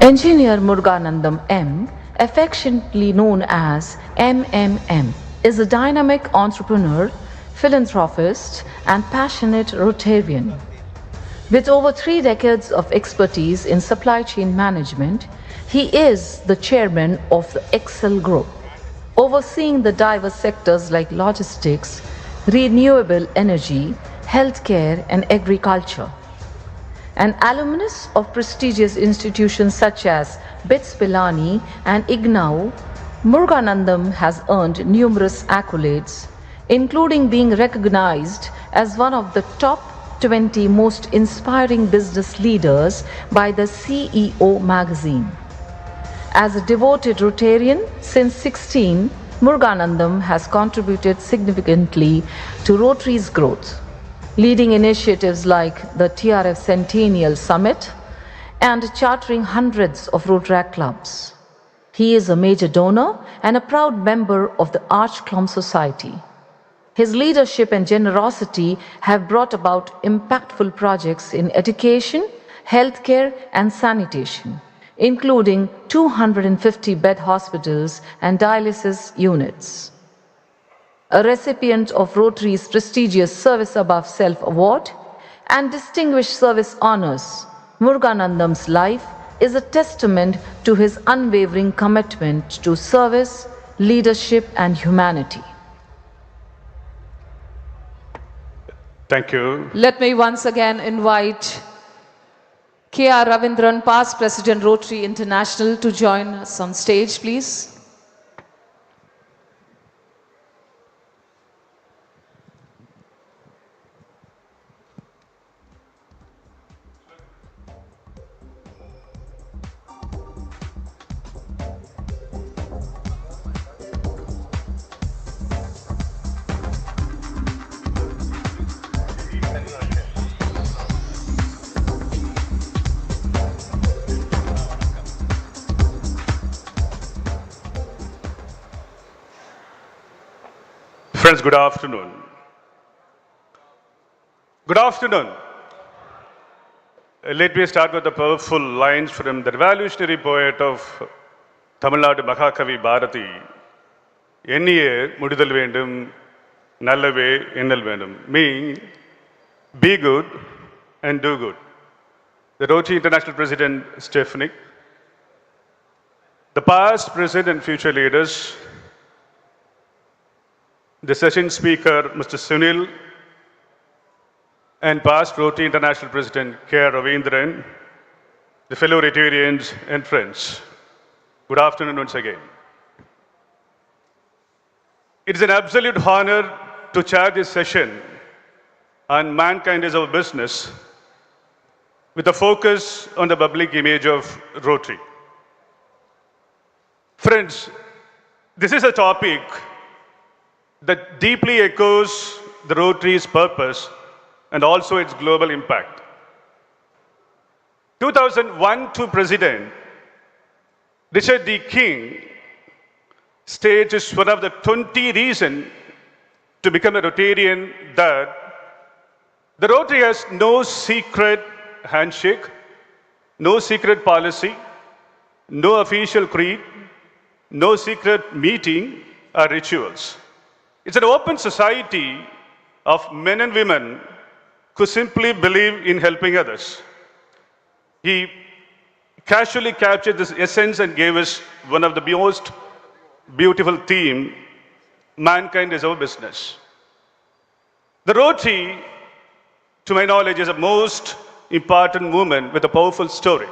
Engineer Muruganandam M., affectionately known as MMM, is a dynamic entrepreneur, philanthropist, and passionate Rotarian. With over 3 decades of expertise in supply chain management, he is the chairman of the Excel Group, overseeing the diverse sectors like logistics, renewable energy, healthcare, and agriculture. An alumnus of prestigious institutions such as BITS Pilani and IGNOU, Muruganandam has earned numerous accolades, including being recognized as one of the top 20 most inspiring business leaders by the CEO magazine. As a devoted Rotarian since 16, Muruganandam has contributed significantly to Rotary's growth, leading initiatives like the TRF Centennial Summit and chartering hundreds of Rotary clubs. He is a major donor and a proud member of the Arch Clump Society. His leadership and generosity have brought about impactful projects in education, healthcare, and sanitation, including 250-bed hospitals and dialysis units. A recipient of Rotary's prestigious Service Above Self Award and Distinguished Service Honours, Muruganandam's life is a testament to his unwavering commitment to service, leadership, and humanity. Thank you. Let me once again invite K.R. Ravindran, past President Rotary International, to join us on stage, please. Friends, good afternoon. Good afternoon. Let me start with the powerful lines from the revolutionary poet of Tamil Nadu Mahakavi Bharati. Enniye mudidal vendum, nallave ennal vendum. Meaning, be good and do good. The Rotary International President Stephanie, the past, present, and future leaders, the session speaker, Mr. Sunil, and past Rotary International President K. Ravindran, the fellow Rotarians and friends. Good afternoon once again. It is an absolute honor to chair this session on mankind as our business with a focus on the public image of Rotary. Friends, this is a topic that deeply echoes the Rotary's purpose and also its global impact. 2001 President Richard D. King states as one of the 20 reasons to become a Rotarian that the Rotary has no secret handshake, no secret policy, no official creed, no secret meeting or rituals. It's an open society of men and women who simply believe in helping others. He casually captured this essence and gave us one of the most beautiful themes, mankind is our business. The Rotary, to my knowledge, is the most important movement with a powerful story.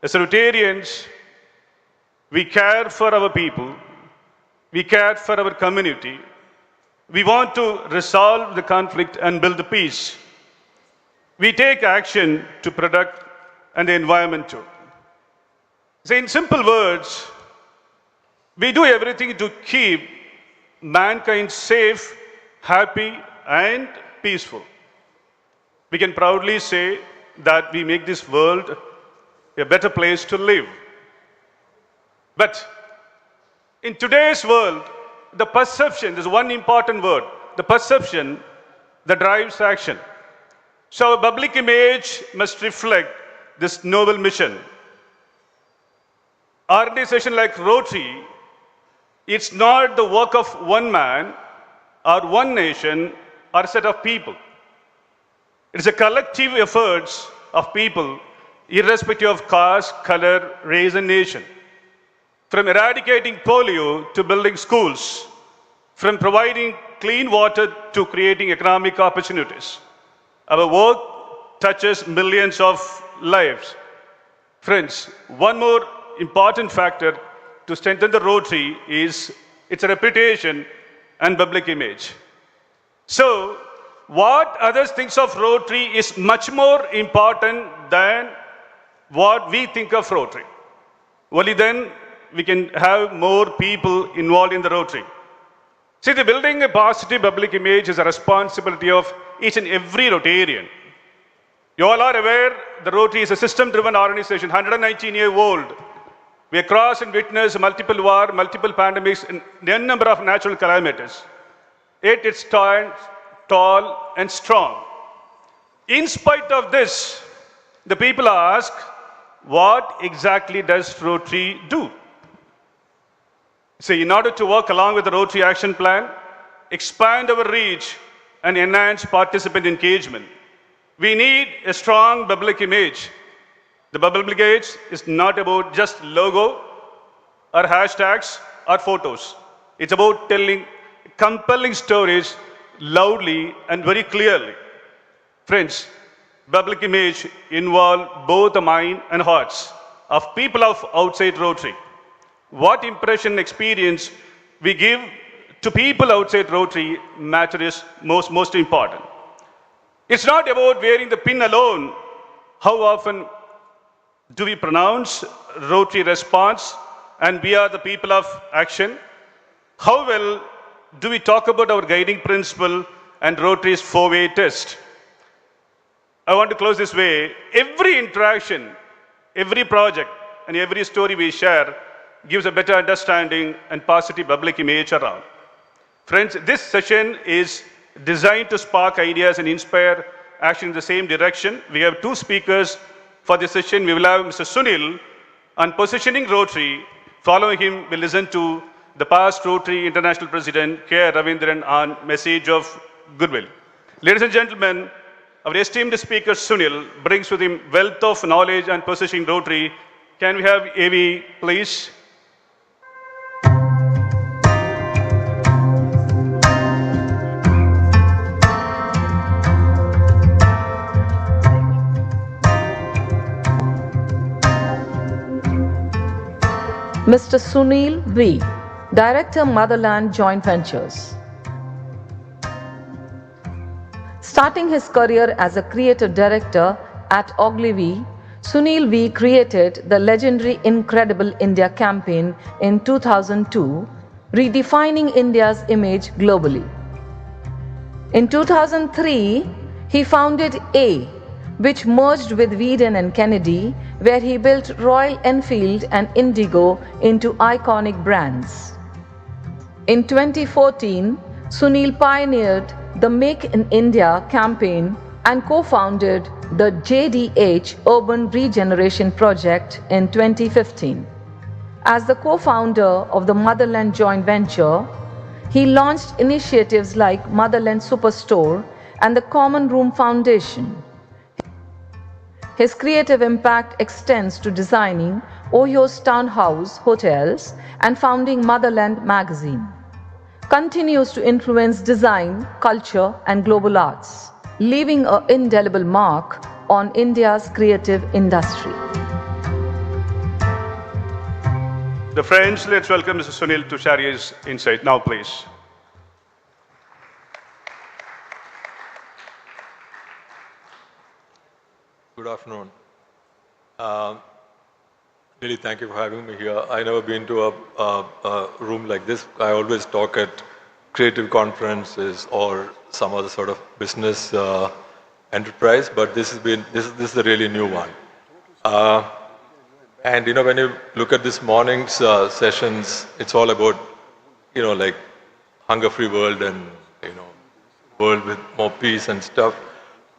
As Rotarians, we care for our people, we care for our community. We want to resolve the conflict and build the peace. We take action to protect and the environment too. So in simple words, we do everything to keep mankind safe, happy, and peaceful. We can proudly say that we make this world a better place to live. But in today's world, the perception, there's one important word, the perception that drives action. So our public image must reflect this noble mission. organization like Rotary, it's not the work of one man or one nation or a set of people. It's a collective efforts of people, irrespective of caste, color, race, and nation. From eradicating polio to building schools, from providing clean water to creating economic opportunities. Our work touches millions of lives. Friends, one more important factor to strengthen the Rotary is its reputation and public image. So, what others think of Rotary is much more important than what we think of Rotary. Only then we can have more people involved in the Rotary. See, the building a positive public image is a responsibility of each and every Rotarian. You all are aware the Rotary is a system-driven organization, 119-year-old. We have crossed and witnessed multiple wars, multiple pandemics, and a number of natural calamities. Yet it stands tall and strong. In spite of this, the people ask, what exactly does Rotary do? So in order to work along with the Rotary Action Plan, expand our reach and enhance participant engagement, we need a strong public image. The public image is not about just logo or hashtags or photos. It's about telling compelling stories loudly and very clearly. Friends, public image involves both the mind and hearts of people of outside Rotary. What impression and experience we give to people outside Rotary matter is most important. It's not about wearing the pin alone. How often do we pronounce Rotary response and we are the people of action? How well do we talk about our guiding principle and Rotary's four-way test? I want to close this way. Every interaction, every project, and every story we share gives a better understanding and positive public image around. Friends, this session is designed to spark ideas and inspire action in the same direction. We have two speakers for this session. We will have Mr. Sunil on positioning Rotary. Following him, we'll listen to the past Rotary International President, Ravindran, on message of goodwill. Ladies and gentlemen, our esteemed speaker, Sunil, brings with him wealth of knowledge and positioning Rotary. Can we have AV, please? Mr. Sunil V., Director, Motherland Joint Ventures. Starting his career as a creative director at Ogilvy, Sunil V. created the legendary Incredible India campaign in 2002, redefining India's image globally. In 2003, he founded A, which merged with Whedon and Kennedy, where he built Royal Enfield and Indigo into iconic brands. In 2014, Sunil pioneered the Make in India campaign and co-founded the JDH Urban Regeneration Project in 2015. As the co-founder of the Motherland Joint Venture, he launched initiatives like Motherland Superstore and the Common Room Foundation. His creative impact extends to designing Ohio's townhouse hotels and founding Motherland magazine. Continues to influence design, culture, and global arts, leaving an indelible mark on India's creative industry. The friends, let's welcome Mr. Sunil to share his insight. Now, please. Good afternoon. Really, thank you for having me here. I've never been to a room like this. I always talk at creative conferences or some other sort of business enterprise, but this is a really new one. And you know, when you look at this morning's sessions, it's all about, you know, like hunger-free world and, you know, world with more peace and stuff.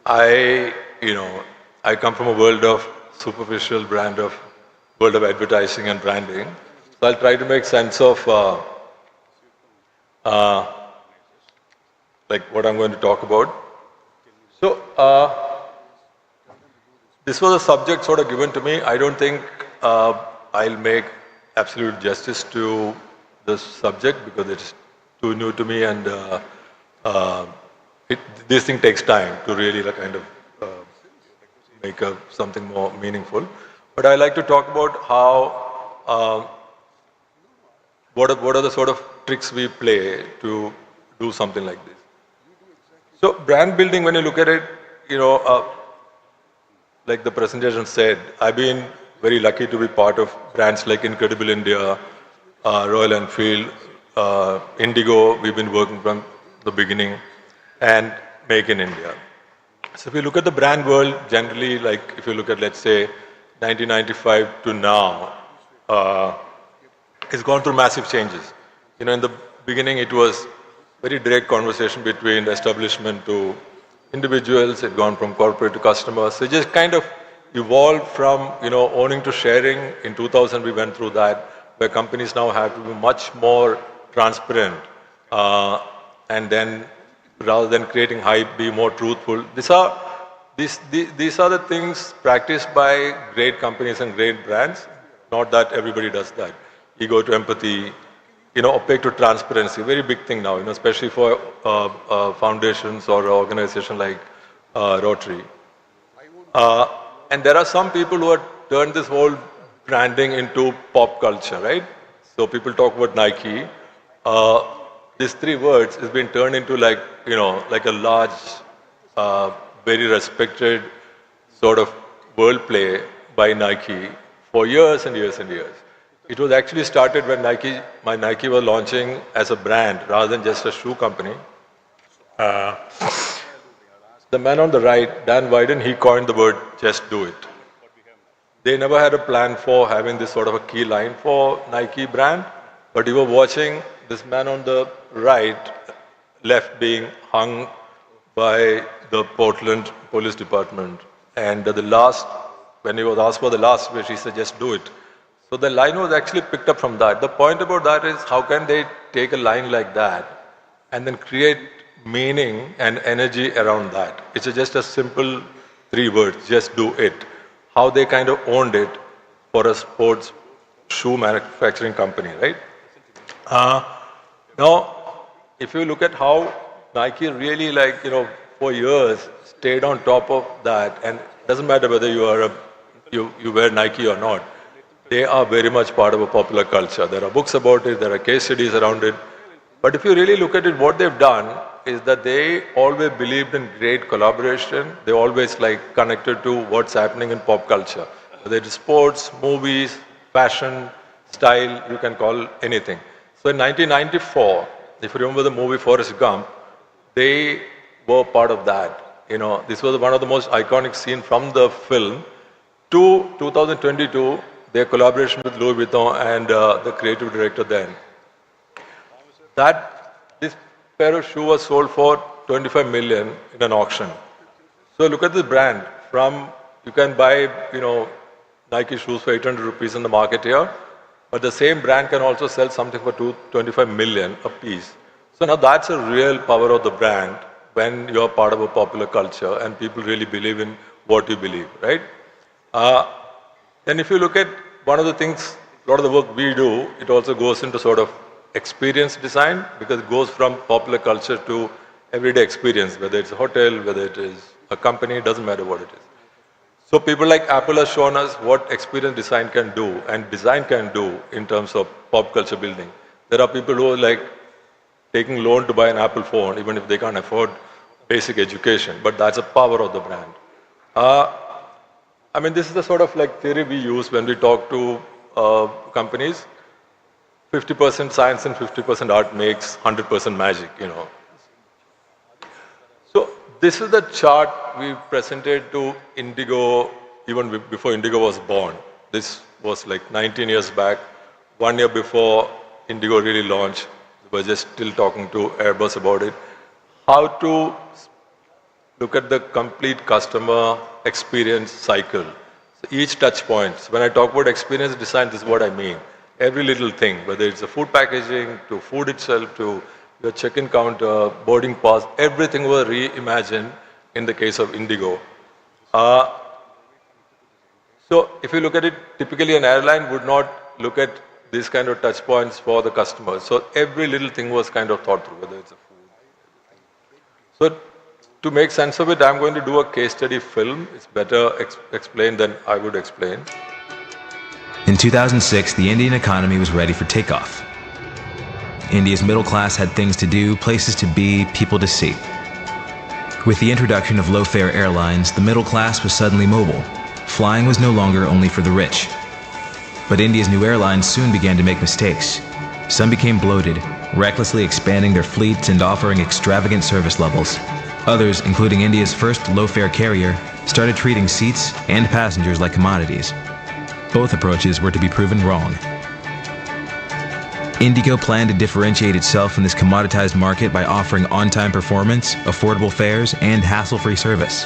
I come from a world of superficial brand of world of advertising and branding. So I'll try to make sense of like what I'm going to talk about. So this was a subject sort of given to me. I don't think I'll make absolute justice to this subject because it's too new to me, and this thing takes time to really kind of make something more meaningful. But I like to talk about how what are the sort of tricks we play to do something like this. So brand building, when you look at it, like the presentation said, I've been very lucky to be part of brands like Incredible India, Royal Enfield, Indigo. We've been working from the beginning, and Make in India. So if you look at the brand world, generally, like if you look at, let's say, 1995 to now, it's gone through massive changes. In the beginning, it was very direct conversation between the establishment to individuals. It gone from corporate to customers. So it just kind of evolved from, owning to sharing. In 2000, we went through that, where companies now have to be much more transparent, and then rather than creating hype, be more truthful. These are the things practiced by great companies and great brands. Not that everybody does that. Ego to empathy, opaque to transparency, very big thing now, especially for foundations or organizations like Rotary. And there are some people who have turned this whole branding into pop culture, right? So people talk about Nike. These three words has been turned into like a large, very respected sort of world play by Nike for years and years and years. It was actually started when Nike was launching as a brand rather than just a shoe company. The man on the right, Dan Wyden, he coined the word "just do it." They never had a plan for having this sort of a key line for Nike brand, but you were watching this man on the right, left being hung by the Portland Police Department. And when he was asked for the last wish, he said, "Just do it." So the line was actually picked up from that. The point about that is, how can they take a line like that and then create meaning and energy around that? It's just a simple three words, just do it. How they kind of owned it for a sports shoe manufacturing company, right? Now, if you look at how Nike really for years stayed on top of that, and it doesn't matter whether you wear Nike or not, they are very much part of a popular culture. There are books about it, there are case studies around it. But if you really look at it, what they've done is that they always believed in great collaboration. They always connected to what's happening in pop culture. Whether it's sports, movies, fashion, style, you can call anything. So in 1994, if you remember the movie Forrest Gump, they were part of that. This was one of the most iconic scenes from the film. To 2022, their collaboration with Louis Vuitton and the creative director then. This pair of shoes was sold for 25 million in an auction. So look at the brand. You can buy, Nike shoes for 800 rupees in the market here, but the same brand can also sell something for 25 million a piece. So now that's a real power of the brand when you're part of a popular culture and people really believe in what you believe, right? And if you look at one of the things, a lot of the work we do, it also goes into sort of experience design, because it goes from popular culture to everyday experience, whether it's a hotel, whether it is a company, it doesn't matter what it is. So people like Apple have shown us what experience design can do and design can do in terms of pop culture building. There are people who are taking loan to buy an Apple phone, even if they can't afford basic education, but that's the power of the brand. This is the sort of theory we use when we talk to companies. 50% science and 50% art makes 100% magic, So this is the chart we presented to Indigo even before Indigo was born. This was 19 years back, 1 year before Indigo really launched. We were just still talking to Airbus about it. How to look at the complete customer experience cycle. So each touch point. So when I talk about experience design, this is what I mean. Every little thing, whether it's the food packaging, to food itself, to your check-in counter, boarding pass, everything was reimagined in the case of Indigo. So if you look at it, typically an airline would not look at these kind of touch points for the customers. So every little thing was kind of thought through, whether it's a food. So to make sense of it, I'm going to do a case study film. It's better explained than I would explain. In 2006, the Indian economy was ready for takeoff. India's middle class had things to do, places to be, people to see. With the introduction of low-fare airlines, the middle class was suddenly mobile. Flying was no longer only for the rich. But India's new airlines soon began to make mistakes. Some became bloated, recklessly expanding their fleets and offering extravagant service levels. Others, including India's first low-fare carrier, started treating seats and passengers like commodities. Both approaches were to be proven wrong. Indigo planned to differentiate itself in this commoditized market by offering on-time performance, affordable fares, and hassle-free service.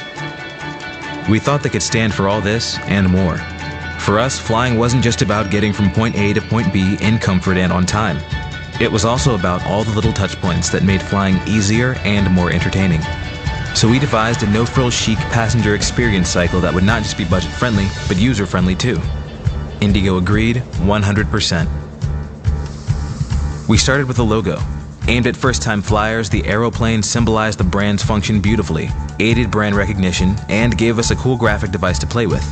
We thought they could stand for all this and more. For us, flying wasn't just about getting from point A to point B in comfort and on time. It was also about all the little touch points that made flying easier and more entertaining. So we devised a no-frills chic passenger experience cycle that would not just be budget-friendly, but user-friendly too. Indigo agreed 100%. We started with a logo. Aimed at first-time flyers, the aeroplane symbolized the brand's function beautifully, aided brand recognition, and gave us a cool graphic device to play with.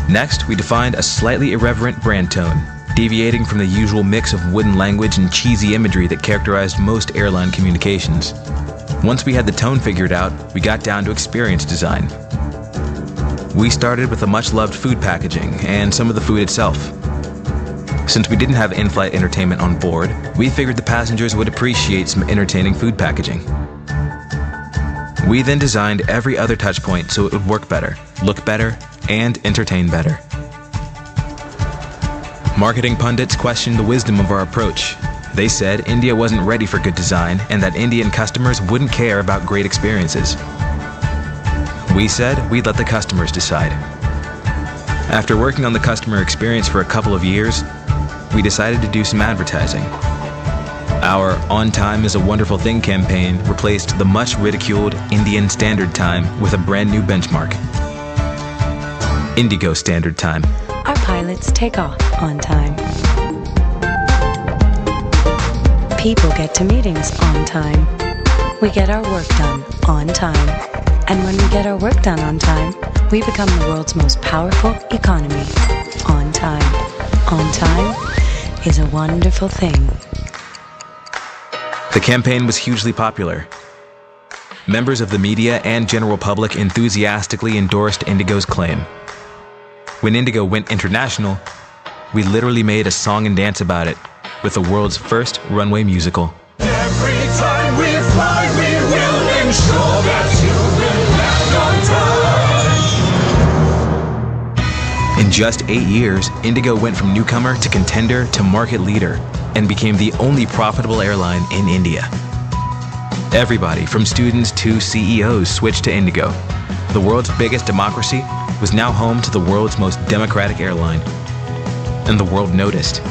Next, we defined a slightly irreverent brand tone, deviating from the usual mix of wooden language and cheesy imagery that characterized most airline communications. Once we had the tone figured out, we got down to experience design. We started with the much-loved food packaging and some of the food itself. Since we didn't have in-flight entertainment on board, we figured the passengers would appreciate some entertaining food packaging. We then designed every other touch point so it would work better, look better, and entertain better. Marketing pundits questioned the wisdom of our approach. They said India wasn't ready for good design and that Indian customers wouldn't care about great experiences. We said we'd let the customers decide. After working on the customer experience for a couple of years, we decided to do some advertising. Our On Time is a Wonderful Thing campaign replaced the much ridiculed Indian Standard Time with a brand new benchmark. Indigo Standard Time. Our pilots take off on time. People get to meetings on time. We get our work done on time. And when we get our work done on time, we become the world's most powerful economy. On time. On time is a wonderful thing. The campaign was hugely popular. Members of the media and general public enthusiastically endorsed Indigo's claim. When Indigo went international, we literally made a song and dance about it with the world's first runway musical. Every time we fly, we will ensure that you will land on time. In just 8 years, Indigo went from newcomer to contender to market leader and became the only profitable airline in India. Everybody from students to CEOs switched to Indigo. The world's biggest democracy was now home to the world's most democratic airline. And the world noticed.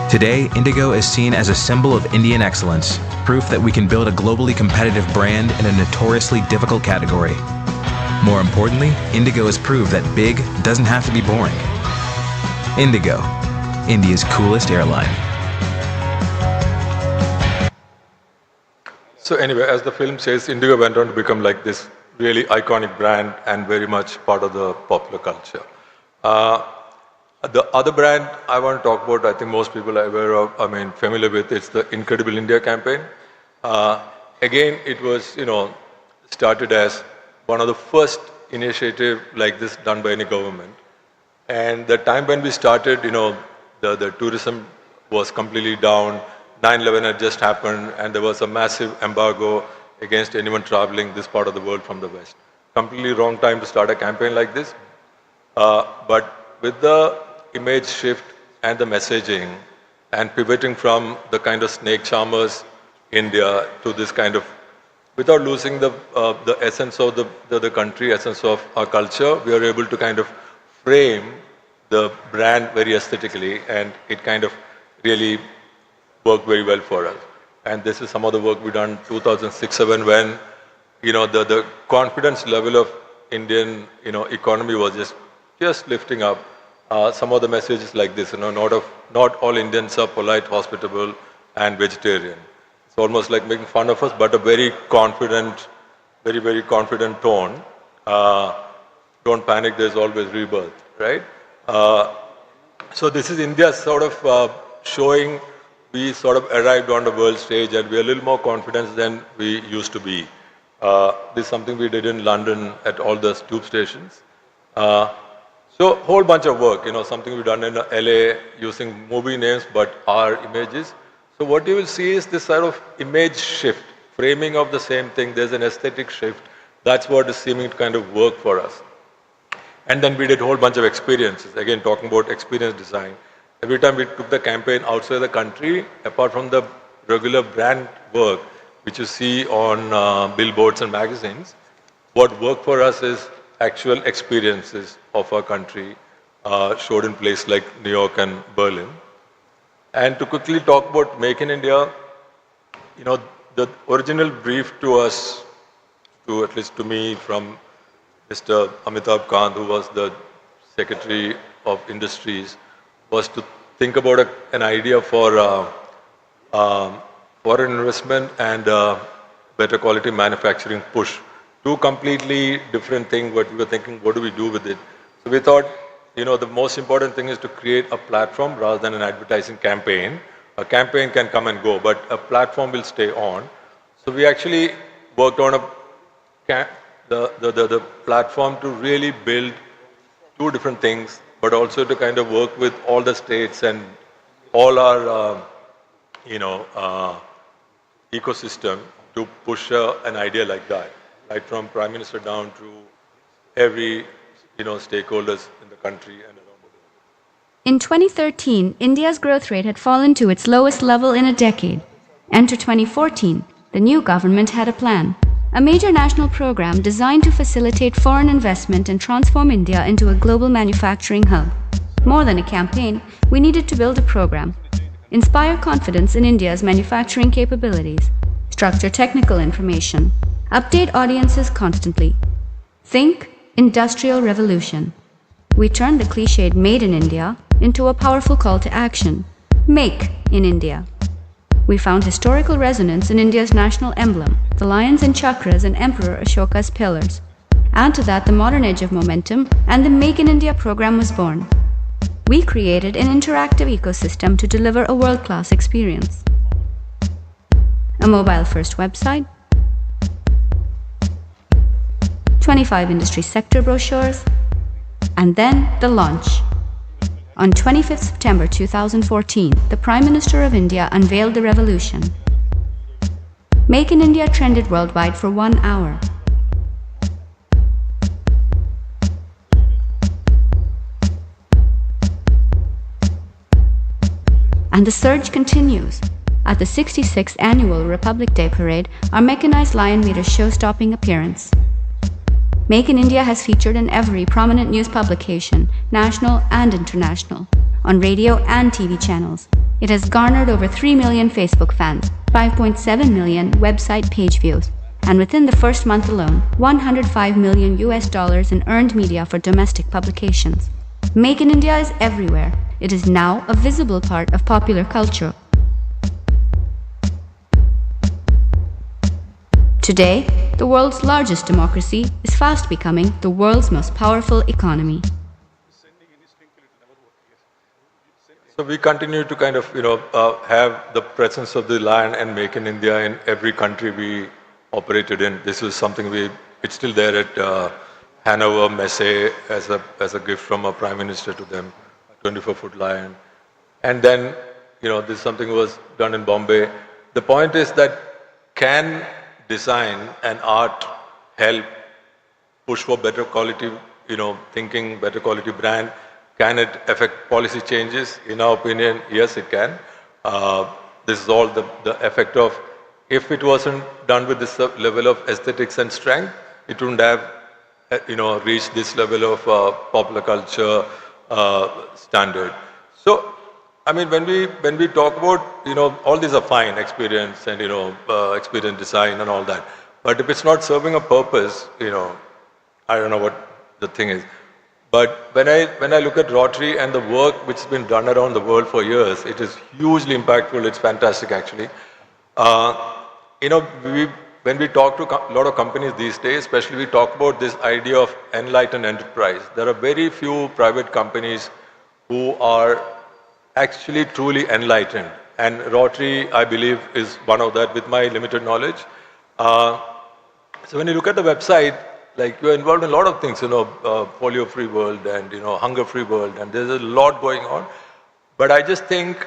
Today, Indigo is seen as a symbol of Indian excellence, proof that we can build a globally competitive brand in a notoriously difficult category. More importantly, Indigo has proved that big doesn't have to be boring. Indigo, India's coolest airline. So anyway, as the film says, Indigo went on to become like this really iconic brand and very much part of the popular culture. The other brand I want to talk about, I think most people are aware of, familiar with, it's the Incredible India campaign. Again, it was, started as one of the first initiative like this done by any government. And the time when we started, the tourism was completely down. 9/11 had just happened, and there was a massive embargo against anyone traveling this part of the world from the West. Completely wrong time to start a campaign like this. But with the image shift and the messaging and pivoting from the kind of snake charmers India to this kind of without losing the essence of the country, essence of our culture. We are able to kind of frame the brand very aesthetically, and it kind of really worked very well for us. And this is some of the work we done 2006-07 when, the confidence level of Indian, economy was just lifting up. Some of the messages like this, not all Indians are polite, hospitable, and vegetarian. It's almost like making fun of us, but a very confident, very, very confident tone. Don't panic, there's always rebirth, right? So this is India sort of showing we sort of arrived on the world stage and we're a little more confident than we used to be. This is something we did in London at all the tube stations. So whole bunch of work, something we've done in LA using movie names but our images. So what you will see is this sort of image shift, framing of the same thing. There's an aesthetic shift. That's what is seeming to kind of work for us. And then we did a whole bunch of experiences. Again, talking about experience design. Every time we took the campaign outside the country, apart from the regular brand work, which you see on billboards and magazines, what worked for us is actual experiences of our country, showed in places like New York and Berlin. And to quickly talk about Make in India, the original brief to us, at least to me, from Mr. Amitabh Kant, who was the Secretary of Industries, was to think about an idea for foreign investment and better quality manufacturing push. Two completely different things, but we were thinking, what do we do with it? So we thought, the most important thing is to create a platform rather than an advertising campaign. A campaign can come and go, but a platform will stay on. So we actually worked on the platform to really build two different things, but also to kind of work with all the states and all our, ecosystem to push an idea like that, right from Prime Minister down to every, stakeholders in the country and around the world. In 2013, India's growth rate had fallen to its lowest level in a decade. Enter 2014, the new government had a plan. A major national program designed to facilitate foreign investment and transform India into a global manufacturing hub. More than a campaign, we needed to build a program. Inspire confidence in India's manufacturing capabilities. Structure technical information. Update audiences constantly. Think industrial revolution. We turned the cliched Made in India into a powerful call to action. Make in India. We found historical resonance in India's national emblem, the lions and chakras and Emperor Ashoka's pillars. Add to that the modern edge of momentum, and the Make in India program was born. We created an interactive ecosystem to deliver a world-class experience. A mobile-first website, 25 industry sector brochures, and then the launch. On 25th September 2014, the Prime Minister of India unveiled the revolution. Make in India trended worldwide for 1 hour. And the surge continues. At the 66th Annual Republic Day Parade, our mechanized lion made a show-stopping appearance. Make in India has featured in every prominent news publication, national and international, on radio and TV channels. It has garnered over 3 million Facebook fans, 5.7 million website page views, and within the first month alone, $105 million in earned media for domestic publications. Make in India is everywhere. It is now a visible part of popular culture. Today, the world's largest democracy is fast becoming the world's most powerful economy. So we continue to kind of, have the presence of the lion and Make in India in every country we operated in. This is something it's still there at Hanover, Messe as a gift from a Prime Minister to them, a 24-foot lion. And then, this is something that was done in Bombay. The point is that can design and art help push for better quality, thinking, better quality brand? Can it affect policy changes? In our opinion, yes, it can. This is all the effect of, if it wasn't done with this level of aesthetics and strength, it wouldn't have reached this level of popular culture standard. So, I mean, when we talk about, all these are fine, experience and, experience design and all that. But if it's not serving a purpose, I don't know what the thing is. But when I look at Rotary and the work which has been done around the world for years, it is hugely impactful. It's fantastic, actually. When we talk to a lot of companies these days, especially we talk about this idea of enlightened enterprise. There are very few private companies who are actually truly enlightened. And Rotary, I believe, is one of that with my limited knowledge. So when you look at the website, like you're involved in a lot of things, polio-free world and, hunger-free world, and there's a lot going on. But I just think,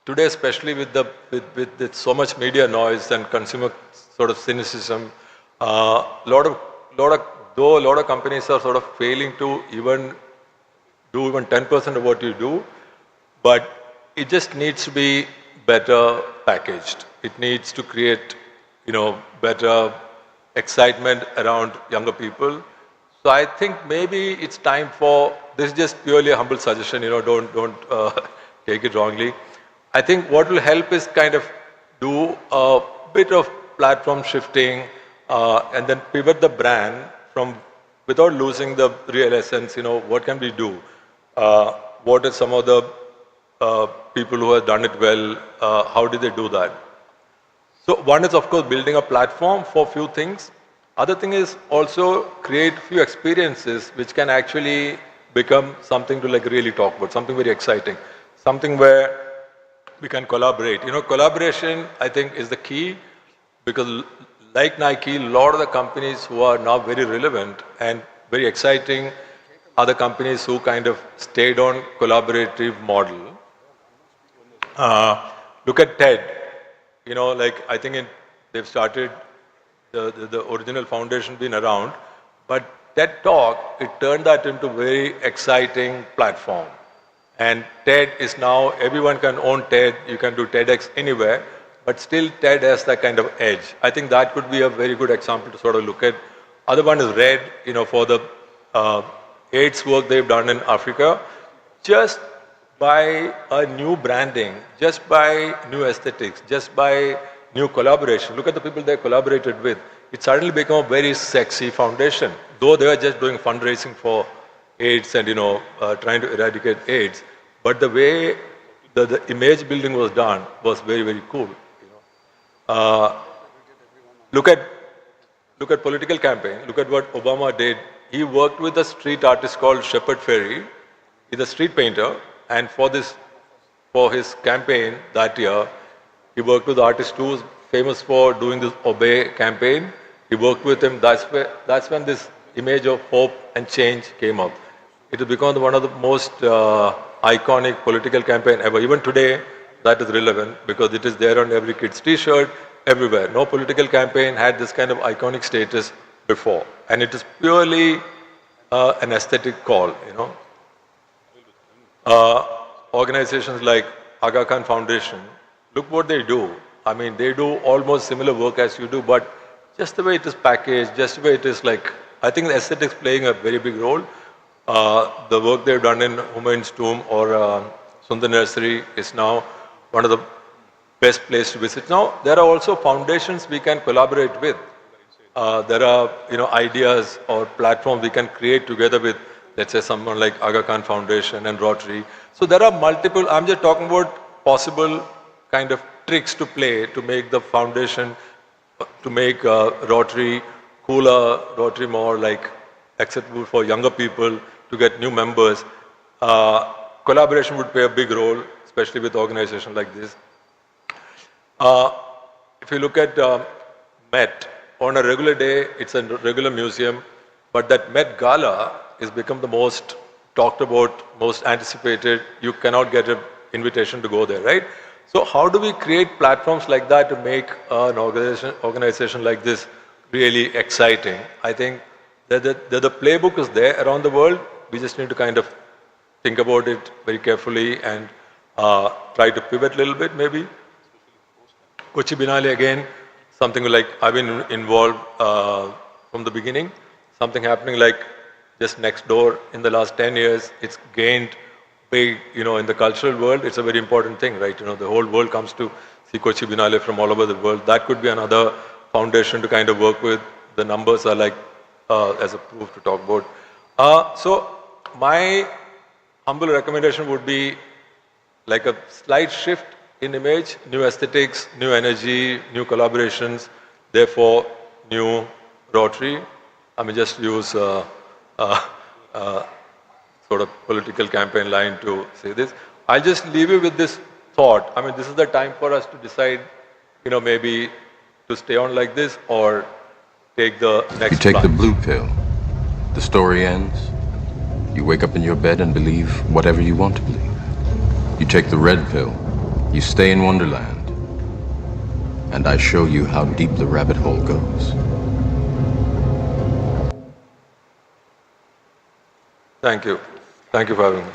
today, especially with so much media noise and consumer sort of cynicism, though a lot of companies are sort of failing to do even 10% of what you do, but it just needs to be better packaged. It needs to create, better excitement around younger people. So I think maybe it's time for, this is just purely a humble suggestion, don't take it wrongly. I think what will help is kind of do a bit of platform shifting and then pivot the brand from, without losing the real essence, what can we do? What are some of the people who have done it well? How did they do that? So one is, of course, building a platform for few things. Other thing is also create few experiences which can actually become something to like really talk about, something very exciting, something where we can collaborate. Collaboration, I think, is the key, because like Nike, a lot of the companies who are now very relevant and very exciting are the companies who kind of stayed on collaborative model. Look at TED. I think they've started, the original foundation been around, but TED Talk, it turned that into a very exciting platform. And TED is now, everyone can own TED, you can do TEDx anywhere, but still TED has that kind of edge. I think that could be a very good example to sort of look at. Other one is RED, for the AIDS work they've done in Africa. Just by a new branding, just by new aesthetics, just by new collaboration. Look at the people they collaborated with. It suddenly became a very sexy foundation. Though they were just doing fundraising for AIDS and trying to eradicate AIDS, but the way the image building was done was very, very cool. Look at political campaign. Look at what Obama did. He worked with a street artist called Shepard Fairey. He's a street painter, and for his campaign that year, he worked with the artist who was famous for doing this Obey campaign. He worked with him. That's when this image of hope and change came up. It has become one of the most iconic political campaign ever. Even today, that is relevant because it is there on every kid's T-shirt, everywhere. No political campaign had this kind of iconic status before, and it is purely an aesthetic call. Organizations like Aga Khan Foundation, look what they do. I mean, they do almost similar work as you do, but just the way it is packaged, just the way it is like, I think the aesthetics playing a very big role. The work they've done in Humayun's Tomb or Sundar Nursery is now one of the best places to visit. Now, there are also foundations we can collaborate with. There are ideas or platforms we can create together with, let's say, someone like Aga Khan Foundation and Rotary. So there are multiple, I'm just talking about possible kind of tricks to play to make the foundation, to make Rotary cooler, Rotary more like acceptable for younger people, to get new members. Collaboration would play a big role, especially with organizations like this. If you look at Met, on a regular day, it's a regular museum, but that Met Gala has become the most talked about, most anticipated. You cannot get an invitation to go there, right? So how do we create platforms like that to make an organization like this really exciting? I think that the playbook is there around the world. We just need to kind of think about it very carefully and try to pivot a little bit, maybe. Kochi Binale again, something like I've been involved from the beginning. Something happening like just next door in the last 10 years. It's gained big, in the cultural world. It's a very important thing, right? The whole world comes to see Kochi Binale from all over the world. That could be another foundation to kind of work with. The numbers are like as a proof to talk about. So my humble recommendation would be like a slight shift in image, new aesthetics, new energy, new collaborations, therefore new Rotary. I mean, just use sort of political campaign line to say this. I'll just leave you with this thought. I mean, this is the time for us to decide, maybe to stay on like this or take the next You take plunge. the blue pill. The story ends. You wake up in your bed and believe whatever you want to believe. You take the red pill. You stay in Wonderland. And I show you how deep the rabbit hole goes. Thank you. Thank you for having me.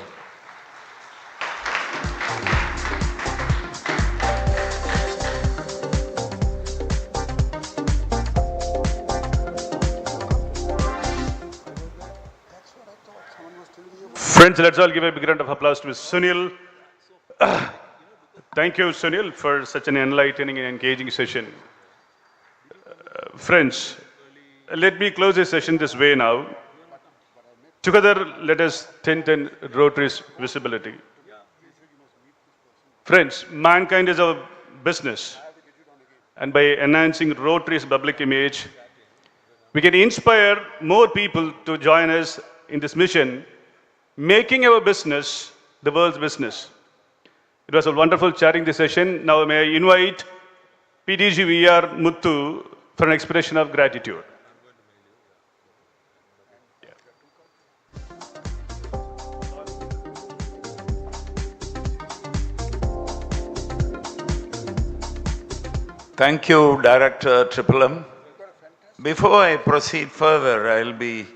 Friends, let's all give a big round of applause to Sunil. Thank you, Sunil, for such an enlightening and engaging session. Friends, let me close this session this way now. Together, let us strengthen Rotary's visibility. Friends, mankind is our business. And by enhancing Rotary's public image, we can inspire more people to join us in this mission, making our business the world's business. It was a wonderful chatting this session. Now may I invite PDG VR Muthu for an expression of gratitude. Thank you, Director Triple M. Before I proceed further, I'll be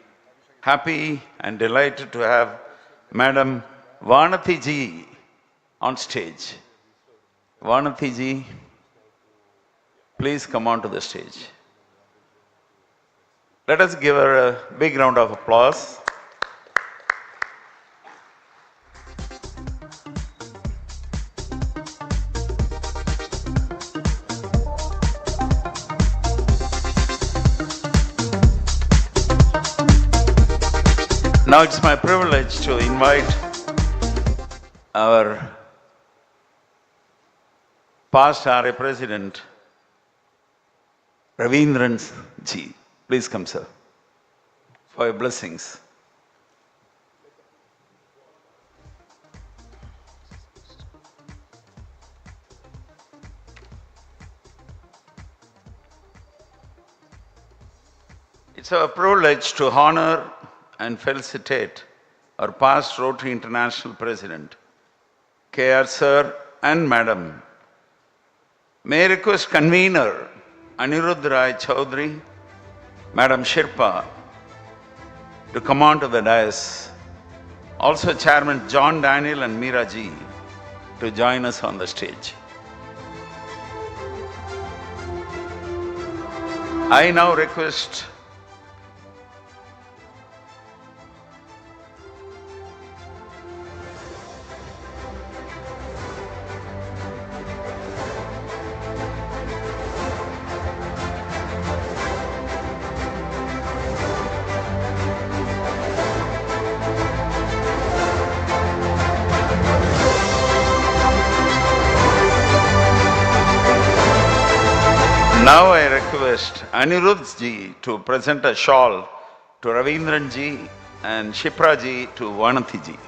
happy and delighted to have Madam Vanathi ji on stage. Vanathi ji, please come on to the stage. Let us give her a big round of applause. Now it's my privilege to invite our past RA President, Ravindran ji. Please come, sir, for your blessings. It's our privilege to honor and felicitate our past Rotary International President, KR Sir and Madam. May I request Convener Anirudh Rai Chaudhary, Madam Shirpa, to come on to the dais. Also Chairman John Daniel and Meera ji to join us on the stage. I now request Now I request Anirudh ji to present a shawl to Ravindran ji and Shipra ji to Vanathi ji.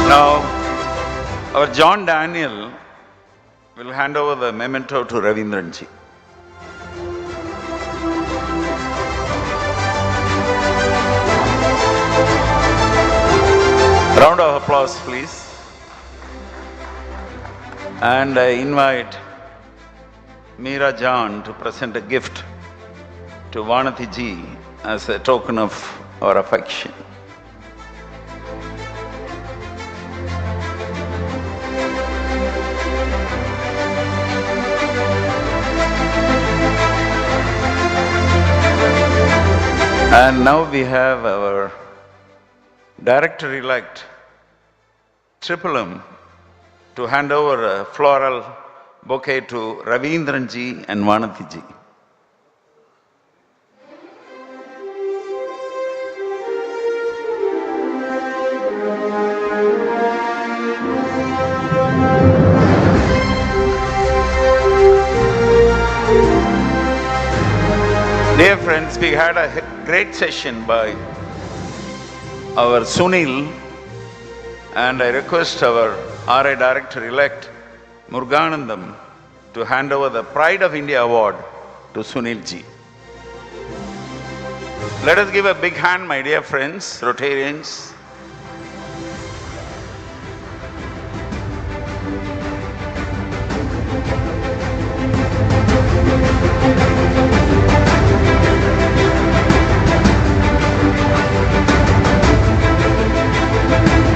Now, our John Daniel will hand over the memento to Ravindran ji. Round of applause, please. And I invite Meera John to present a gift to Vanati ji as a token of our affection. And now we have our director-elect, Triple M, to hand over a floral bouquet to Ravindran ji and Vanati ji. Dear friends, we had a great session by our Sunil, and I request our RA Director-elect, Muruganandam, to hand over the Pride of India Award to Sunil ji. Let us give a big hand, my dear friends, Rotarians.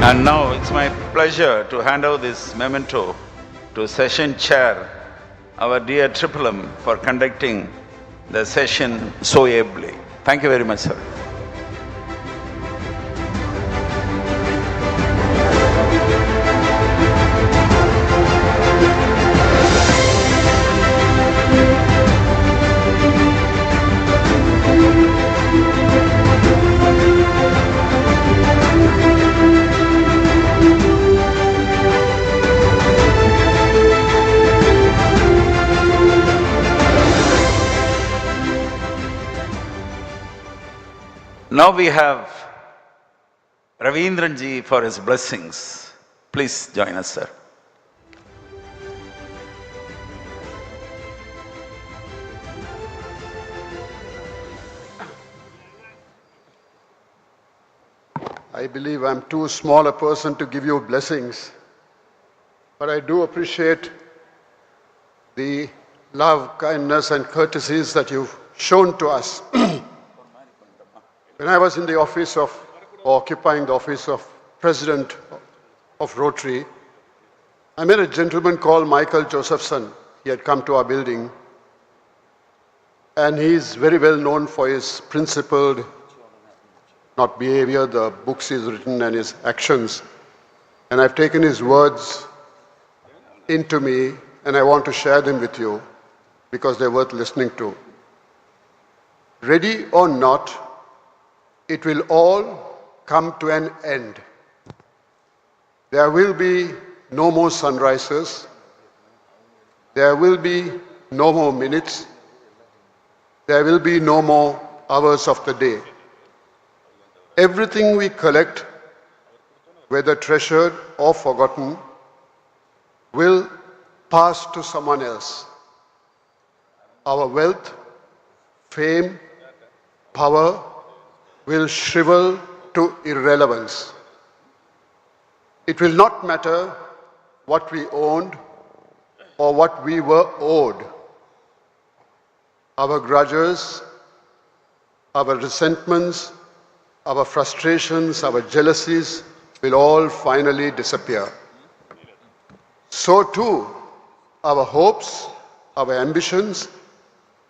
And now it's my pleasure to hand over this memento to Session Chair, our dear Triple M, for conducting the session so ably. Thank you very much, sir. Now we have Ravindran ji for his blessings. Please join us, sir. I believe I'm too small a person to give you blessings, but I do appreciate the love, kindness and courtesies that you've shown to us. When I was in the office of, occupying the office of President of Rotary, I met a gentleman called Michael Josephson. He had come to our building, and he's very well known for his principled, not behavior, the books he's written and his actions. And I've taken his words into me, and I want to share them with you because they're worth listening to. Ready or not, it will all come to an end. There will be no more sunrises. There will be no more minutes. There will be no more hours of the day. Everything we collect, whether treasured or forgotten, will pass to someone else. Our wealth, fame, power will shrivel to irrelevance. It will not matter what we owned or what we were owed. Our grudges, our resentments, our frustrations, our jealousies will all finally disappear. So too, our hopes, our ambitions,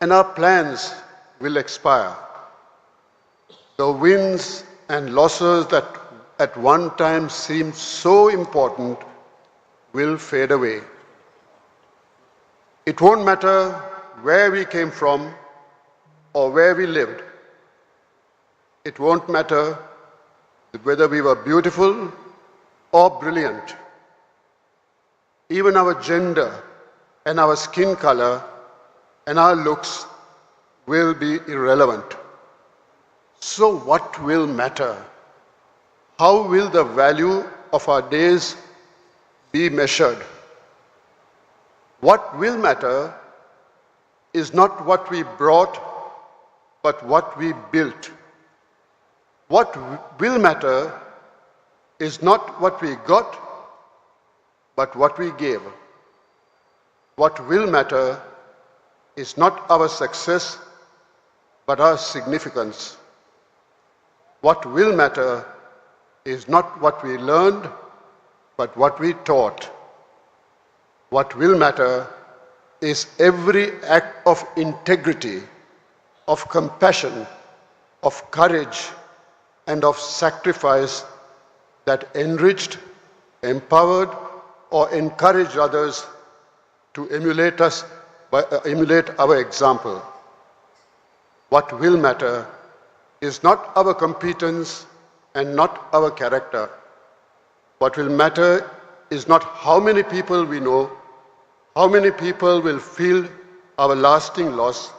and our plans will expire. The wins and losses that at one time seemed so important will fade away. It won't matter where we came from or where we lived. It won't matter whether we were beautiful or brilliant. Even our gender and our skin color and our looks will be irrelevant. So what will matter? How will the value of our days be measured? What will matter is not what we brought, but what we built. What will matter is not what we got, but what we gave. What will matter is not our success, but our significance. What will matter is not what we learned, but what we taught. What will matter is every act of integrity, of compassion, of courage, and of sacrifice that enriched, empowered, or encouraged others to emulate our example. What will matter is not our competence and not our character. What will matter is not how many people we know, how many people will feel our lasting loss,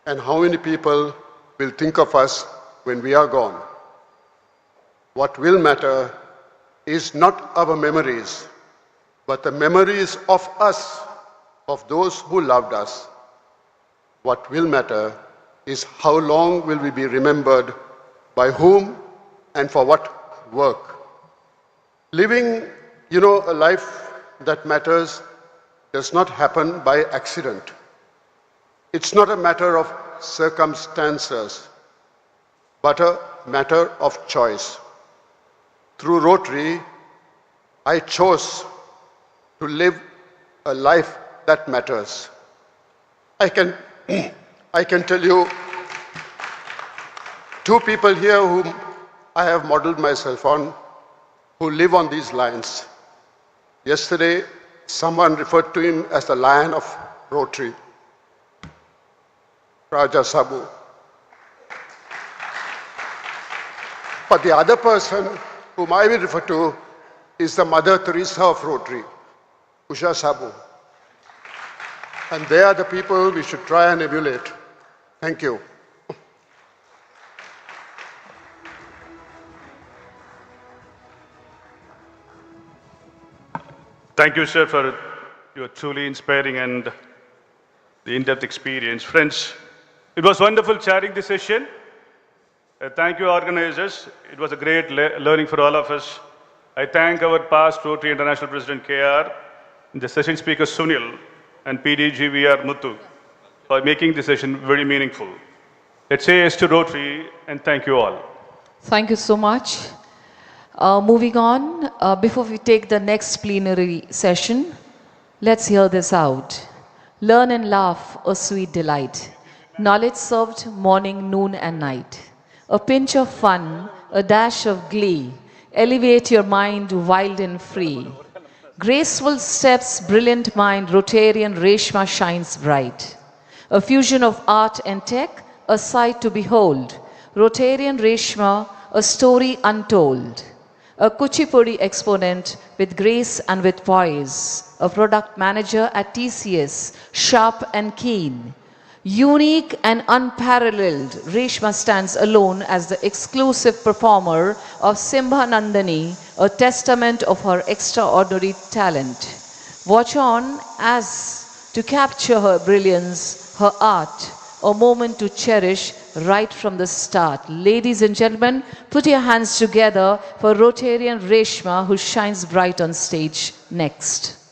and how many people will think of us when we are gone. What will matter is not our memories, but the memories of us, of those who loved us. What will matter is how long will we be remembered, by whom, and for what work. Living, a life that matters does not happen by accident. It's not a matter of circumstances, but a matter of choice. Through Rotary, I chose to live a life that matters. I can tell you two people here whom I have modeled myself on, who live on these lines. Yesterday, someone referred to him as the Lion of Rotary, Raja Sabu. But the other person whom I will refer to is the Mother Teresa of Rotary, Usha Sabu. And they are the people we should try and emulate. Thank you. Thank you, sir, for your truly inspiring and the in-depth experience. Friends, it was wonderful chairing this session. Thank you, organizers. It was a great learning for all of us. I thank our past Rotary International President KR, the session speaker Sunil, and PDGVR Muthu for making this session very meaningful. Let's say yes to Rotary, and thank you all. Thank you so much. Moving on, before we take the next plenary session, let's hear this out. Learn and laugh, a sweet delight. Knowledge served morning, noon and night. A pinch of fun, a dash of glee. Elevate your mind wild and free. Graceful steps, brilliant mind, Rotarian Reshma shines bright. A fusion of art and tech, a sight to behold. Rotarian Reshma, a story untold. A Kuchipudi exponent with grace and with poise. A product manager at TCS, sharp and keen. Unique and unparalleled, Reshma stands alone as the exclusive performer of Simbha Nandani, a testament of her extraordinary talent. Watch on as to capture her brilliance, her art, a moment to cherish right from the start. Ladies and gentlemen, put your hands together for Rotarian Reshma, who shines bright on stage next.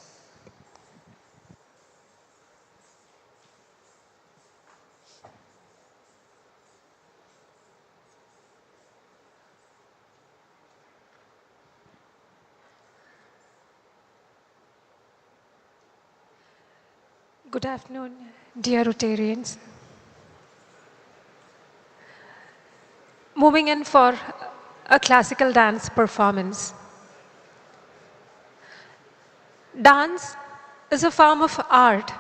Good afternoon, dear Rotarians. Moving in for a classical dance performance. Dance is a form of art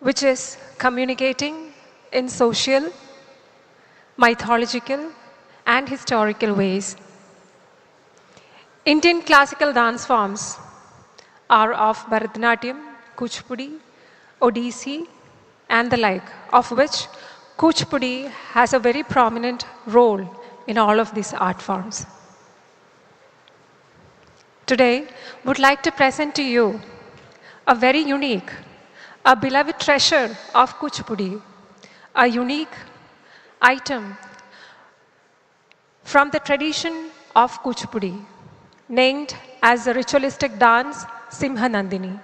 which is communicating in social, mythological, and historical ways. Indian classical dance forms are of Bharatanatyam, Kuchipudi, Odissi, and the like, of which Kuchipudi has a very prominent role in all of these art forms. Today, would like to present to you a very unique, a beloved treasure of Kuchipudi, a unique item from the tradition of Kuchipudi, named as the ritualistic dance Simhanandini.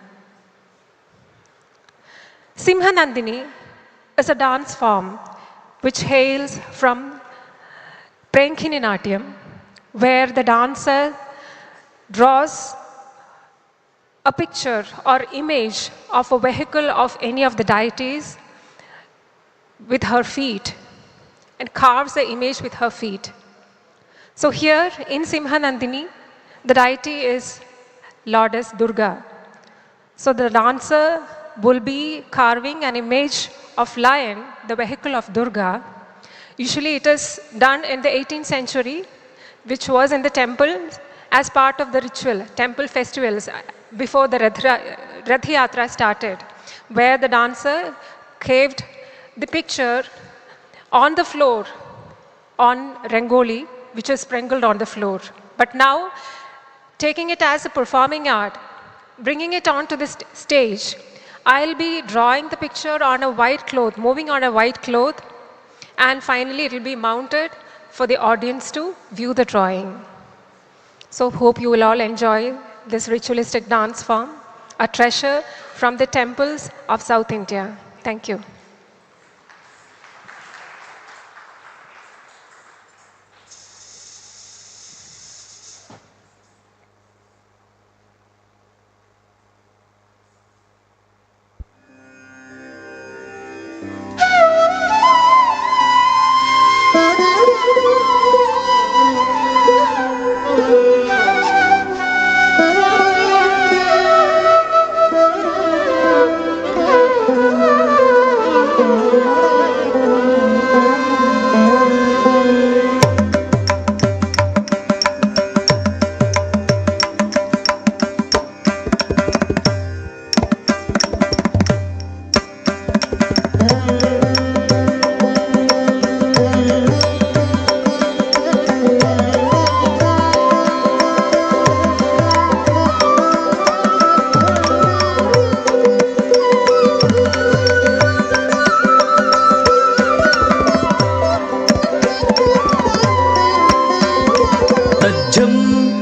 Simhanandini is a dance form which hails from Prenkini Natyam, where the dancer draws a picture or image of a vehicle of any of the deities with her feet and carves the image with her feet. So here in Simhanandini, the deity is Goddess Durga. So the dancer will be carving an image of lion, the vehicle of Durga. Usually it is done in the 18th century, which was in the temple as part of the ritual, temple festivals before the Rath Yatra started, where the dancer carved the picture on the floor, on Rangoli, which is sprinkled on the floor. But now, taking it as a performing art, bringing it onto the stage, I'll be drawing the picture on a white cloth, moving on a white cloth, and finally it will be mounted for the audience to view the drawing. So hope you will all enjoy this ritualistic dance form, a treasure from the temples of South India. Thank you.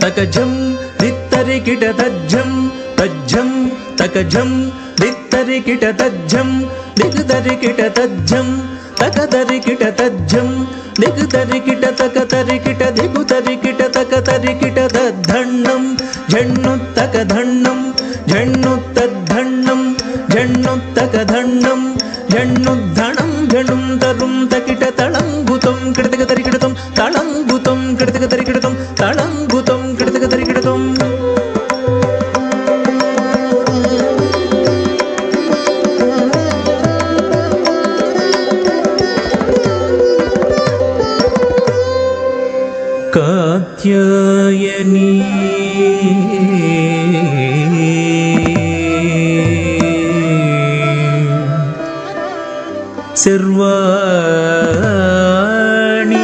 तकजं दित्तरिकिट तज्जं तज्जं तकजं दित्तरिकिट तज्जं दिग्तरिकिट तज्जं तकतरिकिट तज्जं दिग्तरिकिट तकतरिकिट दिगुतरिकिट तकतरिकिट तद्धण्णं झण्णुत्तकधण्णं झण्णुत्तद्धण्णं झण्णुत्तकधण्णं झण्णुद्धणं झणुं तरुं तकिट तळङ्गुतं कृतकतरिकिटतं तळङ्गुतं कृतकतरिकिटतं तळङ्गुतं कृतकतरिकिटतं Katyayani सर्वाणि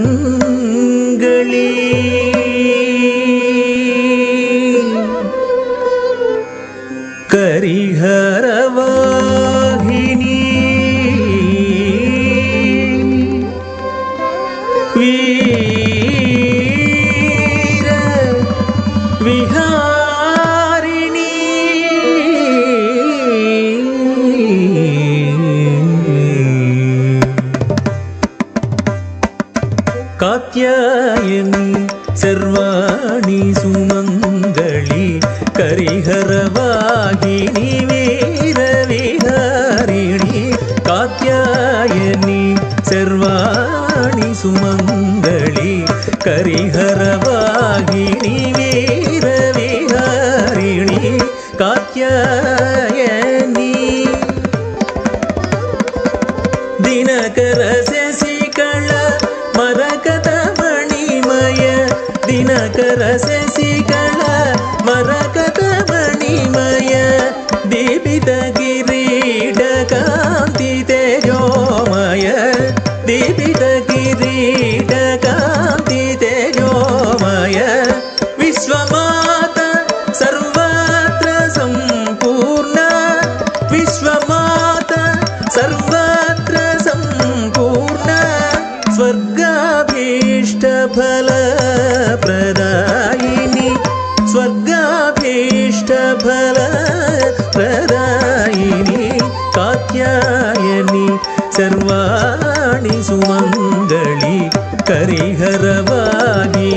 सुमङ्गली करिहरवाहिनी वीर विहारिणी कात्यायनी सर्वाणि सुमङ्गली करिहरवाहिनी वीरविहारिणी कात्यायनी सर्वाणि सुमङ्गली करिहरवाहिनी वीरविहारिणी कात्यायनी दिनकर शशिकला मरकतमणिमय दिनकर शशिकला मरकतमणिमय दीपित किरीटकान्ति तेजोमय दीपित किरीटकान्ति तेजोमय विश्वमाता सर्वत्र सम्पूर्ण సకల ప్రదాయిని కాత్యాయని సర్వాణి సుమంగళి కరిహరవాణిని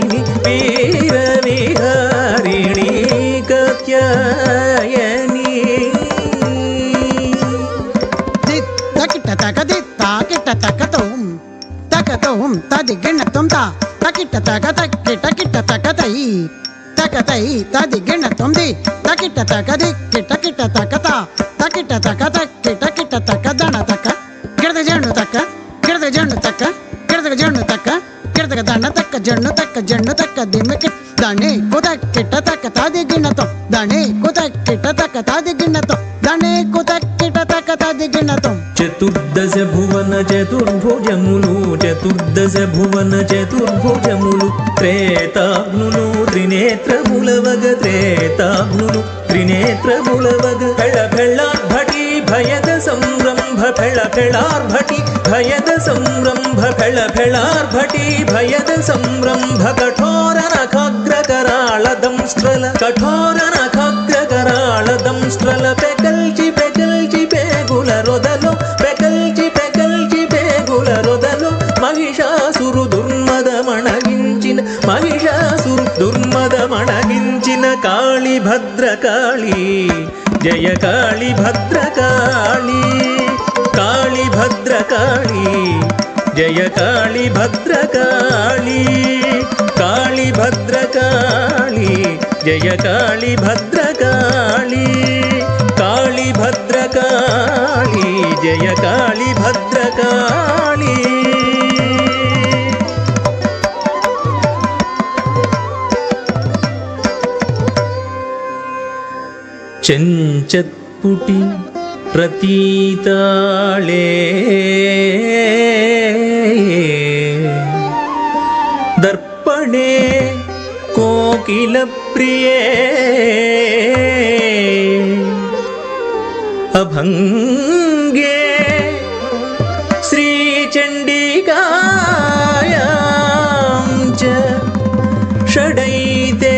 వీరవిహారిణి కాత్యాయని. తకిట తకది తాకిట తకతోం తకతోం తది గిణతం తా తకిట తక తకిట కిట తకతై తకతై తది గిణతం ది తకిట తకది కిట కిట తకత తకిట తక తకిట కిట తక దణ తక గిడద జణు తక గిడద జణు తక గిడద జణు తక గిడద దణ తక జణు తక దిమికి దాని కుత కిట తక తది గిణతం దాని కుత కిట తక తది గిణతం దాని కుత కిట తక తది గిణతం. చతుర్దశ భువన చతుర్భుజములు చతుర్దశ భువన చతుర్భుజములు త్రేతాగ్నులు త్రినేత్రములవగ త్రేతాగ్నులు త్రినేత్రములవగ ఫెళ ఫెళార్భటి భయద సంరంభ ఫెళ ఫెళార్భటి భయద సంరంభ ఫెళ ఫెళార్భటి భయద సంరంభ కఠోర నఖాగ్రకరాళ దంస్ట్రల కఠోర నఖాగ్రకరాళ దంస్ట్రల పెకల్చి పెకల్చి పేగుల రొదలు పెకల్చి పెకల్చి పేగుల రొదలు మహిషాసురు దుర్మదమణగించిన మహిషాసురు దుర్మదమణగించిన కాళి భద్రకాళి జయ కాళి భద్రకాళి కాళి భద్రకాళి జయ కాళి భద్రకాళి కాళి భద్రకాళి జయ కాళి భద్రకాళి కాళి భద్రకాళి జయ కాళి భద్రకాళి. చెంచత్పుటి ప్రతీతాళే దర్పణే కోకిల ప్రియే అభంగే శ్రీచండికాయాం చ షడైతే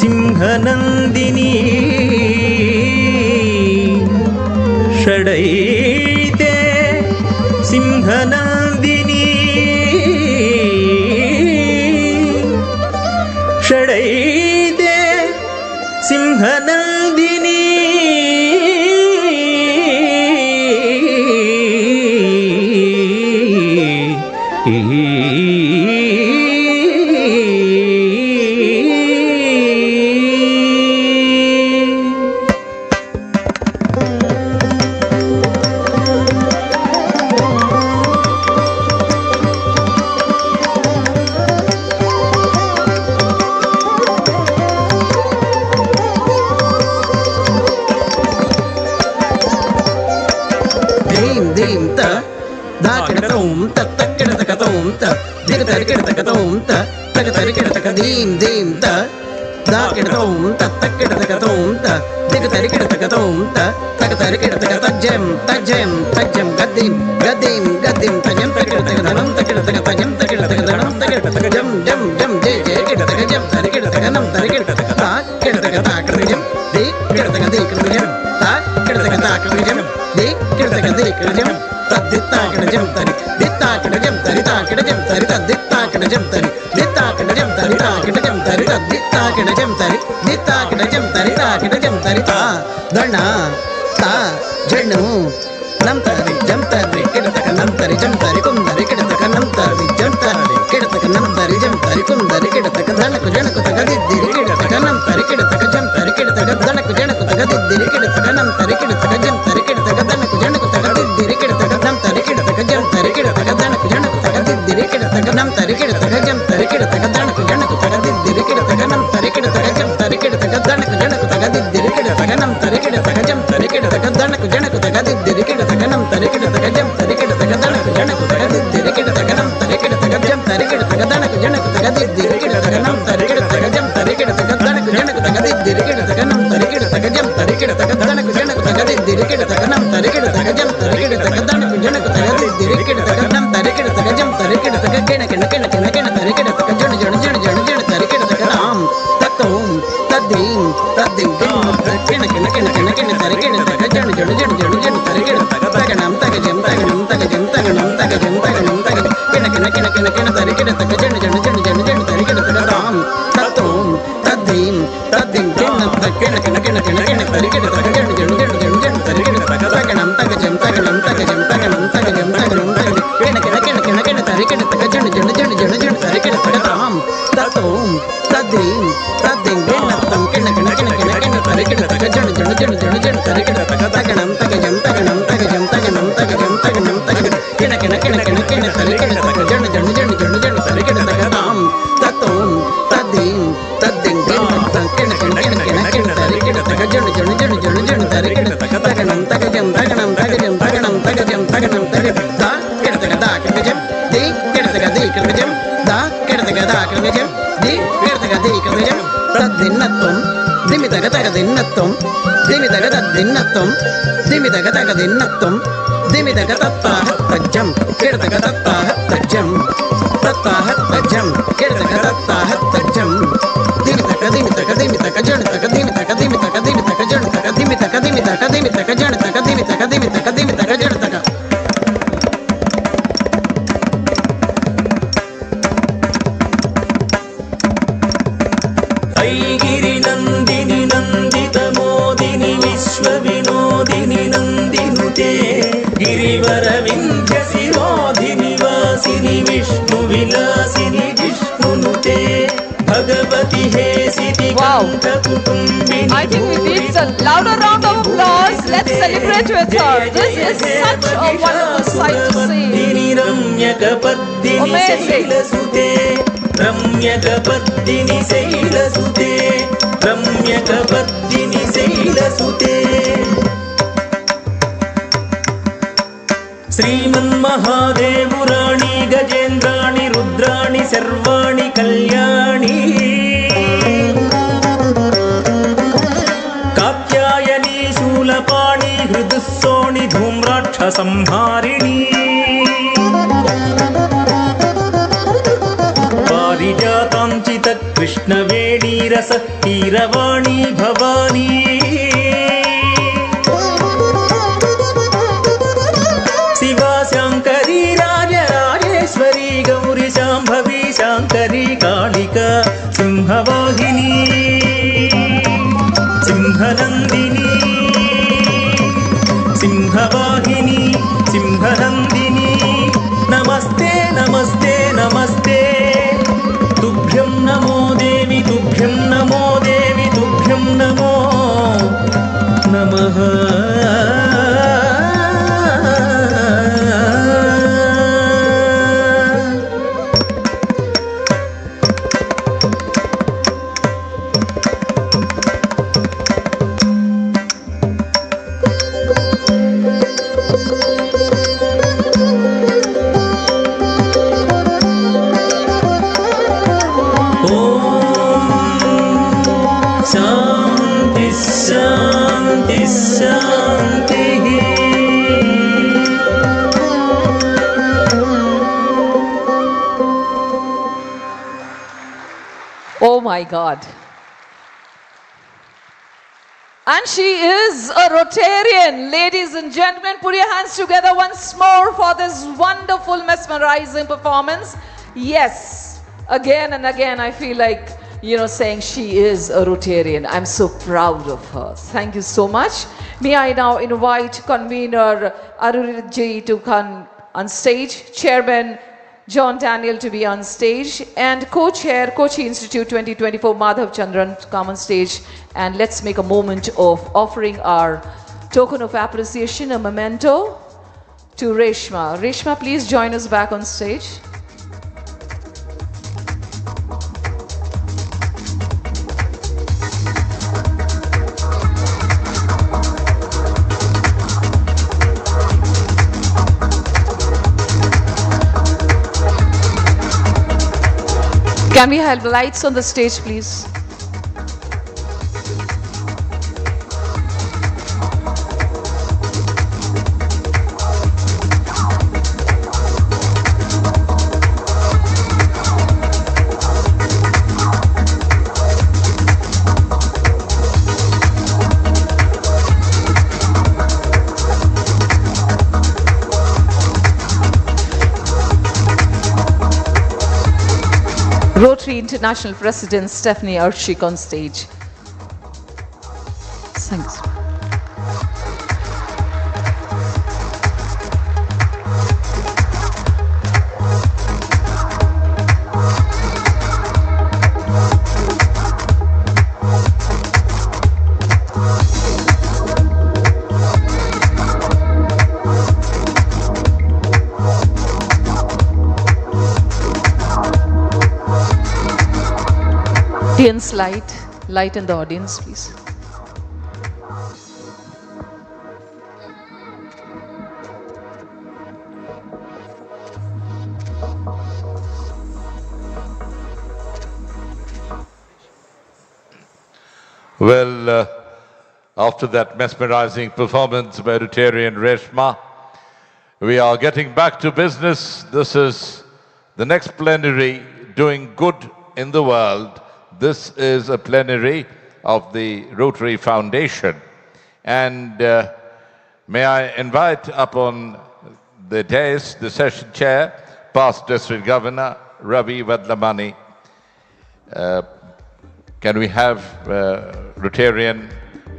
సింహనందిని షడైతే సింహనందిని షడైతే సింహనందిని తగదిద్దిరి I think we need a louder round of applause. Let's celebrate with her. This is such a wonderful sight to see. श्रीमन्महादेवुराणि गजेन्द्राणि रुद्राणि सर्वाणि कल्याणि कात्यायनी शूलपाणि हृदुस्सोणि धूम्राक्षसंहारिणी पारिजाताञ्चित कृष्णवेणीरस कीरवाणी भवानी शङ्करी राजराजेश्वरी गौरी शाम्भवी शाङ्करी कालिका सिंहवाहिनी सिंहनन्दिनी सिंहवाहिनी सिंहनन्दिनी नमस्ते नमस्ते नमस्ते तुभ्यं नमो देवी तुभ्यं नमो देवी तुभ्यं नमो नमः Oh my God. And she is a Rotarian. Ladies and gentlemen, put your hands together once more for this wonderful, mesmerizing performance. Yes, again and again, I feel like, saying she is a Rotarian. I'm so proud of her. Thank you so much. May I now invite convener Arunji to come on stage, Chairman John Daniel to be on stage, and co-chair KOCHI Institute 2024 Madhav Chandran to come on stage, and let's make a moment of offering our token of appreciation, a memento to Reshma. Reshma, please join us back on stage. Can we have lights on the stage, please? Rotary International President Stephanie Archik on stage. Thanks. Audience light in the audience, please. Well, after that mesmerizing performance by Rotarian Reshma, we are getting back to business. This is the next plenary, Doing Good in the World. This is a plenary of the Rotary Foundation. And may I invite up on the dais the session chair, past District Governor Ravi Vadlamani. Can we have Rotarian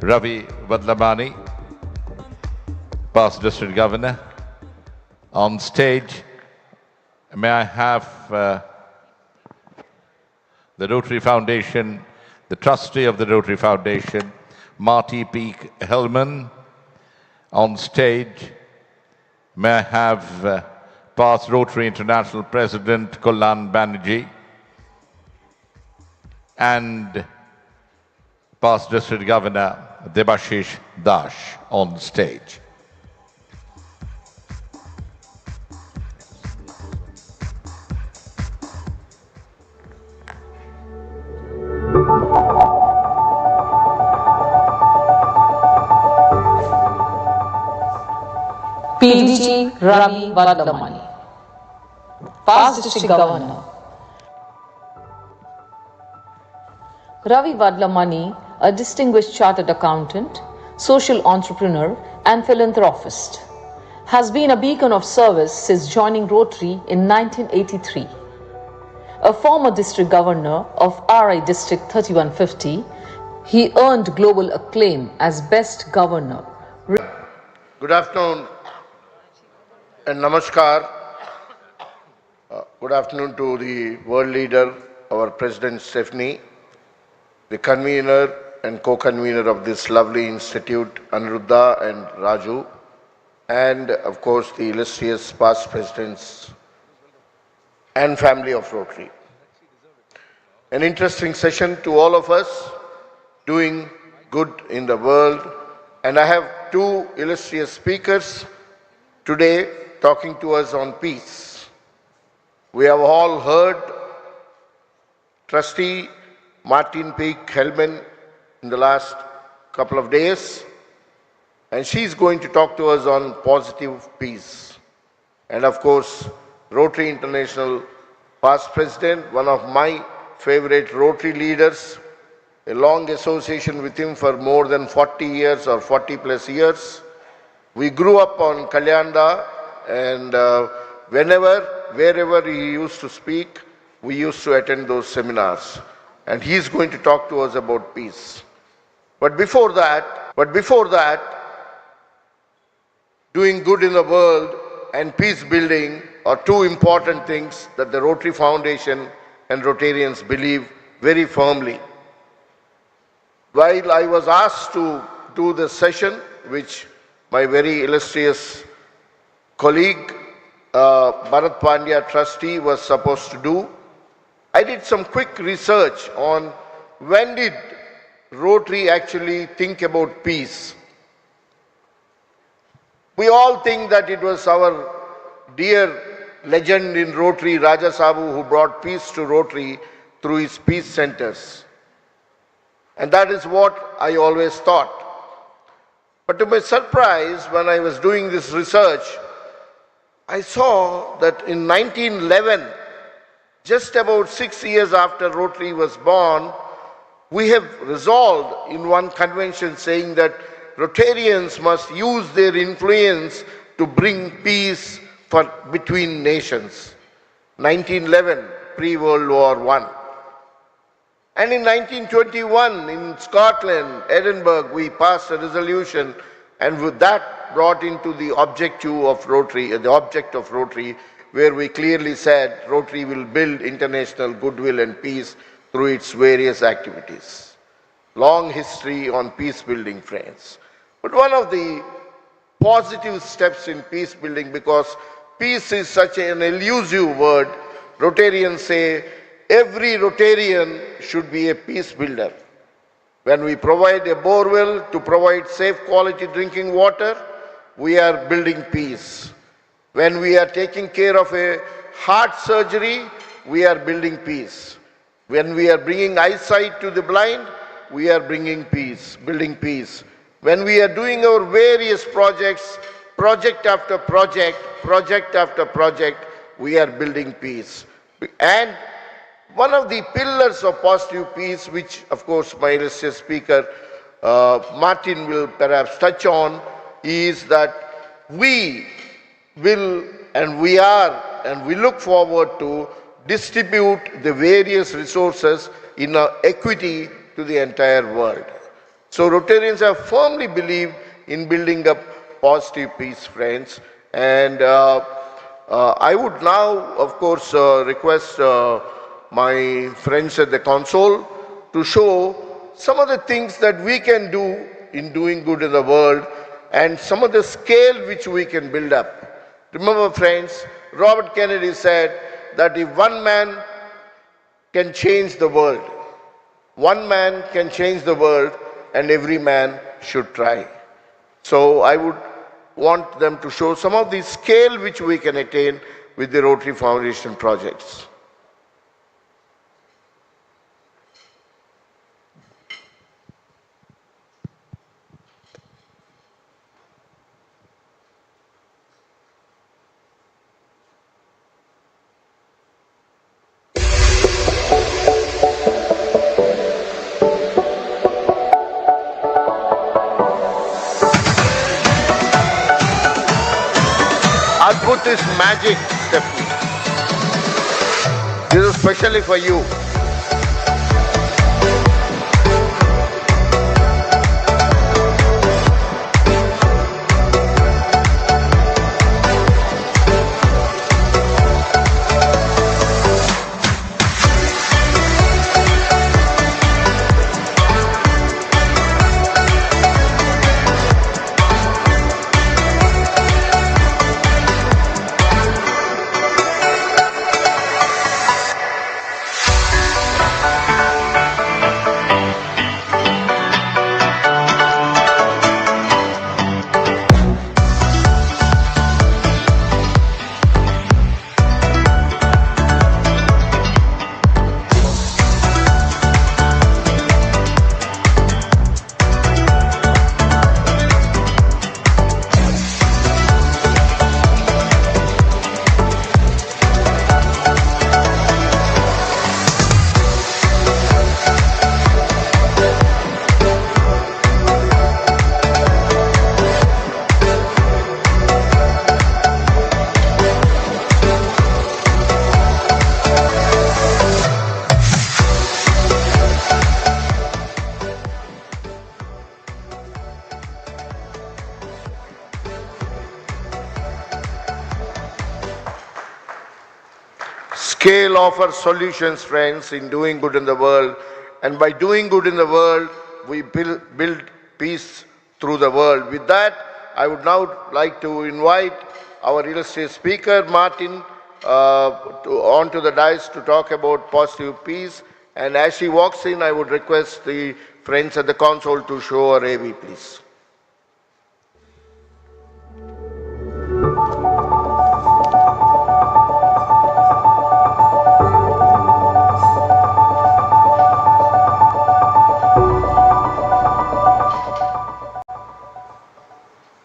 Ravi Vadlamani, past District Governor, on stage? May I have the Rotary Foundation, the trustee of the Rotary Foundation, Marty Helman, on stage. May I have past Rotary International President Kalyan Banerjee and past District Governor Debashish Dash on stage. PDG Ravi Vadlamani, past District Governor. Ravi Vadlamani, a distinguished chartered accountant, social entrepreneur and philanthropist, has been a beacon of service since joining Rotary in 1983. A former district governor of RI District 3150, he earned global acclaim as best governor. Good afternoon and namaskar. Good afternoon to the world leader, our President Stephanie, the convener and co-convener of this lovely institute, Anuruddha and Raju, and of course the illustrious past presidents and family of Rotary. An interesting session to all of us, doing good in the world. And I have two illustrious speakers today talking to us on peace. We have all heard Trustee Marty Helman in the last couple of days, and she's going to talk to us on positive peace. And of course, Rotary International past president, one of my favorite Rotary leaders, a long association with him for more than 40 years or 40 plus years. We grew up on Kalyanda, and wherever he used to speak, we used to attend those seminars. And he's going to talk to us about peace. But before that, doing good in the world and peace building are two important things that the Rotary Foundation and Rotarians believe very firmly. While I was asked to do this session, which my very illustrious colleague, Bharat Pandya trustee, was supposed to do, I did some quick research on when did Rotary actually think about peace. We all think that it was our dear legend in Rotary, Raja Sabu, who brought peace to Rotary through his peace centers. And that is what I always thought. But to my surprise, when I was doing this research, I saw that in 1911, just about 6 years after Rotary was born, we have resolved in one convention saying that Rotarians must use their influence to bring peace between nations. 1911, pre-World War I. And in 1921, in Scotland, Edinburgh, we passed a resolution, and with that brought into the objective of Rotary, where we clearly said Rotary will build international goodwill and peace through its various activities. Long history on peace building, friends. But one of the positive steps in peace building, because peace is such an elusive word, Rotarians say every Rotarian should be a peace builder. When we provide a borewell to provide safe quality drinking water, we are building peace. When we are taking care of a heart surgery, we are building peace. When we are bringing eyesight to the blind, we are bringing peace, building peace. When we are doing our various projects, project after project, we are building peace. And one of the pillars of positive peace, which of course my illustrious speaker Martin will perhaps touch on, is that we will and we are and we look forward to distribute the various resources in equity to the entire world. So Rotarians have firmly believed in building up positive peace, friends. And I would now, of course, request my friends at the console to show some of the things that we can do in doing good in the world and some of the scale which we can build up. Remember, friends, Robert Kennedy said that if one man can change the world, one man can change the world, and every man should try. So I would want them to show some of the scale which we can attain with the Rotary Foundation projects. I'll put this magic, Stephanie. This is especially for you. Scale offers solutions, friends, in doing good in the world. And by doing good in the world, we build peace through the world. With that, I would now like to invite our illustrious speaker, Martin, onto the dais to talk about positive peace. And as she walks in, I would request the friends at the console to show her AV, please.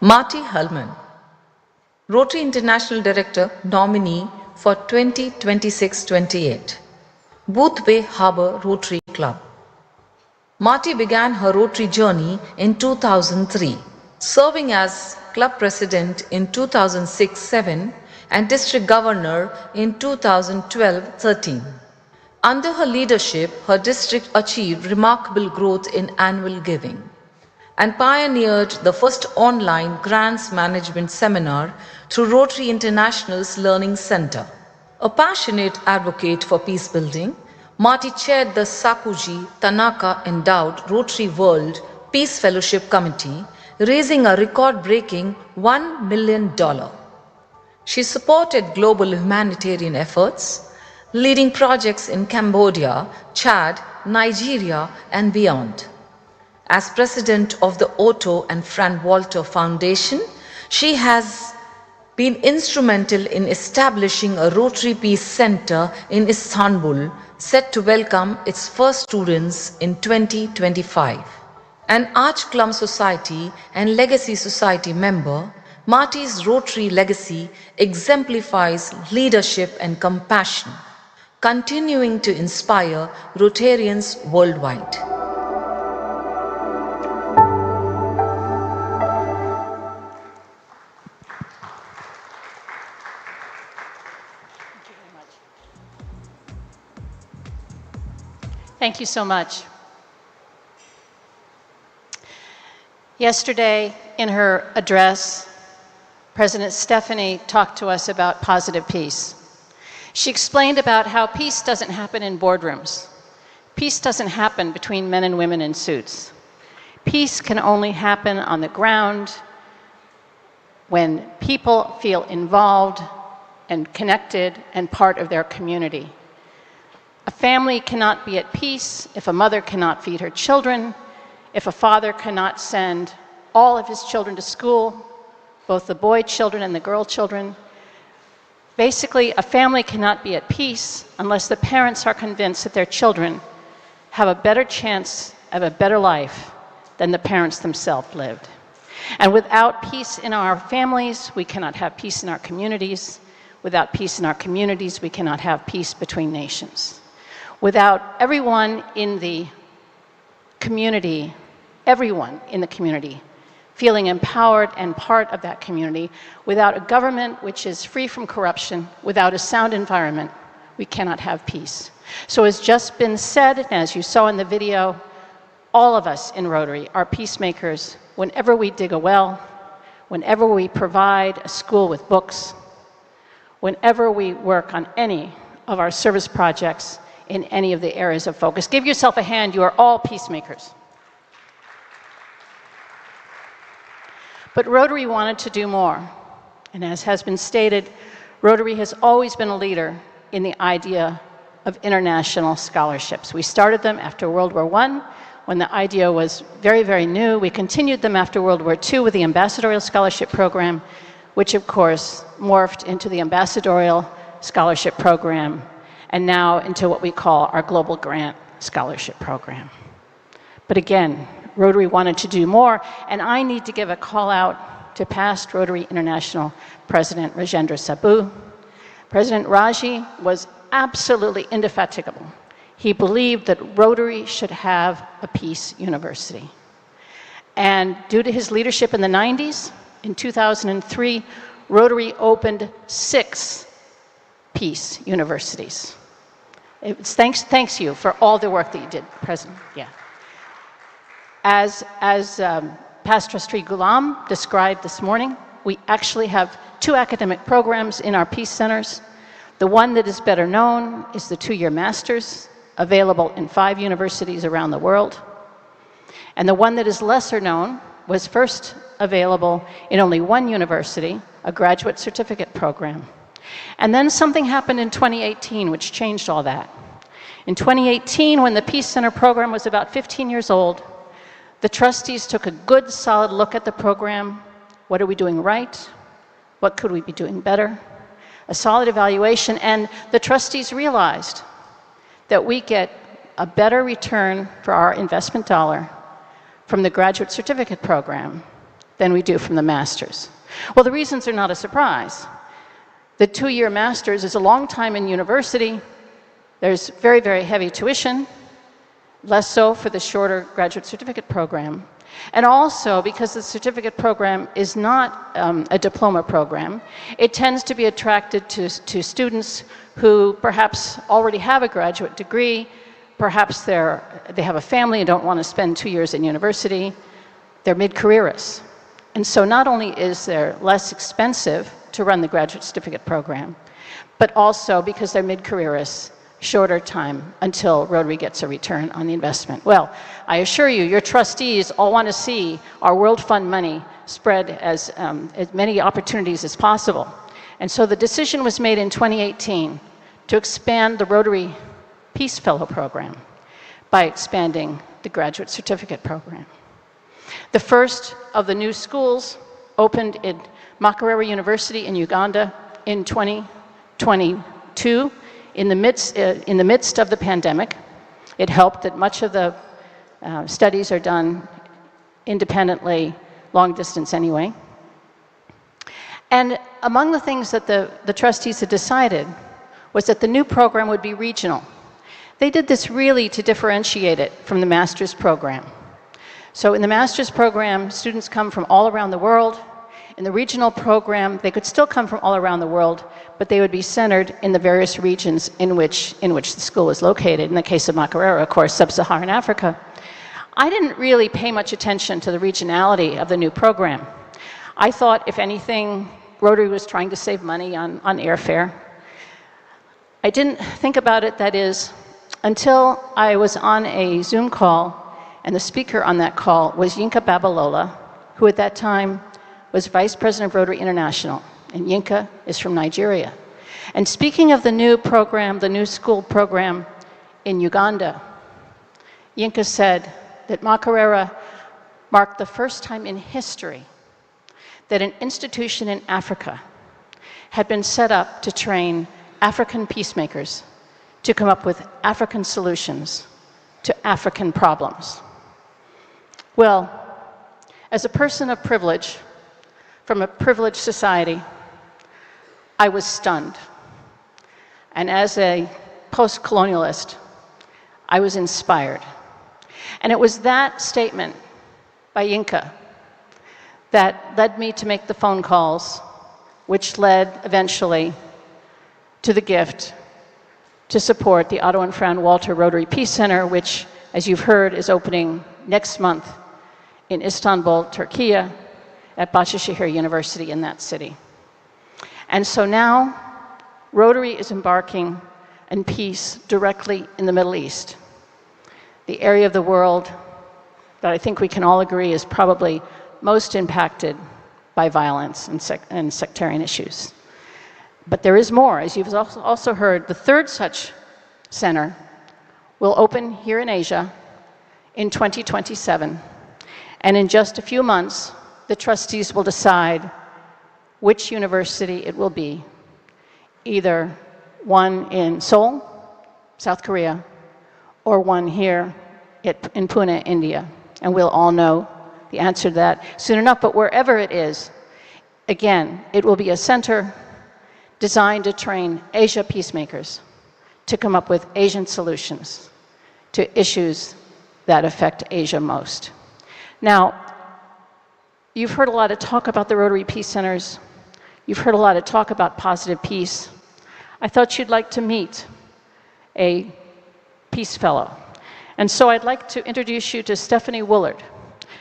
Marty Helman, Rotary International Director nominee for 2026-28, Boothway Harbour Rotary Club. Marty began her Rotary journey in 2003, serving as club president in 2006-07 and district governor in 2012-13. Under her leadership, her district achieved remarkable growth in annual giving and pioneered the first online grants management seminar through Rotary International's Learning Center. A passionate advocate for peace building, Marty chaired the Sakuji Tanaka Endowed Rotary World Peace Fellowship Committee, raising a record-breaking $1 million. She supported global humanitarian efforts, leading projects in Cambodia, Chad, Nigeria, and beyond. As president of the Otto and Frank Walter Foundation, she has been instrumental in establishing a Rotary Peace Center in Istanbul, set to welcome its first students in 2025. An Arch Clum Society and Legacy Society member, Marty's Rotary legacy exemplifies leadership and compassion, continuing to inspire Rotarians worldwide. Thank you so much. Yesterday, in her address, President Stephanie talked to us about positive peace. She explained about how peace doesn't happen in boardrooms. Peace doesn't happen between men and women in suits. Peace can only happen on the ground when people feel involved and connected and part of their community. A family cannot be at peace if a mother cannot feed her children, if a father cannot send all of his children to school, both the boy children and the girl children. Basically, a family cannot be at peace unless the parents are convinced that their children have a better chance of a better life than the parents themselves lived. And without peace in our families, we cannot have peace in our communities. Without peace in our communities, we cannot have peace between nations. Without everyone in the community, feeling empowered and part of that community, without a government which is free from corruption, without a sound environment, we cannot have peace. So as just been said, and as you saw in the video, all of us in Rotary are peacemakers whenever we dig a well, whenever we provide a school with books, whenever we work on any of our service projects in any of the areas of focus. Give yourself a hand, you are all peacemakers. But Rotary wanted to do more. And as has been stated, Rotary has always been a leader in the idea of international scholarships. We started them after World War I, when the idea was very, very new. We continued them after World War II with the Ambassadorial Scholarship Program, which of course morphed into the Ambassadorial Scholarship Program, and now into what we call our Global Grant Scholarship Program. But again, Rotary wanted to do more, and I need to give a call out to past Rotary International President Rajendra Saboo. President Raji was absolutely indefatigable. He believed that Rotary should have a peace university. And due to his leadership in the 90s, in 2003, Rotary opened 6 peace universities. Thanks you for all the work that you did, President. Yeah. As past Trustee Ghulam described this morning, we actually have 2 academic programs in our peace centers. The one that is better known is the 2-year master's, available in 5 universities around the world. And the one that is lesser known was first available in only 1 university, a graduate certificate program. And then something happened in 2018 which changed all that. In 2018, when the Peace Center program was about 15 years old, the trustees took a good, solid look at the program. What are we doing right? What could we be doing better? A solid evaluation, and the trustees realized that we get a better return for our investment dollar from the graduate certificate program than we do from the master's. Well, the reasons are not a surprise. The 2-year master's is a long time in university. There's very, very heavy tuition, less so for the shorter graduate certificate program. And also, because the certificate program is not a diploma program, it tends to be attracted to students who perhaps already have a graduate degree, perhaps they have a family and don't want to spend 2 years in university, they're mid-careerists. And so not only is there less expensive to run the graduate certificate program, but also because they're mid-careerists, shorter time until Rotary gets a return on the investment. Well, I assure you, your trustees all want to see our World Fund money spread as many opportunities as possible. And so the decision was made in 2018 to expand the Rotary Peace Fellow program by expanding the graduate certificate program. The first of the new schools opened at Makerere University in Uganda in 2022 in the midst of the pandemic. It helped that much of the studies are done independently, long distance anyway. And among the things that the trustees had decided was that the new program would be regional. They did this really to differentiate it from the master's program. So in the master's program, students come from all around the world. In the regional program, they could still come from all around the world, but they would be centered in the various regions in which the school is located. In the case of Makerere, of course, sub-Saharan Africa. I didn't really pay much attention to the regionality of the new program. I thought, if anything, Rotary was trying to save money on airfare. I didn't think about it, that is, until I was on a Zoom call, and the speaker on that call was Yinka Babalola, who at that time was Vice President of Rotary International, and Yinka is from Nigeria. And speaking of the new program, the new school program in Uganda, Yinka said that Makerere marked the first time in history that an institution in Africa had been set up to train African peacemakers to come up with African solutions to African problems. Well, as a person of privilege, from a privileged society, I was stunned. And as a post-colonialist, I was inspired. And it was that statement by Yinka that led me to make the phone calls, which led eventually to the gift to support the Otto and Fran Walter Rotary Peace Center, which, as you've heard, is opening next month in Istanbul, Turkey, at Bahçeşehir University in that city. And so now, Rotary is embarking in peace directly in the Middle East, the area of the world that I think we can all agree is probably most impacted by violence and sectarian issues. But there is more. As you've also heard, the third such center will open here in Asia in 2027. And in just a few months, the trustees will decide which university it will be, either one in Seoul, South Korea, or one here in Pune, India. And we'll all know the answer to that soon enough. But wherever it is, again, it will be a center designed to train Asia peacemakers to come up with Asian solutions to issues that affect Asia most. Now, you've heard a lot of talk about the Rotary Peace Centers. You've heard a lot of talk about positive peace. I thought you'd like to meet a Peace Fellow. And so I'd like to introduce you to Stephanie Woolard.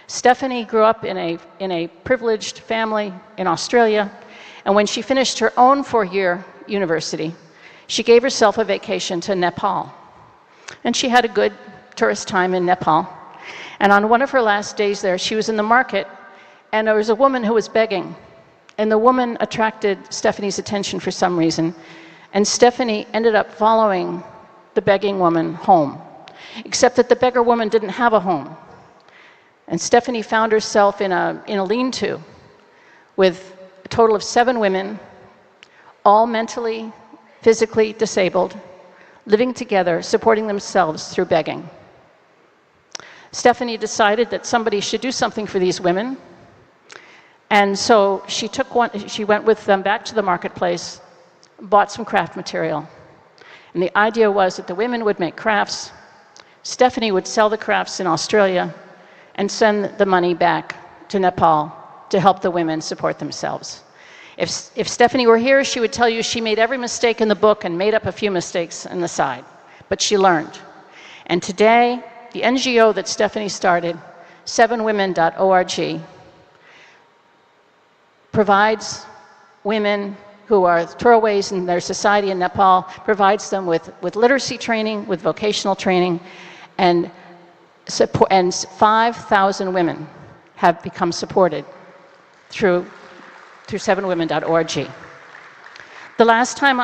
Stephanie grew up in a privileged family in Australia, and when she finished her own 4-year university, she gave herself a vacation to Nepal. And she had a good tourist time in Nepal. And on one of her last days there, she was in the market, and there was a woman who was begging. And the woman attracted Stephanie's attention for some reason, and Stephanie ended up following the begging woman home, except that the beggar woman didn't have a home. And Stephanie found herself in a lean-to with a total of 7 women, all mentally, physically disabled, living together, supporting themselves through begging. Stephanie decided that somebody should do something for these women, and so she went with them back to the marketplace, bought some craft material. And the idea was that the women would make crafts, Stephanie would sell the crafts in Australia, and send the money back to Nepal to help the women support themselves. If Stephanie were here, she would tell you she made every mistake in the book and made up a few mistakes on the side, but she learned. And today, the NGO that Stephanie started, 7women.org, provides women who are throwaways in their society in Nepal, provides them with literacy training, with vocational training, and 5,000 women have become supported through 7women.org. The last time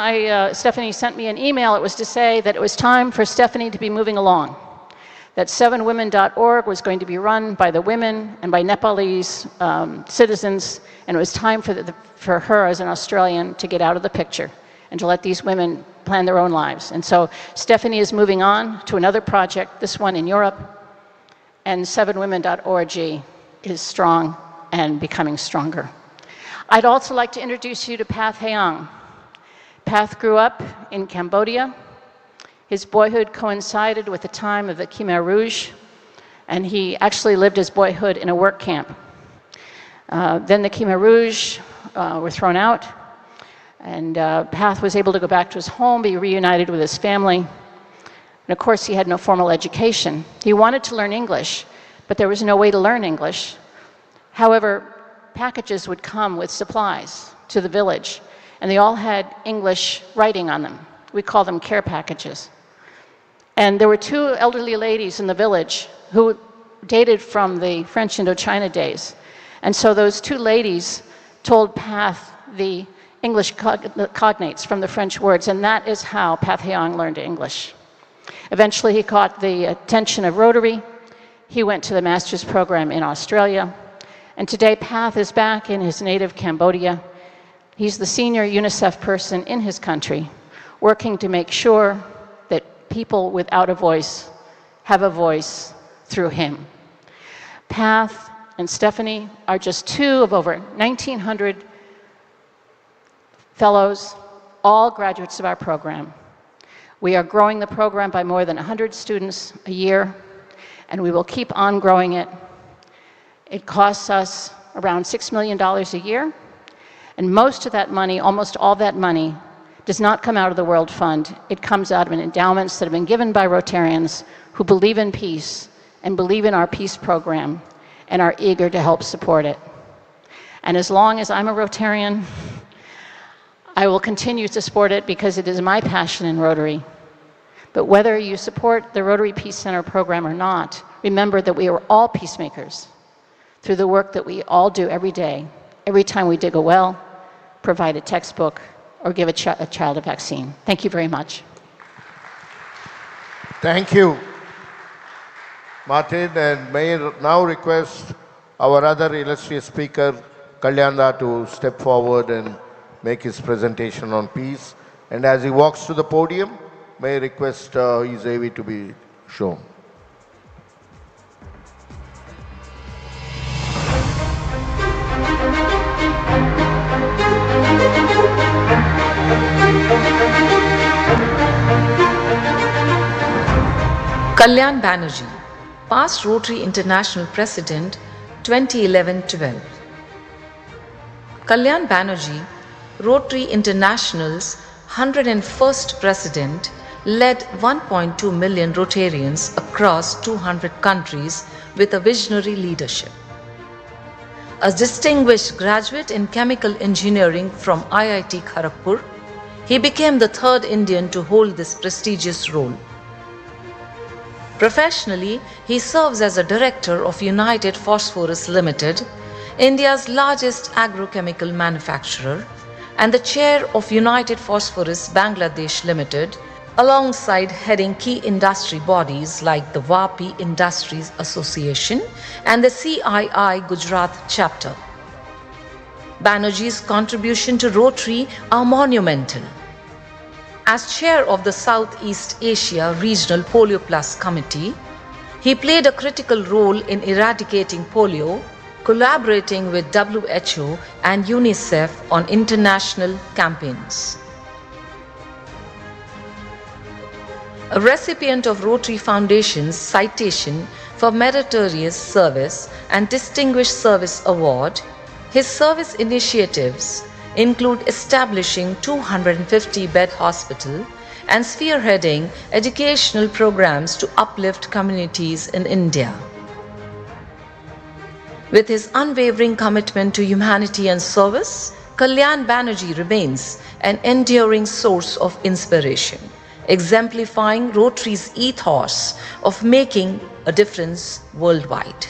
Stephanie sent me an email, it was to say that it was time for Stephanie to be moving along, that 7women.org was going to be run by the women and by Nepalese citizens, and it was time for her as an Australian to get out of the picture and to let these women plan their own lives. And so Stephanie is moving on to another project, this one in Europe, and 7women.org is strong and becoming stronger. I'd also like to introduce you to Path Hayang. Path grew up in Cambodia. His boyhood coincided with the time of the Khmer Rouge, and he actually lived his boyhood in a work camp. Then the Khmer Rouge were thrown out, and Path was able to go back to his home, be reunited with his family. And of course, he had no formal education. He wanted to learn English, but there was no way to learn English. However, packages would come with supplies to the village, and they all had English writing on them. We call them care packages. And there were two elderly ladies in the village who dated from the French Indochina days. And so those two ladies told Path the English cognates from the French words, and that is how Path Hayang learned English. Eventually, he caught the attention of Rotary. He went to the master's program in Australia. And today, Path is back in his native Cambodia. He's the senior UNICEF person in his country, working to make sure that people without a voice have a voice through him. Path and Stephanie are just two of over 1,900 fellows, all graduates of our program. We are growing the program by more than 100 students a year, and we will keep on growing it. It costs us around $6 million a year, and most of that money, almost all that money, does not come out of the World Fund. It comes out of endowments that have been given by Rotarians who believe in peace and believe in our peace program and are eager to help support it. And as long as I'm a Rotarian, I will continue to support it because it is my passion in Rotary. But whether you support the Rotary Peace Center program or not, remember that we are all peacemakers through the work that we all do every day, every time we dig a well, provide a textbook, or give a child a vaccine. Thank you very much. Thank you, Martin, and may I now request our other illustrious speaker, Kalyan Banerjee, to step forward and make his presentation on peace. And as he walks to the podium, may I request his AV to be shown. Kalyan Banerjee, past Rotary International President 2011-12. Kalyan Banerjee, Rotary International's 101st President, led 1.2 million Rotarians across 200 countries with a visionary leadership. A distinguished graduate in chemical engineering from IIT Kharagpur, he became the third Indian to hold this prestigious role. Professionally, he serves as a director of United Phosphorus Limited, India's largest agrochemical manufacturer, and the chair of United Phosphorus Bangladesh Limited, alongside heading key industry bodies like the WAPI Industries Association and the CII Gujarat chapter. Banerjee's contribution to Rotary are monumental. As chair of the Southeast Asia Regional Polio Plus Committee, he played a critical role in eradicating polio, collaborating with WHO and UNICEF on international campaigns. A recipient of Rotary Foundation's citation for Meritorious Service and Distinguished Service Award. His service initiatives include establishing 250-bed hospital and spearheading educational programs to uplift communities in India. With his unwavering commitment to humanity and service, Kalyan Banerjee remains an enduring source of inspiration, exemplifying Rotary's ethos of making a difference worldwide.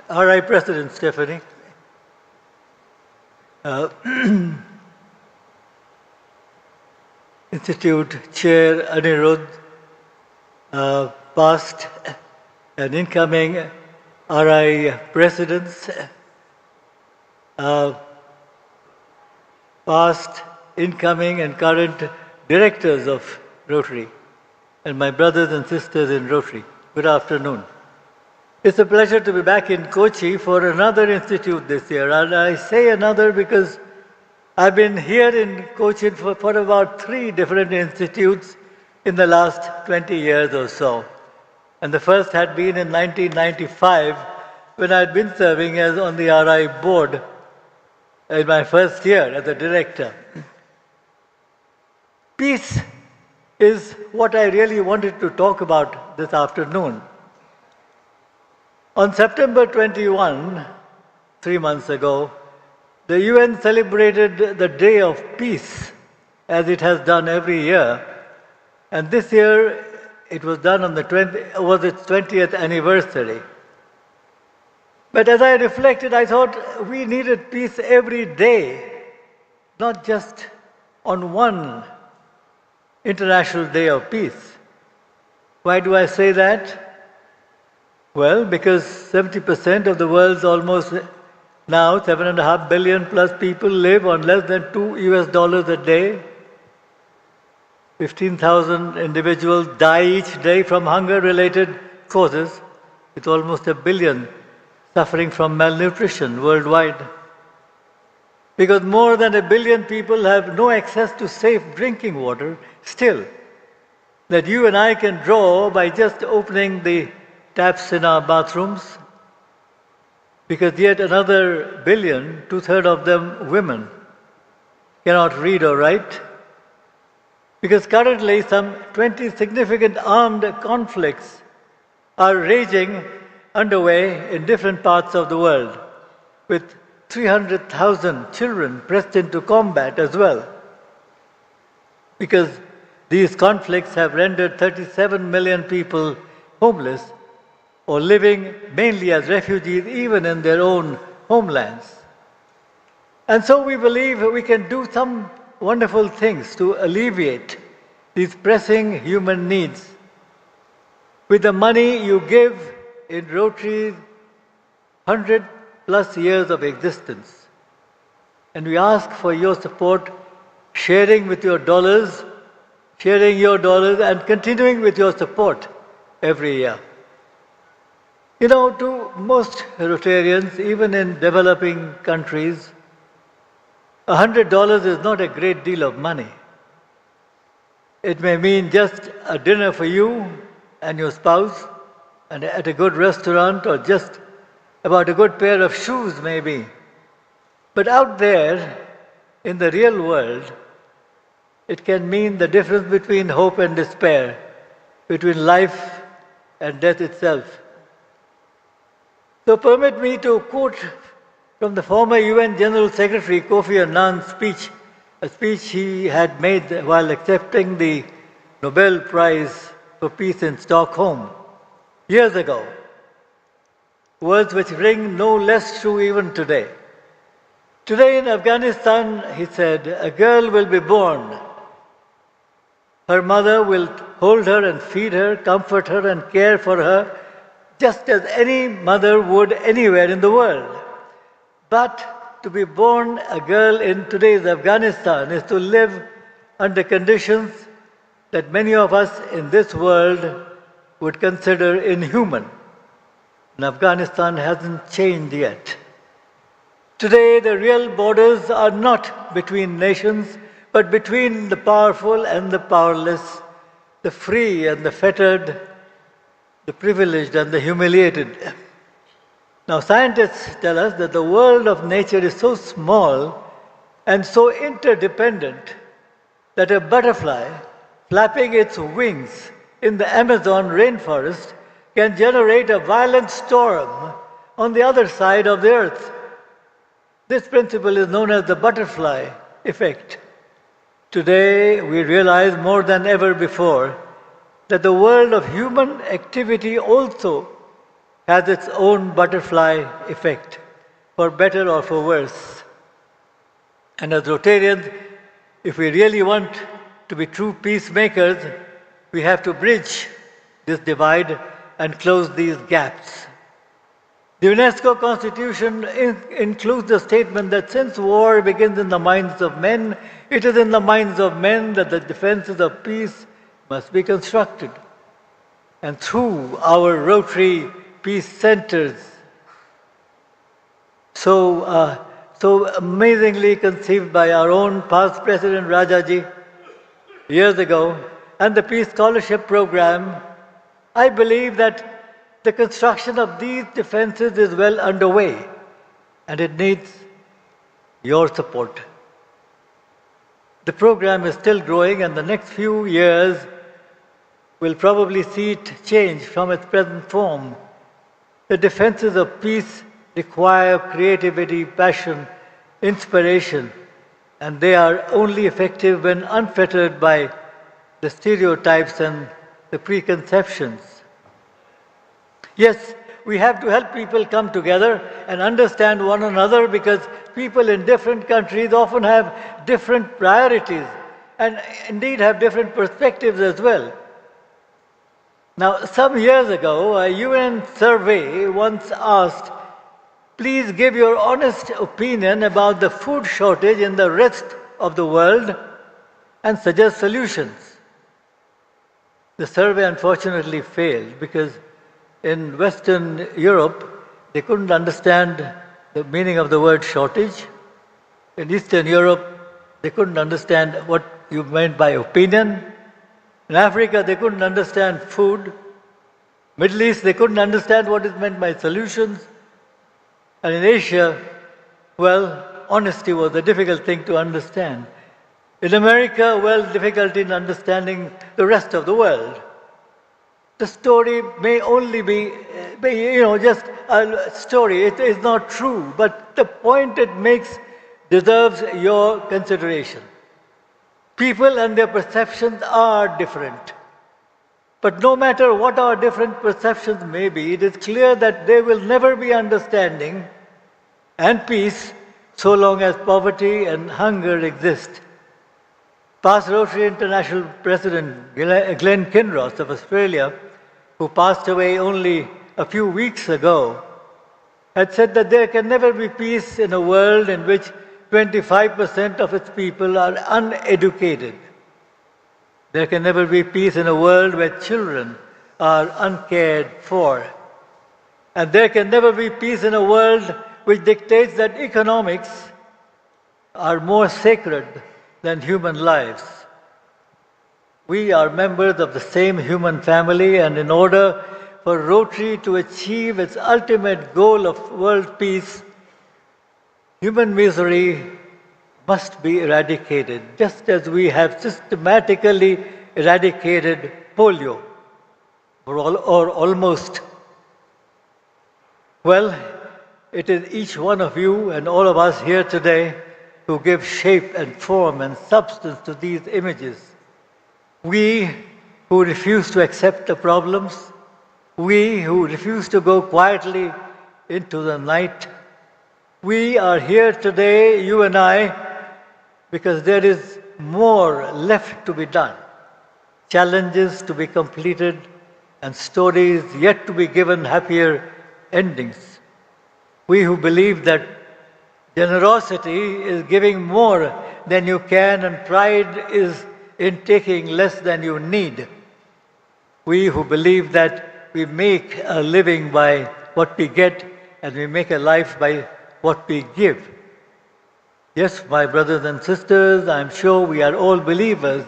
All right, President Stephanie. Institute Chair Anirudh, past and incoming RI presidents, past, incoming and current directors of Rotary, and my brothers and sisters in Rotary, good afternoon. It's a pleasure to be back in Kochi for another institute this year, and I say another because I've been here in Kochi for about 3 different institutes in the last 20 years or so. And the first had been in 1995 when I'd been serving as on the RI board in my first year as a director. Peace is what I really wanted to talk about this afternoon. On September 21, 3 months ago, the UN celebrated the Day of Peace, as it has done every year. And this year, it was done on its 20th anniversary. But as I reflected, I thought we needed peace every day, not just on one International Day of Peace. Why do I say that? Well, because 70% of the world's almost now 7.5 billion plus people live on less than $2 a day. 15,000 individuals die each day from hunger-related causes, with almost 1 billion suffering from malnutrition worldwide. Because more than 1 billion people have no access to safe drinking water, still, that you and I can draw by just opening the taps in our bathrooms, because yet another 1 billion, 2/3 of them women, cannot read or write, because currently some 20 significant armed conflicts are raging underway in different parts of the world, with 300,000 children pressed into combat as well, because these conflicts have rendered 37 million people homeless or living mainly as refugees even in their own homelands. And so we believe we can do some wonderful things to alleviate these pressing human needs. With the money you give in Rotary's 100+ years of existence. And we ask for your support, sharing your dollars and continuing with your support every year. You know, to most Rotarians, even in developing countries, $100 is not a great deal of money. It may mean just a dinner for you and your spouse, and at a good restaurant, or just about a good pair of shoes maybe. But out there, in the real world, it can mean the difference between hope and despair, between life and death itself. So permit me to quote from the former UN General Secretary Kofi Annan's speech, a speech he had made while accepting the Nobel Prize for Peace in Stockholm years ago. Words which ring no less true even today. Today in Afghanistan, he said, a girl will be born. Her mother will hold her and feed her, comfort her and care for her, just as any mother would anywhere in the world. But to be born a girl in today's Afghanistan is to live under conditions that many of us in this world would consider inhuman. And Afghanistan hasn't changed yet. Today, the real borders are not between nations, but between the powerful and the powerless, the free and the fettered, the privileged and the humiliated. Now, scientists tell us that the world of nature is so small and so interdependent that a butterfly flapping its wings in the Amazon rainforest can generate a violent storm on the other side of the earth. This principle is known as the butterfly effect. Today, we realize more than ever before that the world of human activity also has its own butterfly effect, for better or for worse. And as Rotarians, if we really want to be true peacemakers, we have to bridge this divide and close these gaps. The UNESCO Constitution includes the statement that since war begins in the minds of men, it is in the minds of men that the defenses of peace must be constructed. And through our Rotary Peace Centers, so amazingly conceived by our own past President Rajaji years ago, and the Peace Scholarship Program, I believe that the construction of these defenses is well underway, and it needs your support. The program is still growing, and the next few years will probably see it change from its present form. The defenses of peace require creativity, passion, inspiration, and they are only effective when unfettered by the stereotypes and the preconceptions. Yes, we have to help people come together and understand one another, because people in different countries often have different priorities and indeed have different perspectives as well. Now, some years ago, a UN survey once asked, please give your honest opinion about the food shortage in the rest of the world and suggest solutions. The survey unfortunately failed because in Western Europe, they couldn't understand the meaning of the word shortage. In Eastern Europe, they couldn't understand what you meant by opinion. In Africa, they couldn't understand food. Middle East, they couldn't understand what is meant by solutions. And in Asia, well, honesty was a difficult thing to understand. In America, well, difficulty in understanding the rest of the world. The story may only be just a story. It is not true, but the point it makes deserves your consideration. People and their perceptions are different. But no matter what our different perceptions may be, it is clear that there will never be understanding and peace so long as poverty and hunger exist. Past Rotary International President Glenn Kinross of Australia, who passed away only a few weeks ago, had said that there can never be peace in a world in which 25% of its people are uneducated. There can never be peace in a world where children are uncared for. And there can never be peace in a world which dictates that economics are more sacred than human lives. We are members of the same human family, and in order for Rotary to achieve its ultimate goal of world peace, human misery must be eradicated, just as we have systematically eradicated polio, or almost. Well, it is each one of you and all of us here today who give shape and form and substance to these images. We who refuse to accept the problems, we who refuse to go quietly into the night, we are here today, you and I, because there is more left to be done, challenges to be completed, and stories yet to be given happier endings. We who believe that generosity is giving more than you can and pride is in taking less than you need. We who believe that we make a living by what we get and we make a life by what we give. Yes, my brothers and sisters, I'm sure we are all believers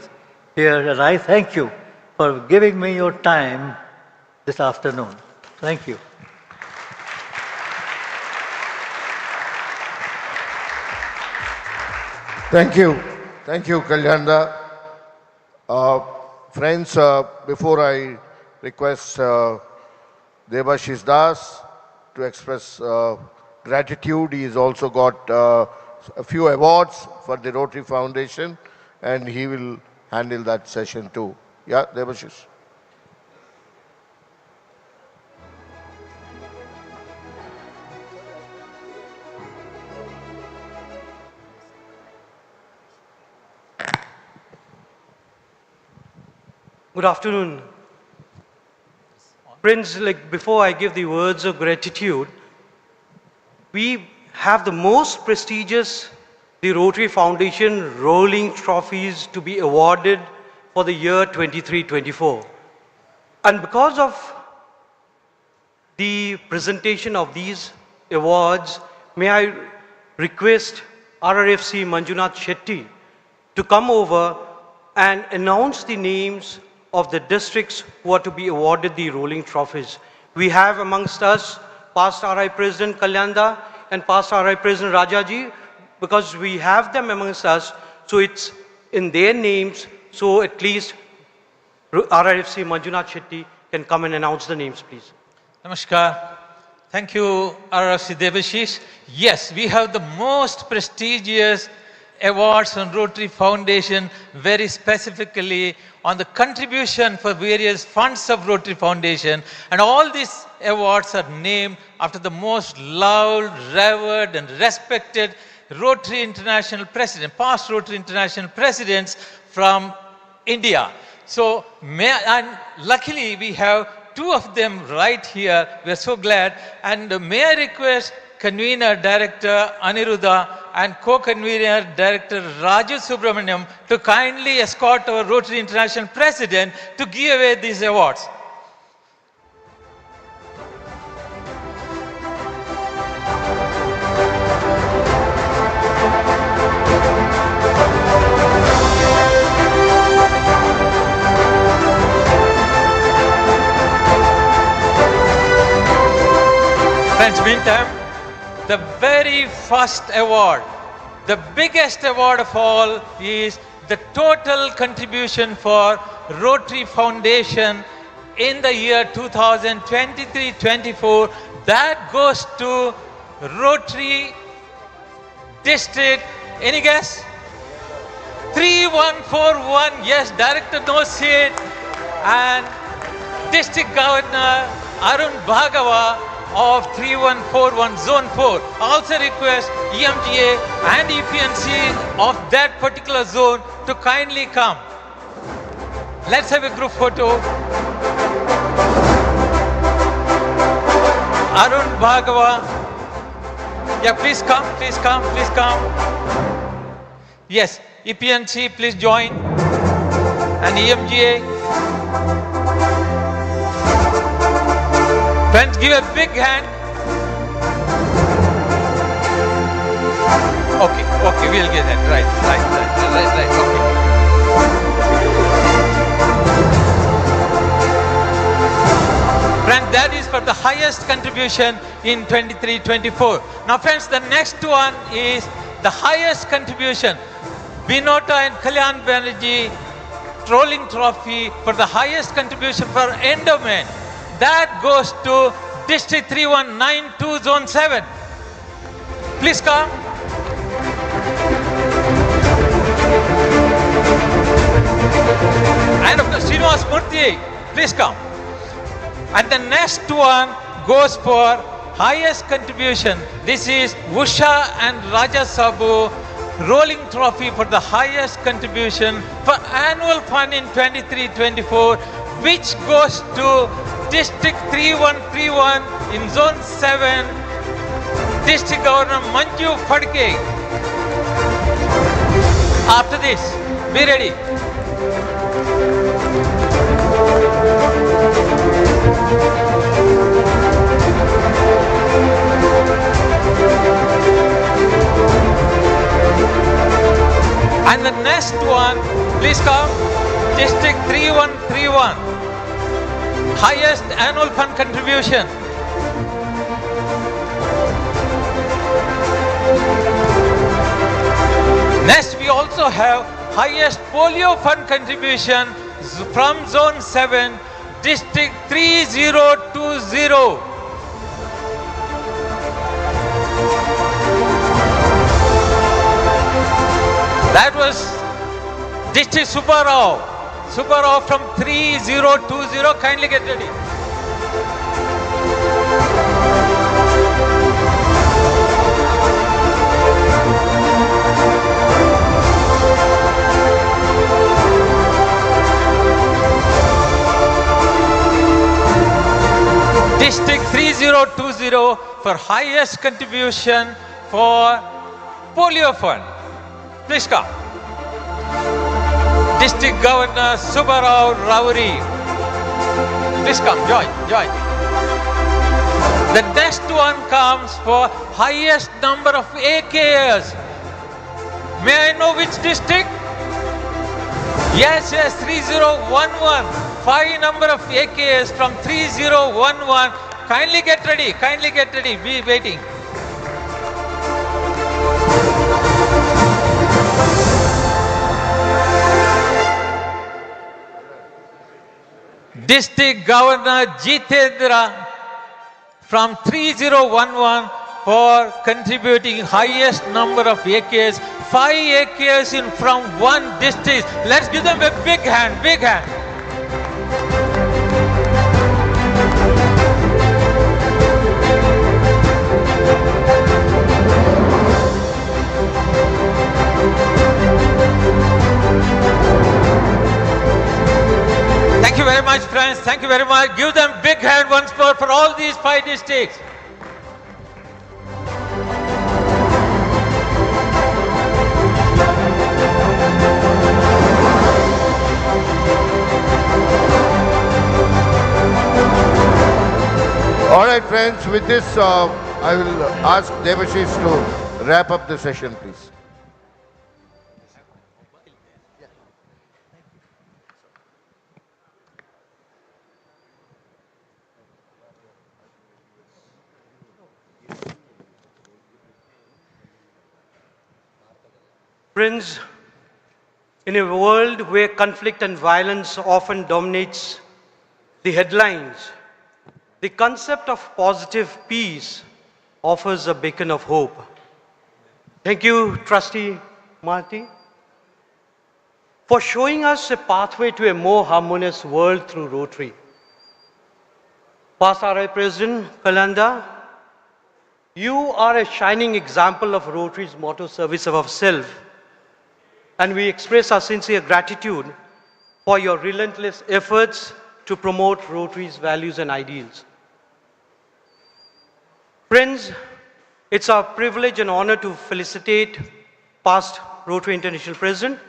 here, and I thank you for giving me your time this afternoon. Thank you. Thank you. Thank you, Kalyanda. Friends, before I request Debashish Das to express gratitude, he has also got a few awards for the Rotary Foundation, and he will handle that session too. Yeah, Debashish. Good afternoon. Friends, before I give the words of gratitude, we have the most prestigious, the Rotary Foundation rolling trophies to be awarded for the year 23-24. And because of the presentation of these awards, may I request RRFC Manjunath Shetty to come over and announce the names of the districts who are to be awarded the rolling trophies. We have amongst us past RI President Kalyanda and past RI President Rajaji, because we have them amongst us, so it's in their names, so at least RRFC Manjunath Shetty can come and announce the names, please. Namaskar. Thank you, RRFC Debashish. Yes, we have the most prestigious awards on Rotary Foundation, very specifically on the contribution for various funds of Rotary Foundation, and all these awards are named after the most loved, revered and respected Rotary International President, past Rotary International Presidents from India. So, and luckily we have two of them right here. We are so glad. And may I request Convener Director Aniruddha and Co-Convener Director Raju Subramaniam to kindly escort our Rotary International President to give away these awards. Friends, meantime, the very first award, the biggest award of all, is the total contribution for Rotary Foundation in the year 2023-24. That goes to Rotary District. Any guess? 3141. Yes, Director knows it. And District Governor Arun Bhagava of 3141 Zone 4. Also request EMGA and EPNC of that particular zone to kindly come. Let's have a group photo. Arun Bhagava. Yeah, please come, please come, please come. Yes, EPNC, please join. And EMGA. Friends, give a big hand. Okay, we'll get that. Right, okay. Friends, that is for the highest contribution in 23-24. Now friends, the next one is the highest contribution. Binota and Kalyan Banerjee rolling trophy for the highest contribution for endowment. That goes to District 3192 Zone 7. Please come. And of course, Srinivas Murthy, please come. And the next one goes for highest contribution. This is Usha and Raja Sabu rolling trophy for the highest contribution for annual fund in 23-24, which goes to District 3131 in Zone 7, District Governor Manju Phadke. After this, be ready. 3131. Highest annual fund contribution. Next, we also have highest polio fund contribution from Zone 7, District 3020. That was District Subbarao. Subbarao from 3020. Kindly get ready. District 3020 for highest contribution for polio fund. Please come. District Governor Subbarao Rotary. Please come, join. The next one comes for highest number of AKS. May I know which district? Yes, 3011. 5 number of AKS from 3011. Kindly get ready, be waiting. District Governor Jitendra from 3011 for contributing highest number of AKS. 5 AKS in from one district. Let's give them a big hand. Thank you very much, friends. Thank you very much. Give them big hand once more for all these 5 districts. All right, friends, with this, I will ask Devashish to wrap up the session, please. Friends, in a world where conflict and violence often dominates the headlines, the concept of positive peace offers a beacon of hope. Thank you, Trustee Marty, for showing us a pathway to a more harmonious world through Rotary. Past RI President Kalyan, you are a shining example of Rotary's motto, service of self. And we express our sincere gratitude for your relentless efforts to promote Rotary's values and ideals. Friends, it's our privilege and honor to felicitate past Rotary International President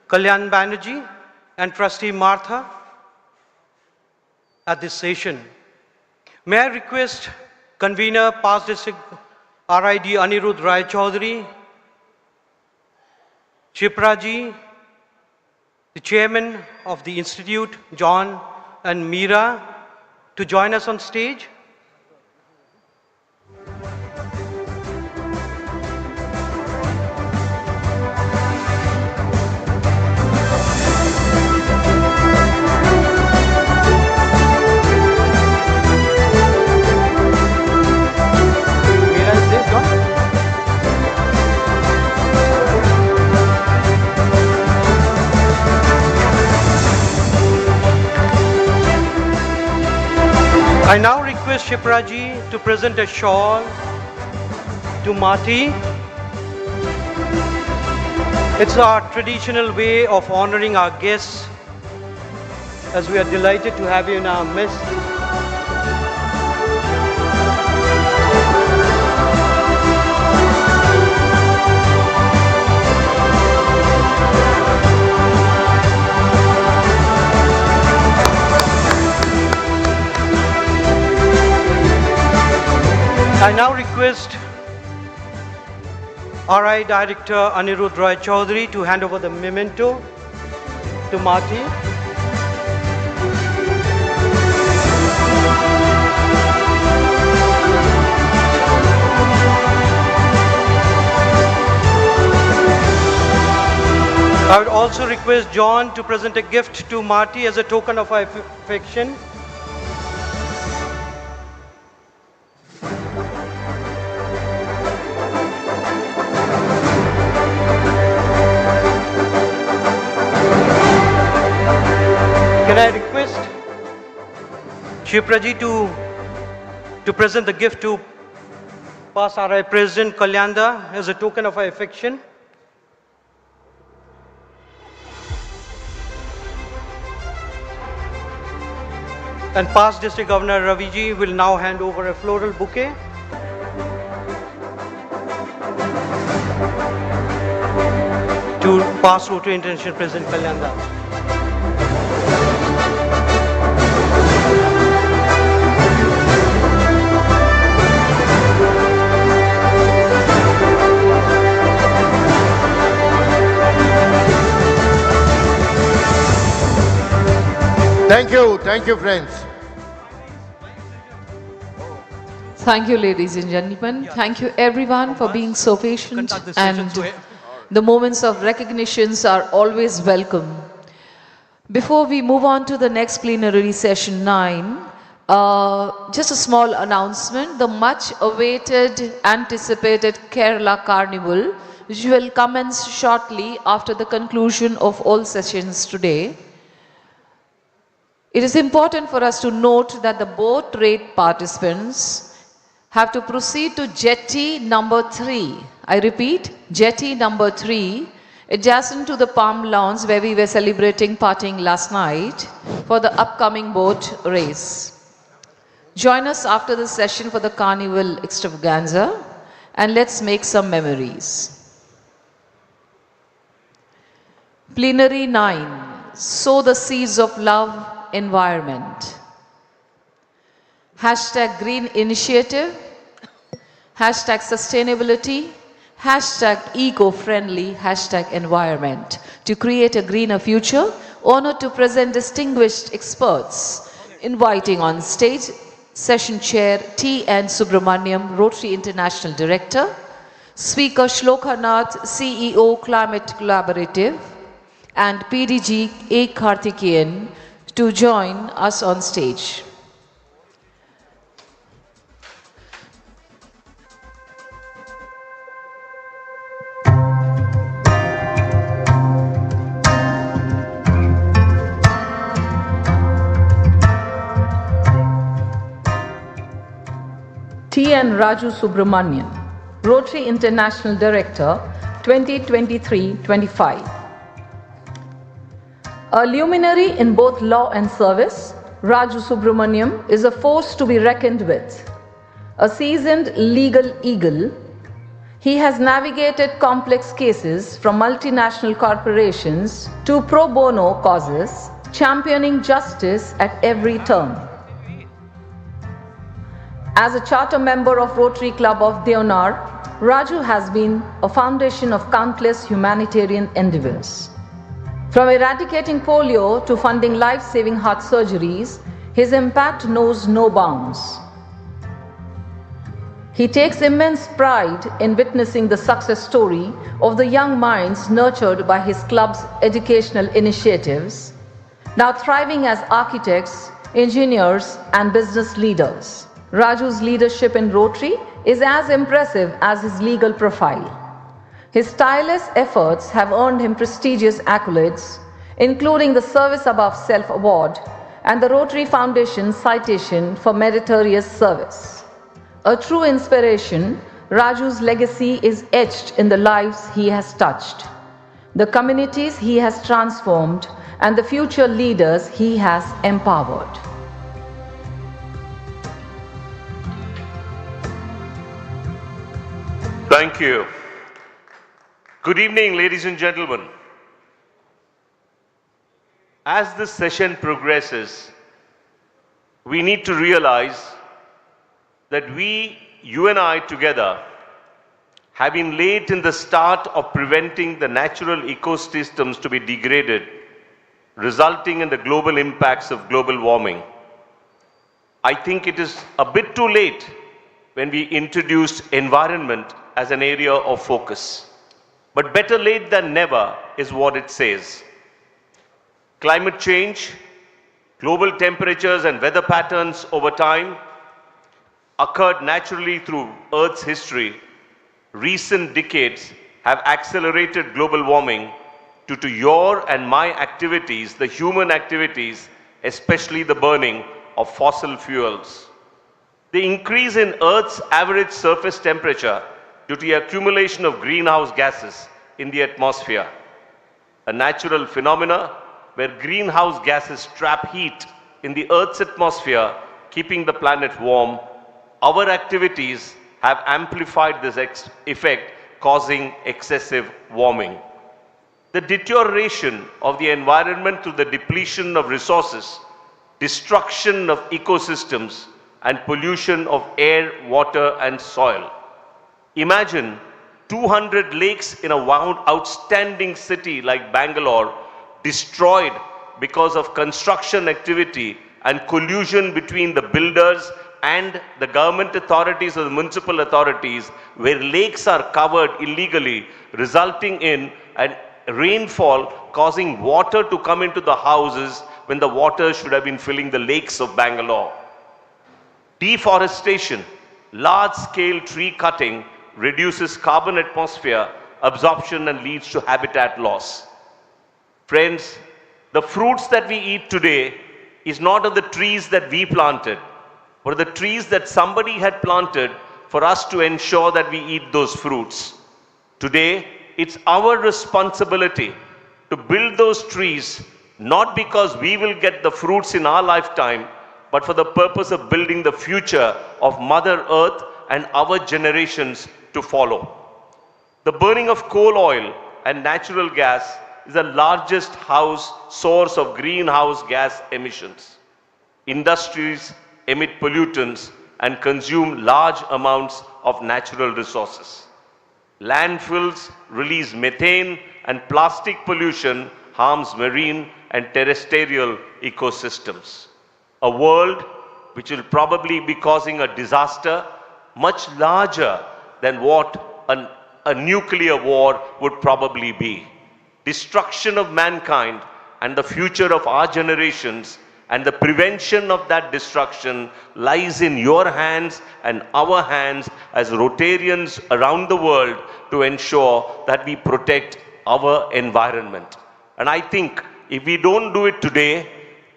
Kalyan Banerjee and Trustee Martha at this session. May I request Convener, past District RID Anirudh Rai Chaudhary, Shipraji, the Chairman of the Institute, John and Meera, to join us on stage. I now request Shipraji to present a shawl to Marty. It's our traditional way of honoring our guests, as we are delighted to have you in our midst. I now request RI Director Anirudh Rai Chaudhary to hand over the memento to Marty. I would also request John to present a gift to Marty as a token of our affection. Can I request Shipraji to present the gift to past RI President Kalyanda as a token of our affection? And past District Governor Raviji will now hand over a floral bouquet. To past Rotary International President Kalyanda. Thank you, friends. Thank you, ladies and gentlemen. Thank you, everyone, for being so patient. And the moments of recognitions are always welcome. Before we move on to the next plenary session 9, just a small announcement. The much awaited, anticipated Kerala Carnival, which will commence shortly after the conclusion of all sessions today. It is important for us to note that the boat rate participants have to proceed to jetty number 3. I repeat, jetty number 3, adjacent to the Palm Lounge where we were celebrating partying last night for the upcoming boat race. Join us after the session for the carnival extravaganza and let's make some memories. Plenary 9, sow the seeds of love, environment. Hashtag green initiative, hashtag sustainability, hashtag eco-friendly, hashtag environment. To create a greener future, honored to present distinguished experts, inviting on stage Session Chair T.N. Subramaniam, Rotary International Director, Speaker Shloka Nath, CEO Climate Collaborative, and PDG A. Karthikeyan, to join us on stage. T.N. Raju Subramanian, Rotary International Director, 2023-25. A luminary in both law and service, Raju Subramaniam is a force to be reckoned with. A seasoned legal eagle, he has navigated complex cases from multinational corporations to pro bono causes, championing justice at every turn. As a charter member of Rotary Club of Deonar, Raju has been a foundation of countless humanitarian endeavors. From eradicating polio to funding life-saving heart surgeries, his impact knows no bounds. He takes immense pride in witnessing the success story of the young minds nurtured by his club's educational initiatives, now thriving as architects, engineers, and business leaders. Raju's leadership in Rotary is as impressive as his legal profile. His tireless efforts have earned him prestigious accolades, including the Service Above Self Award and the Rotary Foundation Citation for Meritorious Service. A true inspiration, Raju's legacy is etched in the lives he has touched, the communities he has transformed, and the future leaders he has empowered. Thank you. Good evening, ladies and gentlemen. As this session progresses, we need to realize that you and I together, have been late in the start of preventing the natural ecosystems to be degraded, resulting in the global impacts of global warming. I think it is a bit too late when we introduced environment as an area of focus. But better late than never is what it says. Climate change, global temperatures and weather patterns over time occurred naturally through Earth's history. Recent decades have accelerated global warming due to your and my activities, the human activities, especially the burning of fossil fuels. The increase in Earth's average surface temperature due to the accumulation of greenhouse gases in the atmosphere, a natural phenomena where greenhouse gases trap heat in the Earth's atmosphere, keeping the planet warm. Our activities have amplified this effect, causing excessive warming. The deterioration of the environment through the depletion of resources, destruction of ecosystems, and pollution of air, water, and soil. Imagine 200 lakes in a outstanding city like Bangalore destroyed because of construction activity and collusion between the builders and the government authorities or the municipal authorities, where lakes are covered illegally, resulting in a rainfall causing water to come into the houses when the water should have been filling the lakes of Bangalore. Deforestation, large-scale tree cutting reduces carbon atmosphere absorption and leads to habitat loss. Friends, the fruits that we eat today is not of the trees that we planted, but the trees that somebody had planted for us to ensure that we eat those fruits. Today, it's our responsibility to build those trees, not because we will get the fruits in our lifetime, but for the purpose of building the future of Mother Earth and our generations to follow. The burning of coal oil and natural gas is the largest source of greenhouse gas emissions. Industries emit pollutants and consume large amounts of natural resources. Landfills release methane, and plastic pollution harms marine and terrestrial ecosystems. A world which will probably be causing a disaster much larger than what a nuclear war would probably be. Destruction of mankind and the future of our generations and the prevention of that destruction lies in your hands and our hands as Rotarians around the world to ensure that we protect our environment. And I think if we don't do it today,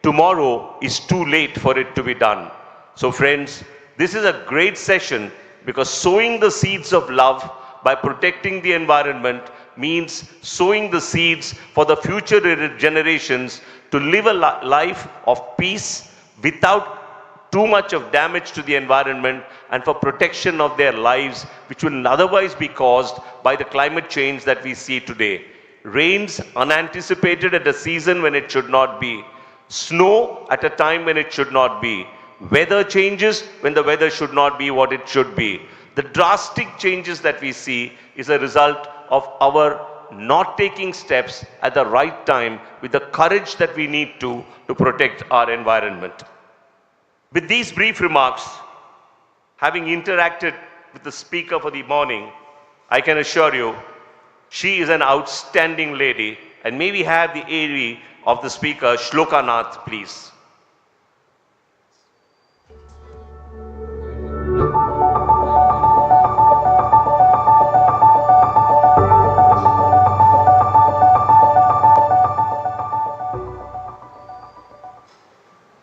tomorrow is too late for it to be done. So friends, this is a great session because sowing the seeds of love by protecting the environment means sowing the seeds for the future generations to live a life of peace without too much of damage to the environment and for protection of their lives, which will otherwise be caused by the climate change that we see today. Rains unanticipated at a season when it should not be. Snow at a time when it should not be. Weather changes when the weather should not be what it should be. The drastic changes that we see is a result of our not taking steps at the right time with the courage that we need to protect our environment. With these brief remarks, having interacted with the speaker for the morning, I can assure you she is an outstanding lady, and may we have the AV of the speaker, Shloka Nath, please.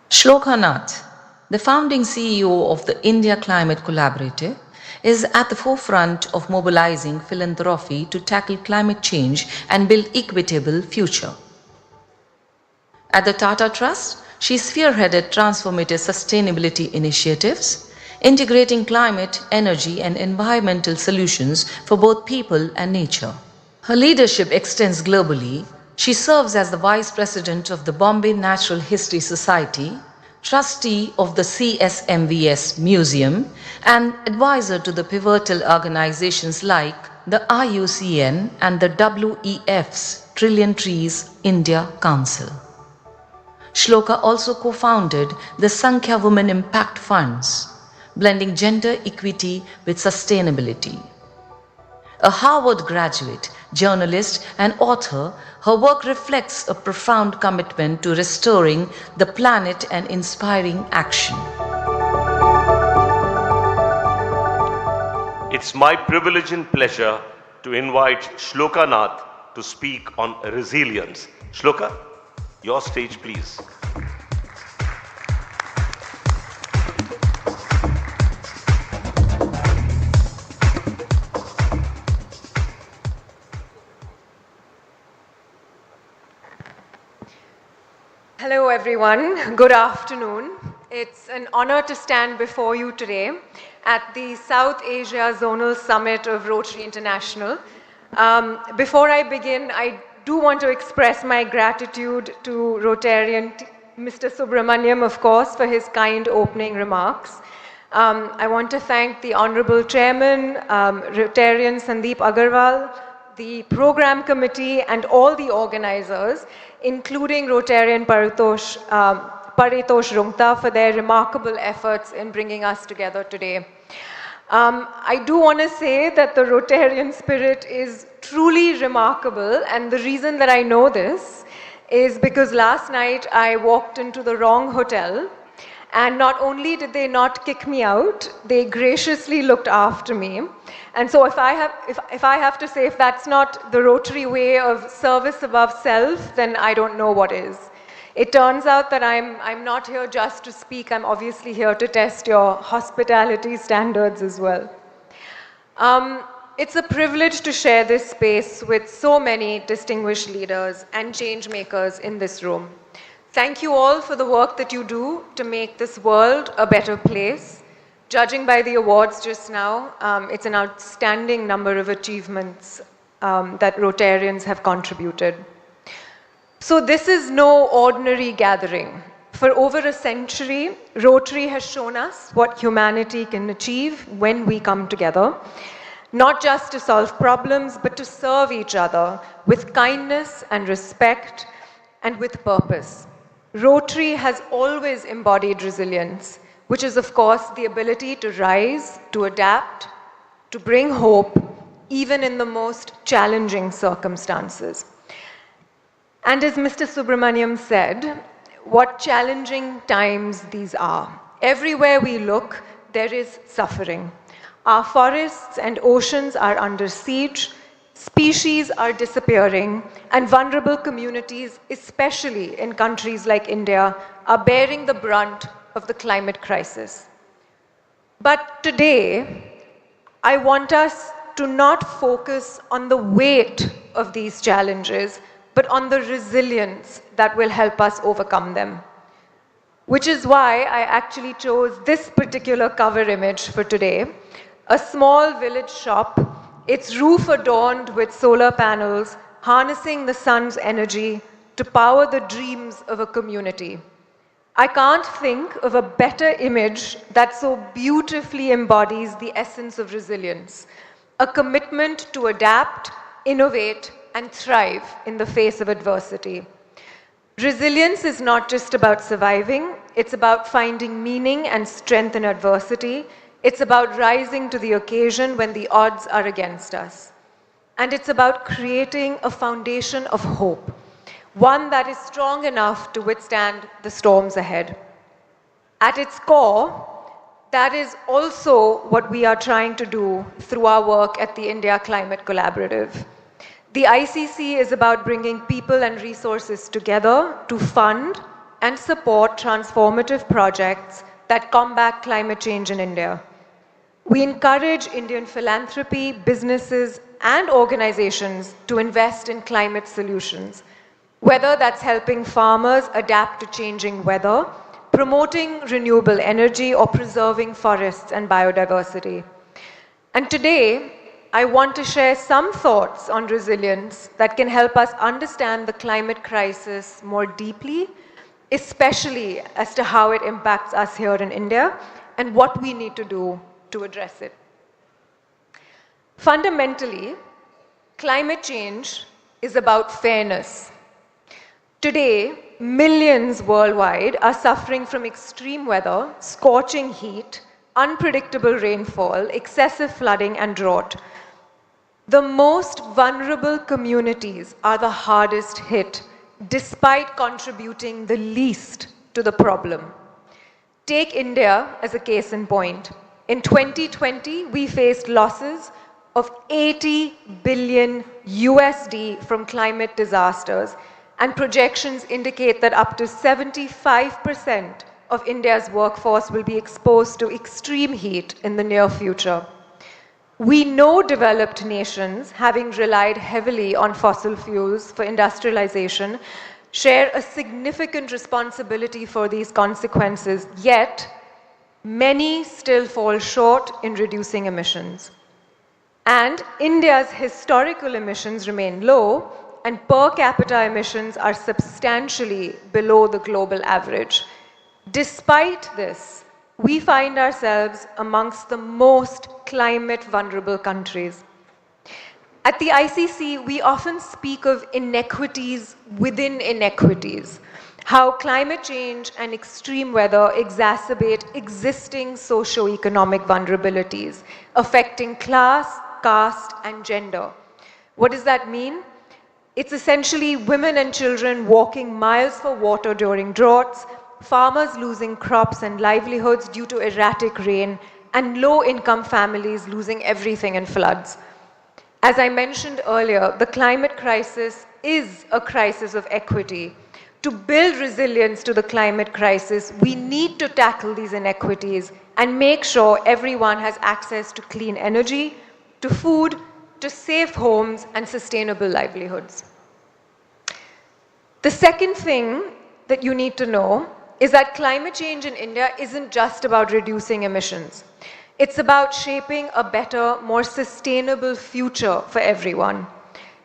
Shloka Nath, the founding CEO of the India Climate Collaborative, is at the forefront of mobilizing philanthropy to tackle climate change and build equitable future. At the Tata Trust, she spearheaded transformative sustainability initiatives, integrating climate, energy, and environmental solutions for both people and nature. Her leadership extends globally. She serves as the Vice President of the Bombay Natural History Society, Trustee of the CSMVS Museum, and advisor to the pivotal organizations like the IUCN and the WEF's Trillion Trees India Council. Shloka also co-founded the Sankhya Women Impact Funds, blending gender equity with sustainability. A Harvard graduate, journalist, and author, her work reflects a profound commitment to restoring the planet and inspiring action. It's my privilege and pleasure to invite Shloka Nath to speak on resilience. Shloka, your stage, please. Hello everyone, good afternoon. It's an honor to stand before you today at the South Asia Zonal Summit of Rotary International. Before I begin, I do want to express my gratitude to Rotarian Mr. Subramaniam, of course, for his kind opening remarks. I want to thank the Honorable Chairman, Rotarian Sandeep Agarwal, the Program Committee, and all the organizers, including Rotarian Paritosh Rungta, for their remarkable efforts in bringing us together today. I do want to say that the Rotarian spirit is truly remarkable, and the reason that I know this is because last night I walked into the wrong hotel, and not only did they not kick me out, they graciously looked after me. And so if I have to say, if that's not the Rotary way of service above self, then I don't know what is. It turns out that I'm not here just to speak. I'm obviously here to test your hospitality standards as well. It's a privilege to share this space with so many distinguished leaders and change makers in this room. Thank you all for the work that you do to make this world a better place. Judging by the awards just now, it's an outstanding number of achievements that Rotarians have contributed. So this is no ordinary gathering. For over a century, Rotary has shown us what humanity can achieve when we come together, not just to solve problems, but to serve each other with kindness and respect and with purpose. Rotary has always embodied resilience, which is of course the ability to rise, to adapt, to bring hope, even in the most challenging circumstances. And as Mr. Subramaniam said, what challenging times these are. Everywhere we look, there is suffering. Our forests and oceans are under siege, species are disappearing, and vulnerable communities, especially in countries like India, are bearing the brunt of the climate crisis. But today, I want us to not focus on the weight of these challenges, but on the resilience that will help us overcome them. Which is why I actually chose this particular cover image for today, a small village shop, its roof adorned with solar panels, harnessing the sun's energy to power the dreams of a community. I can't think of a better image that so beautifully embodies the essence of resilience, a commitment to adapt, innovate, and thrive in the face of adversity. Resilience is not just about surviving, it's about finding meaning and strength in adversity. It's about rising to the occasion when the odds are against us. And it's about creating a foundation of hope, one that is strong enough to withstand the storms ahead. At its core, that is also what we are trying to do through our work at the India Climate Collaborative. The ICC is about bringing people and resources together to fund and support transformative projects that combat climate change in India. We encourage Indian philanthropy, businesses, and organizations to invest in climate solutions, whether that's helping farmers adapt to changing weather, promoting renewable energy, or preserving forests and biodiversity. And today, I want to share some thoughts on resilience that can help us understand the climate crisis more deeply, especially as to how it impacts us here in India and what we need to do to address it. Fundamentally, climate change is about fairness. Today, millions worldwide are suffering from extreme weather, scorching heat, unpredictable rainfall, excessive flooding, and drought. The most vulnerable communities are the hardest hit, despite contributing the least to the problem. Take India as a case in point. In 2020, we faced losses of 80 billion USD from climate disasters, and projections indicate that up to 75% of India's workforce will be exposed to extreme heat in the near future. We know developed nations, having relied heavily on fossil fuels for industrialization, share a significant responsibility for these consequences, yet many still fall short in reducing emissions. And India's historical emissions remain low, and per capita emissions are substantially below the global average. Despite this, we find ourselves amongst the most climate vulnerable countries. At the ICC, we often speak of inequities within inequities, how climate change and extreme weather exacerbate existing socio-economic vulnerabilities, affecting class, caste, and gender. What does that mean? It's essentially women and children walking miles for water during droughts, farmers losing crops and livelihoods due to erratic rain, and low-income families losing everything in floods. As I mentioned earlier, the climate crisis is a crisis of equity. To build resilience to the climate crisis, we need to tackle these inequities and make sure everyone has access to clean energy, to food, to safe homes and sustainable livelihoods. The second thing that you need to know is that climate change in India isn't just about reducing emissions. It's about shaping a better, more sustainable future for everyone.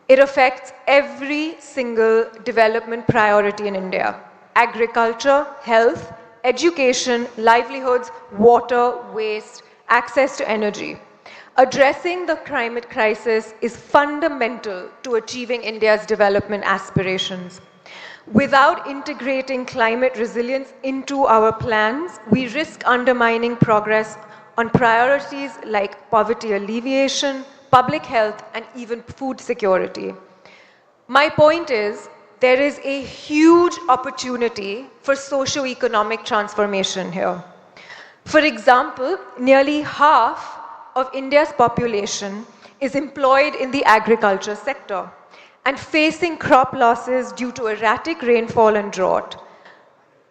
It affects every single development priority in India: agriculture, health, education, livelihoods, water, waste, access to energy. Addressing the climate crisis is fundamental to achieving India's development aspirations. Without integrating climate resilience into our plans, we risk undermining progress on priorities like poverty alleviation, public health, and even food security. My point is, there is a huge opportunity for socio-economic transformation here. For example, nearly half of India's population is employed in the agriculture sector and facing crop losses due to erratic rainfall and drought.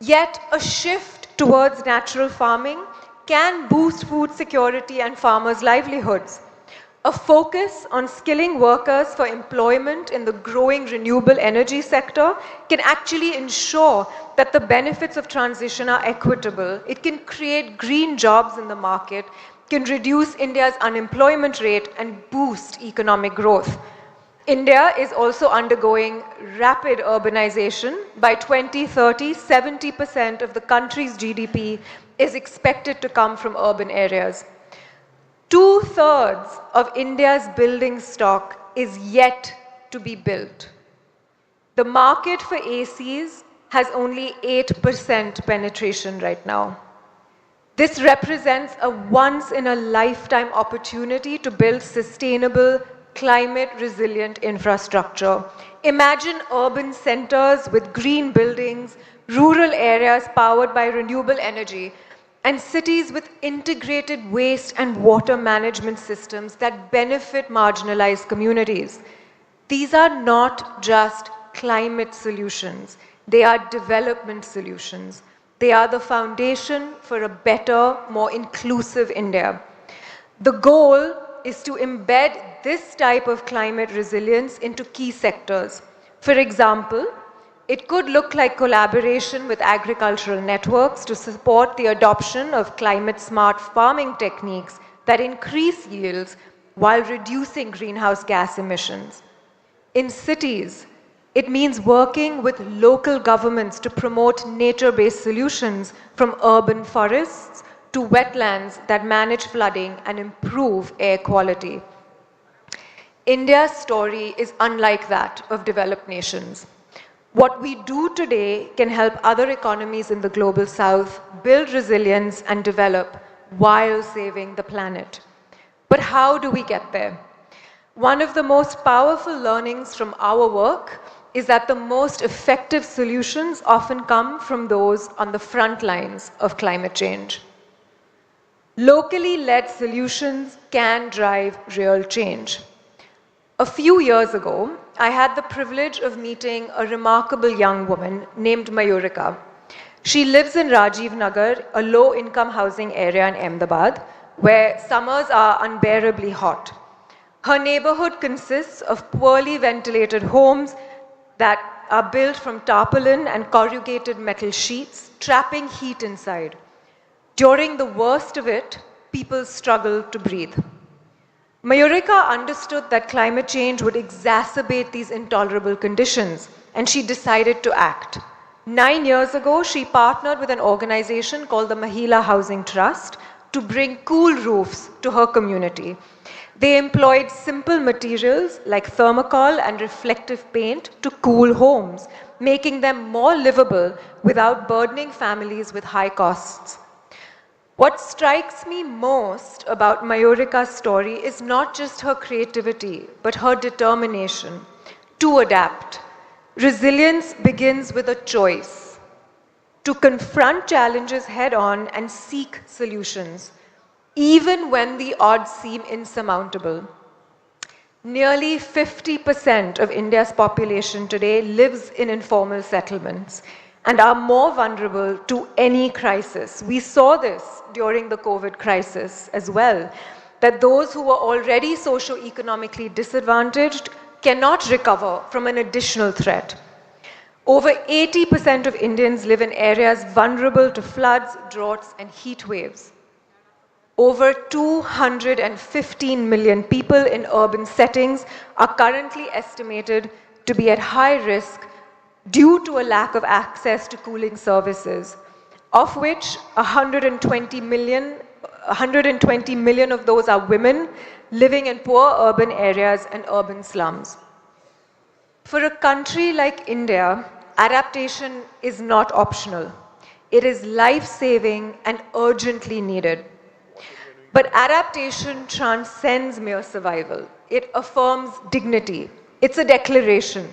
Yet, a shift towards natural farming can boost food security and farmers' livelihoods. A focus on skilling workers for employment in the growing renewable energy sector can actually ensure that the benefits of transition are equitable. It can create green jobs in the market, can reduce India's unemployment rate and boost economic growth. India is also undergoing rapid urbanization. By 2030, 70% of the country's GDP is expected to come from urban areas. 2/3 of India's building stock is yet to be built. The market for ACs has only 8% penetration right now. This represents a once-in-a-lifetime opportunity to build sustainable, climate-resilient infrastructure. Imagine urban centers with green buildings, rural areas powered by renewable energy, and cities with integrated waste and water management systems that benefit marginalized communities. These are not just climate solutions, they are development solutions. They are the foundation for a better, more inclusive India. The goal is to embed this type of climate resilience into key sectors. For example, it could look like collaboration with agricultural networks to support the adoption of climate-smart farming techniques that increase yields while reducing greenhouse gas emissions. In cities, it means working with local governments to promote nature-based solutions, from urban forests to wetlands that manage flooding and improve air quality. India's story is unlike that of developed nations. What we do today can help other economies in the global south build resilience and develop while saving the planet. But how do we get there? One of the most powerful learnings from our work is that the most effective solutions often come from those on the front lines of climate change. Locally led solutions can drive real change. A few years ago, I had the privilege of meeting a remarkable young woman named Mayurika. She lives in Rajiv Nagar, a low-income housing area in Ahmedabad, where summers are unbearably hot. Her neighborhood consists of poorly ventilated homes that are built from tarpaulin and corrugated metal sheets, trapping heat inside. During the worst of it, people struggled to breathe. Mayurika understood that climate change would exacerbate these intolerable conditions, and she decided to act. 9 years ago, she partnered with an organization called the Mahila Housing Trust to bring cool roofs to her community. They employed simple materials like thermocol and reflective paint to cool homes, making them more livable without burdening families with high costs. What strikes me most about Mayurika's story is not just her creativity, but her determination to adapt. Resilience begins with a choice to confront challenges head on and seek solutions, even when the odds seem insurmountable. Nearly 50% of India's population today lives in informal settlements and are more vulnerable to any crisis. We saw this during the COVID crisis as well, that those who were already socio-economically disadvantaged cannot recover from an additional threat. Over 80% of Indians live in areas vulnerable to floods, droughts, and heat waves. Over 215 million people in urban settings are currently estimated to be at high risk due to a lack of access to cooling services, of which 120 million of those are women living in poor urban areas and urban slums. For a country like India, adaptation is not optional. It is life-saving and urgently needed. But adaptation transcends mere survival. It affirms dignity. It's a declaration.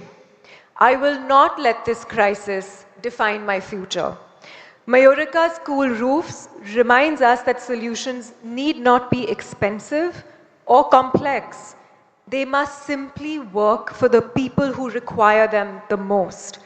I will not let this crisis define my future. Mayurika's cool roofs reminds us that solutions need not be expensive or complex. They must simply work for the people who require them the most.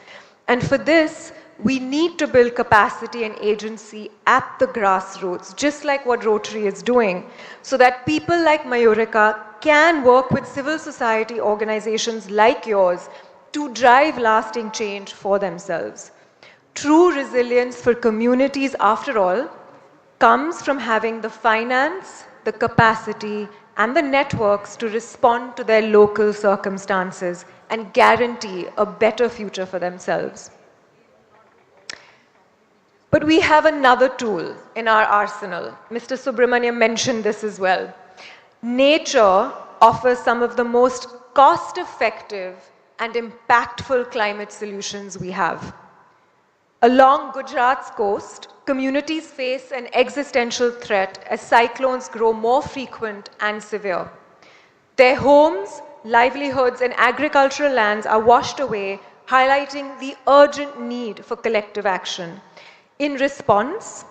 And for this, we need to build capacity and agency at the grassroots, just like what Rotary is doing, so that people like Mayurika can work with civil society organizations like yours to drive lasting change for themselves. True resilience for communities, after all, comes from having the finance, the capacity, and the networks to respond to their local circumstances and guarantee a better future for themselves. But we have another tool in our arsenal. Mr. Subramaniam mentioned this as well. Nature offers some of the most cost-effective and impactful climate solutions we have. Along Gujarat's coast, communities face an existential threat as cyclones grow more frequent and severe. Their homes, livelihoods, and agricultural lands are washed away, highlighting the urgent need for collective action. In response,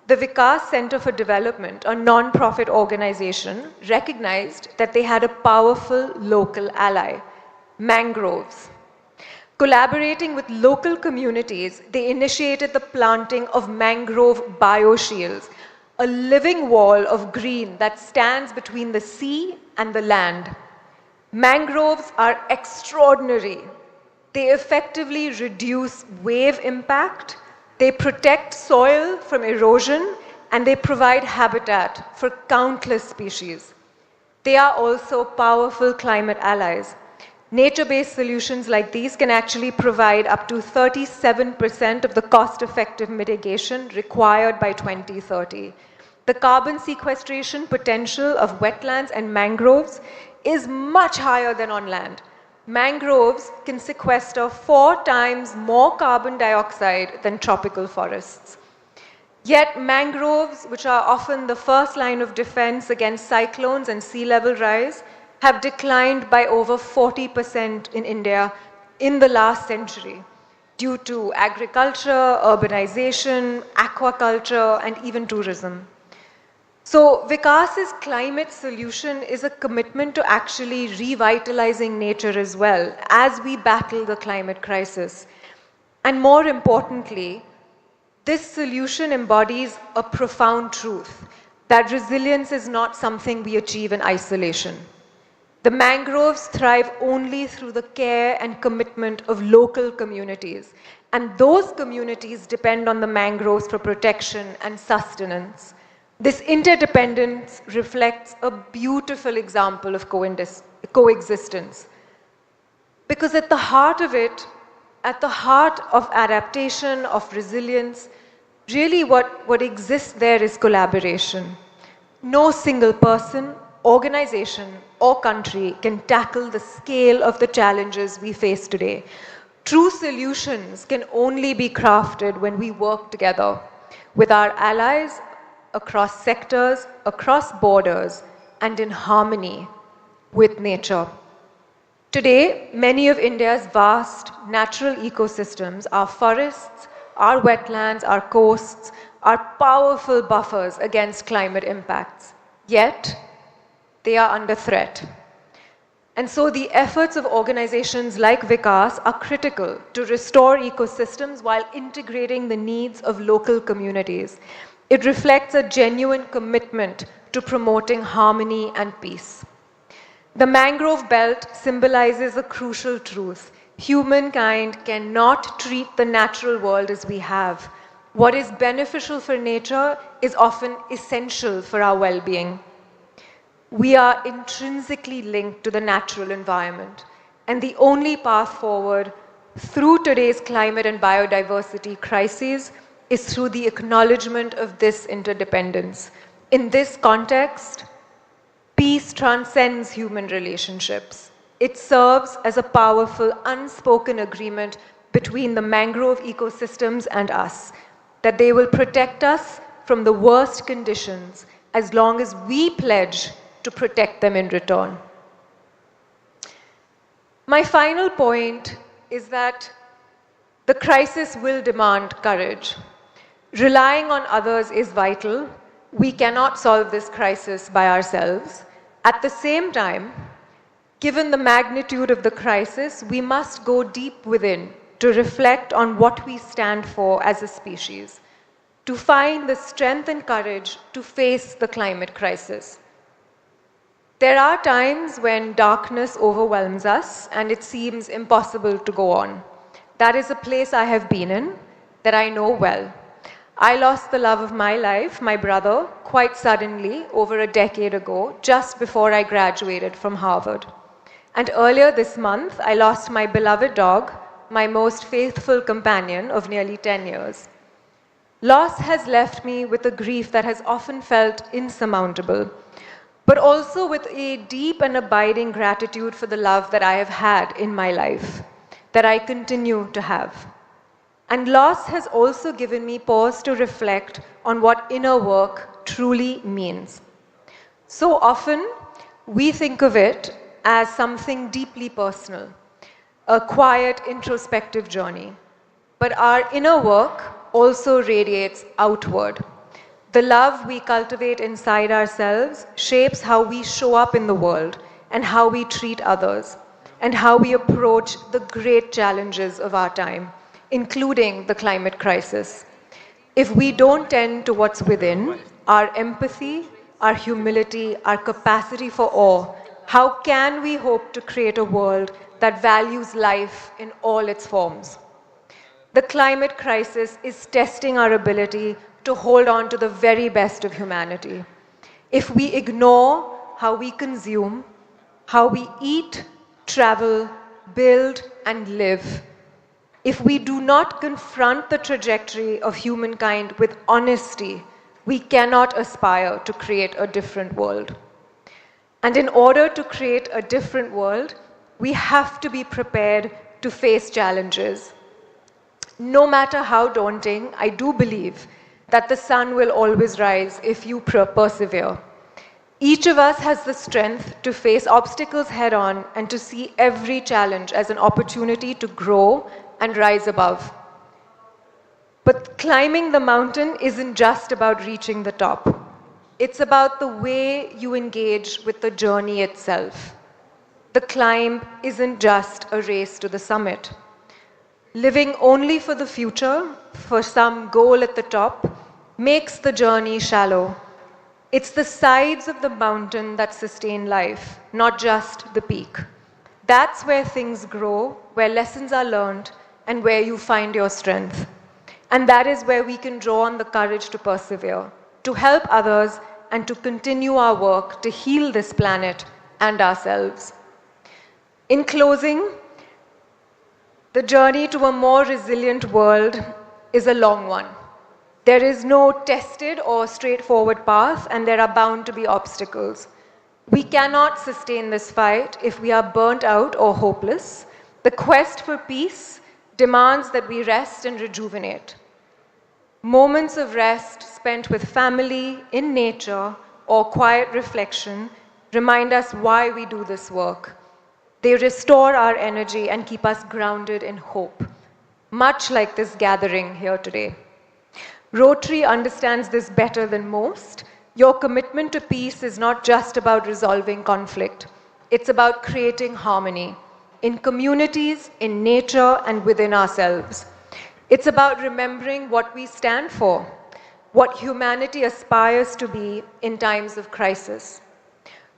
the Vikas Center for Development, a non-profit organization, recognized that they had a powerful local ally, mangroves. Collaborating with local communities, they initiated the planting of mangrove bioshields, a living wall of green that stands between the sea and the land. Mangroves are extraordinary. They effectively reduce wave impact, they protect soil from erosion, and they provide habitat for countless species. They are also powerful climate allies. Nature-based solutions like these can actually provide up to 37% of the cost-effective mitigation required by 2030. The carbon sequestration potential of wetlands and mangroves is much higher than on land. Mangroves can sequester 4 times more carbon dioxide than tropical forests. Yet mangroves, which are often the first line of defense against cyclones and sea level rise, have declined by over 40% in India in the last century due to agriculture, urbanization, aquaculture, and even tourism. So Vikas's climate solution is a commitment to actually revitalizing nature as well as we battle the climate crisis. And more importantly, this solution embodies a profound truth that resilience is not something we achieve in isolation. The mangroves thrive only through the care and commitment of local communities, and those communities depend on the mangroves for protection and sustenance. This interdependence reflects a beautiful example of coexistence. Because at the heart of it, at the heart of adaptation, of resilience, really what exists there is collaboration. No single person, organization, or country can tackle the scale of the challenges we face today. True solutions can only be crafted when we work together with our allies, across sectors, across borders, and in harmony with nature. Today, many of India's vast natural ecosystems, our forests, our wetlands, our coasts, are powerful buffers against climate impacts. Yet, they are under threat. And so the efforts of organizations like Vikas are critical to restore ecosystems while integrating the needs of local communities. It reflects a genuine commitment to promoting harmony and peace. The mangrove belt symbolizes a crucial truth. Humankind cannot treat the natural world as we have. What is beneficial for nature is often essential for our well-being. We are intrinsically linked to the natural environment, and the only path forward through today's climate and biodiversity crises is through the acknowledgement of this interdependence. In this context, peace transcends human relationships. It serves as a powerful, unspoken agreement between the mangrove ecosystems and us, that they will protect us from the worst conditions as long as we pledge to protect them in return. My final point is that the crisis will demand courage. Relying on others is vital. We cannot solve this crisis by ourselves. At the same time, given the magnitude of the crisis, we must go deep within to reflect on what we stand for as a species, to find the strength and courage to face the climate crisis. There are times when darkness overwhelms us and it seems impossible to go on. That is a place I have been in, that I know well. I lost the love of my life, my brother, quite suddenly over a decade ago, just before I graduated from Harvard. And earlier this month, I lost my beloved dog, my most faithful companion of nearly 10 years. Loss has left me with a grief that has often felt insurmountable, but also with a deep and abiding gratitude for the love that I have had in my life, that I continue to have. And loss has also given me pause to reflect on what inner work truly means. So often, we think of it as something deeply personal, a quiet, introspective journey. But our inner work also radiates outward. The love we cultivate inside ourselves shapes how we show up in the world and how we treat others and how we approach the great challenges of our time, including the climate crisis. If we don't tend to what's within, our empathy, our humility, our capacity for awe, how can we hope to create a world that values life in all its forms? The climate crisis is testing our ability to hold on to the very best of humanity. If we ignore how we consume, how we eat, travel, build, and live, if we do not confront the trajectory of humankind with honesty, we cannot aspire to create a different world. And in order to create a different world, we have to be prepared to face challenges. No matter how daunting, I do believe that the sun will always rise if you persevere. Each of us has the strength to face obstacles head on and to see every challenge as an opportunity to grow and rise above. But climbing the mountain isn't just about reaching the top. It's about the way you engage with the journey itself. The climb isn't just a race to the summit. Living only for the future, for some goal at the top, makes the journey shallow. It's the sides of the mountain that sustain life, not just the peak. That's where things grow, where lessons are learned, and where you find your strength. And that is where we can draw on the courage to persevere, to help others, and to continue our work to heal this planet and ourselves. In closing, the journey to a more resilient world is a long one. There is no tested or straightforward path, and there are bound to be obstacles. We cannot sustain this fight if we are burnt out or hopeless. The quest for peace demands that we rest and rejuvenate. Moments of rest spent with family, in nature, or quiet reflection remind us why we do this work. They restore our energy and keep us grounded in hope, much like this gathering here today. Rotary understands this better than most. Your commitment to peace is not just about resolving conflict. It's about creating harmony in communities, in nature, and within ourselves. It's about remembering what we stand for, what humanity aspires to be in times of crisis.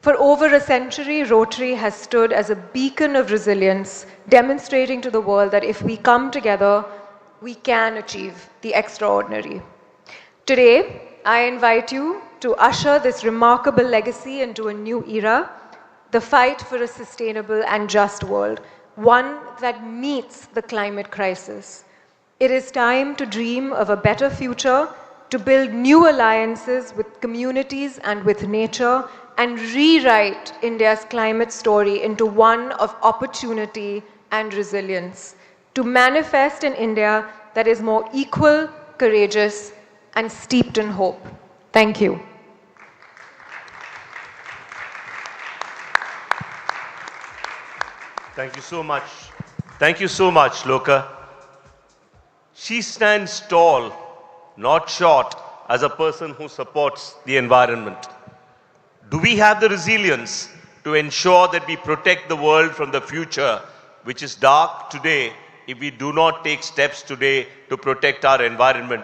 For over a century, Rotary has stood as a beacon of resilience, demonstrating to the world that if we come together, we can achieve the extraordinary. Today, I invite you to usher this remarkable legacy into a new era, the fight for a sustainable and just world, one that meets the climate crisis. It is time to dream of a better future, to build new alliances with communities and with nature, and rewrite India's climate story into one of opportunity and resilience, to manifest an India that is more equal, courageous, and steeped in hope. Thank you. Thank you so much. Thank you so much, Shloka. She stands tall, not short, as a person who supports the environment. Do we have the resilience to ensure that we protect the world from the future, which is dark today, if we do not take steps today to protect our environment?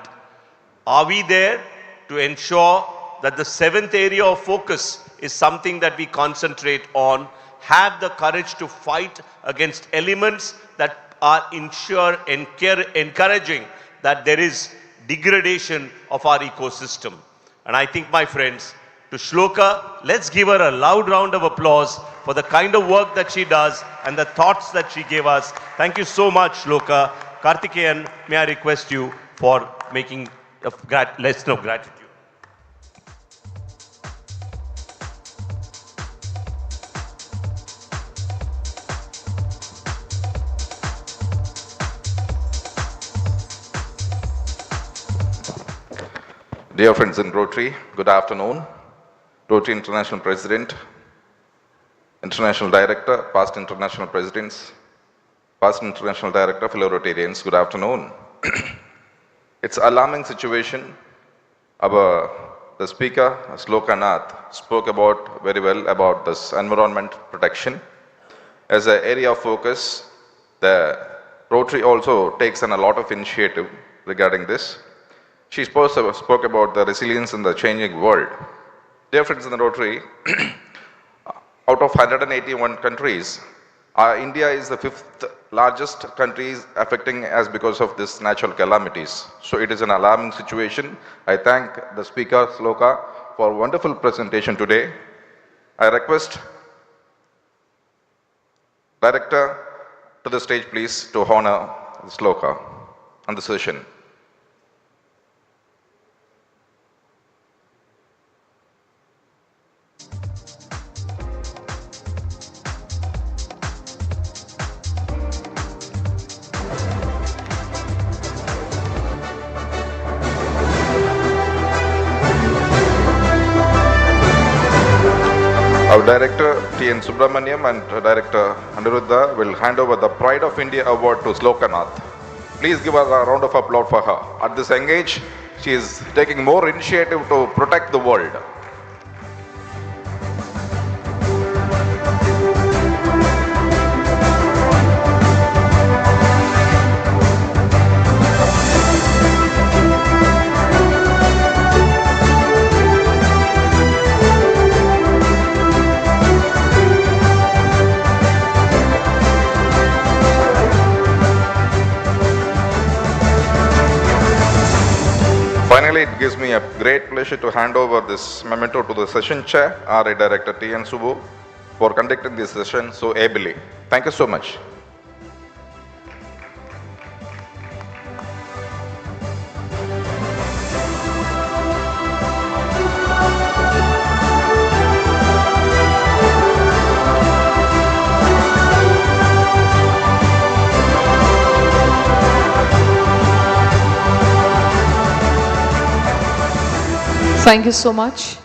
Are we there to ensure that the seventh area of focus is something that we concentrate on, have the courage to fight against elements that are encouraging that there is degradation of our ecosystem? And I think, my friends, to Shloka, let's give her a loud round of applause for the kind of work that she does and the thoughts that she gave us. Thank you so much, Shloka. Karthikeyan, may I request you for making a lesson of gratitude. Dear friends in Rotary, good afternoon. Rotary International President, International Director, past International Presidents, past International Director, fellow Rotarians, good afternoon. It's an alarming situation. The speaker, Shloka Nath, spoke about very well about this environment protection. As an area of focus, the Rotary also takes a lot of initiative regarding this. She spoke about the resilience in the changing world. Dear friends in the Rotary, out of 181 countries, India is the 5th largest country affecting us because of this natural calamities. So it is an alarming situation. I thank the speaker, Shloka, for a wonderful presentation today. I request Director to the stage, please, to honor Shloka on the session. Our Director T.N. Subramaniam and Director Aniruddha will hand over the Pride of India Award to Shloka Nath. Please give us a round of applause for her. At this young age, she is taking more initiative to protect the world. Finally, it gives me a great pleasure to hand over this memento to the session chair, RA Director T.N. Subbu, for conducting this session so ably. Thank you so much. Thank you so much.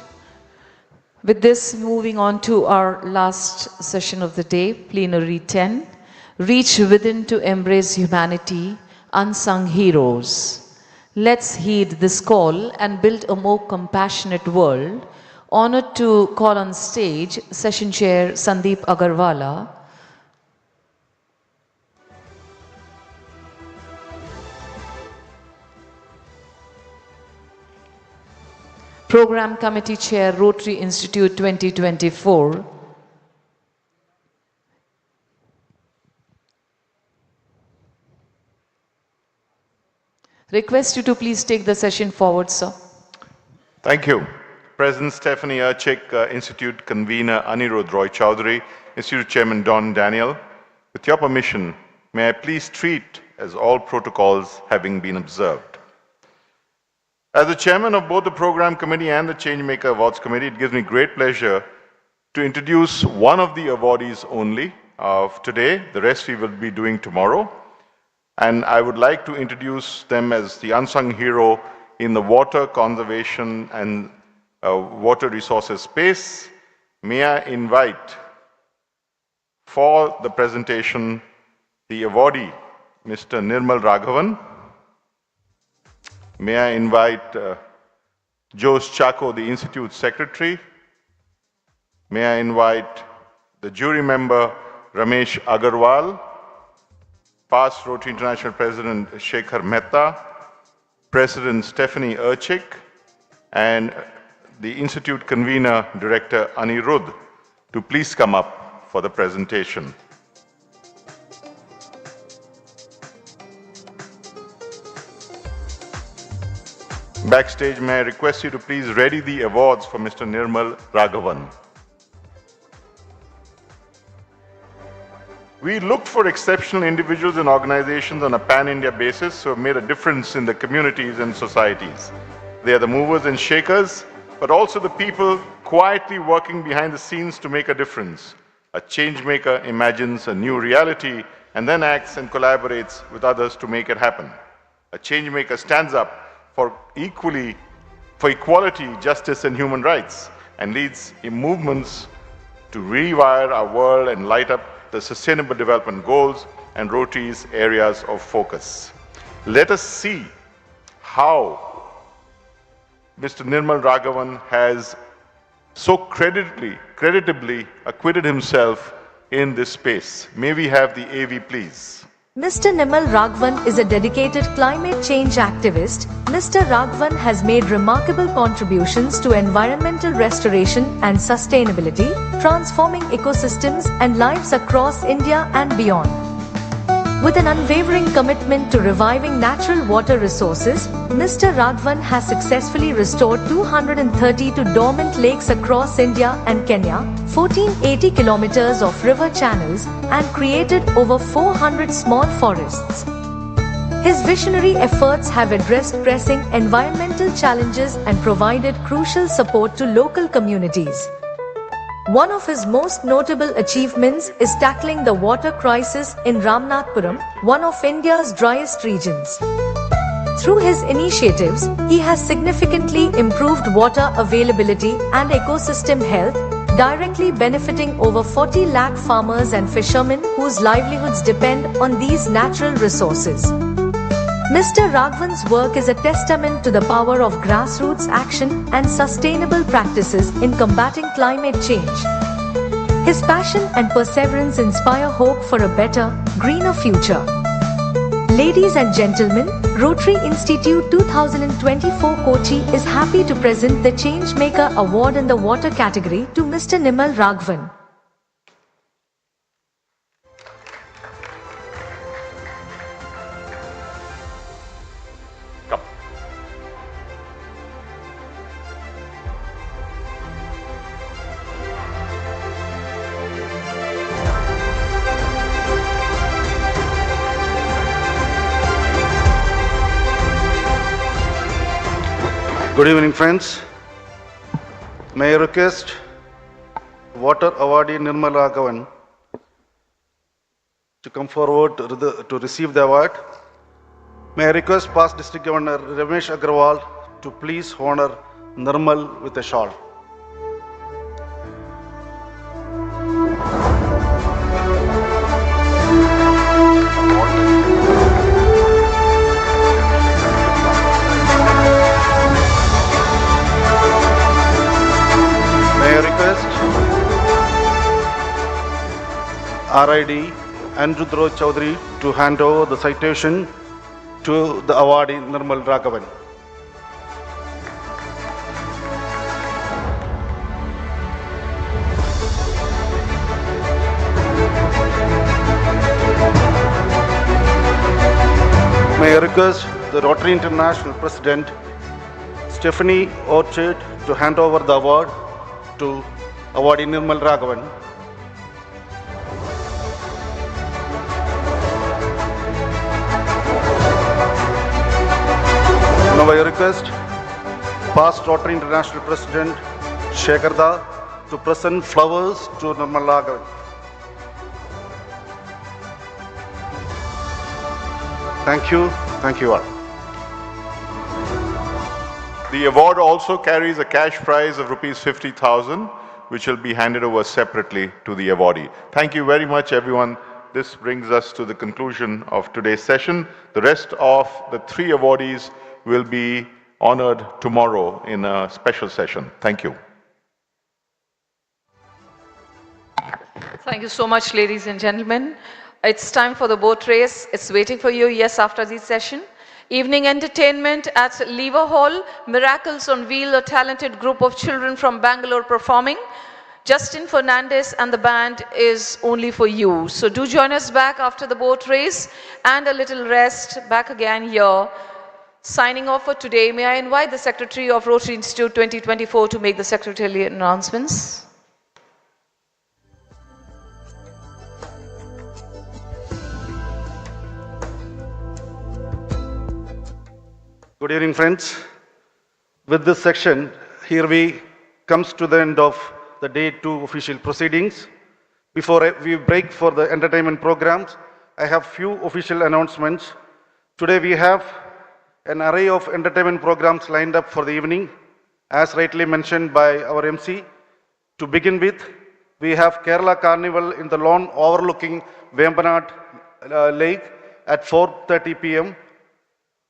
With this, moving on to our last session of the day, Plenary 10, Reach Within to Embrace Humanity, Unsung Heroes. Let's heed this call and build a more compassionate world. Honored to call on stage Session Chair Sandeep Agarwala, Program Committee Chair, Rotary Institute 2024. Request you to please take the session forward, sir. Thank you. President Stephanie Erchik, Institute Convener Anirudh Roy Chowdhury, Institute Chairman Don Daniel. With your permission, may I please treat as all protocols having been observed. As the chairman of both the Program Committee and the Changemaker Awards Committee, it gives me great pleasure to introduce one of the awardees only of today. The rest we will be doing tomorrow. And I would like to introduce them as the unsung hero in the water conservation and water resources space. May I invite for the presentation the awardee, Mr. Nirmal Raghavan. May I invite Jose Chaco, the Institute Secretary. May I invite the jury member, Ramesh Agarwal, past Rotary International President Shekhar Mehta, President Stephanie Erchik, and the Institute Convener Director Anirudh to please come up for the presentation. Backstage, may I request you to please ready the awards for Mr. Nirmal Raghavan. We looked for exceptional individuals and organizations on a pan-India basis who have made a difference in the communities and societies. They are the movers and shakers, but also the people quietly working behind the scenes to make a difference. A change maker imagines a new reality and then acts and collaborates with others to make it happen. A change maker stands up for equality, justice, and human rights, and leads in movements to rewire our world and light up the Sustainable Development Goals and Rotary's areas of focus. Let us see how Mr. Nirmal Raghavan has so creditably acquitted himself in this space. May we have the AV, please? Mr. Nirmal Raghavan is a dedicated climate change activist. Mr. Raghavan has made remarkable contributions to environmental restoration and sustainability, transforming ecosystems and lives across India and beyond. With an unwavering commitment to reviving natural water resources, Mr. Raghavan has successfully restored 232 dormant lakes across India and Kenya, 1480 kilometers of river channels, and created over 400 small forests. His visionary efforts have addressed pressing environmental challenges and provided crucial support to local communities. One of his most notable achievements is tackling the water crisis in Ramanathapuram, one of India's driest regions. Through his initiatives, he has significantly improved water availability and ecosystem health, directly benefiting over 40 lakh farmers and fishermen whose livelihoods depend on these natural resources. Mr. Raghavan's work is a testament to the power of grassroots action and sustainable practices in combating climate change. His passion and perseverance inspire hope for a better, greener future. Ladies and gentlemen, Rotary Institute 2024 Kochi is happy to present the Changemaker Award in the water category to Mr. Nimal Raghavan. Good evening, friends. May I request Water Awardee Nirmal Raghavan to come forward to receive the award. May I request past District Governor Ramesh Agrawal to please honor Nirmal with a shawl. RID Andrudro Chaudhary to hand over the citation to the awardee Nirmal Raghavan. May I request the Rotary International President Stephanie Orchard to hand over the award to awardee Nirmal Raghavan. Now I request past Rotary International President Shekharda to present flowers to Nirmal Raghavan. Thank you all. The award also carries a cash prize of rupees 50,000, which will be handed over separately to the awardee. Thank you very much, everyone. This brings us to the conclusion of today's session. The rest of the three awardees will be honored tomorrow in a special session. Thank you. Thank you so much, ladies and gentlemen. It's time for the boat race. It's waiting for you, yes, after this session. Evening entertainment at Lever Hall. Miracles on Wheel, a talented group of children from Bangalore performing. Justin Fernandez and the band is only for you. So do join us back after the boat race and a little rest back again here. Signing off for today, may I invite the Secretary of Rotary Institute 2024 to make the secretarial announcements. Good evening, friends. With this section, here we comes to the end of the day 2 official proceedings. Before we break for the entertainment programs, I have few official announcements. Today we have an array of entertainment programs lined up for the evening, as rightly mentioned by our MC. To begin with, we have Kerala Carnival in the lawn overlooking Vembanad Lake at 4:30 p.m.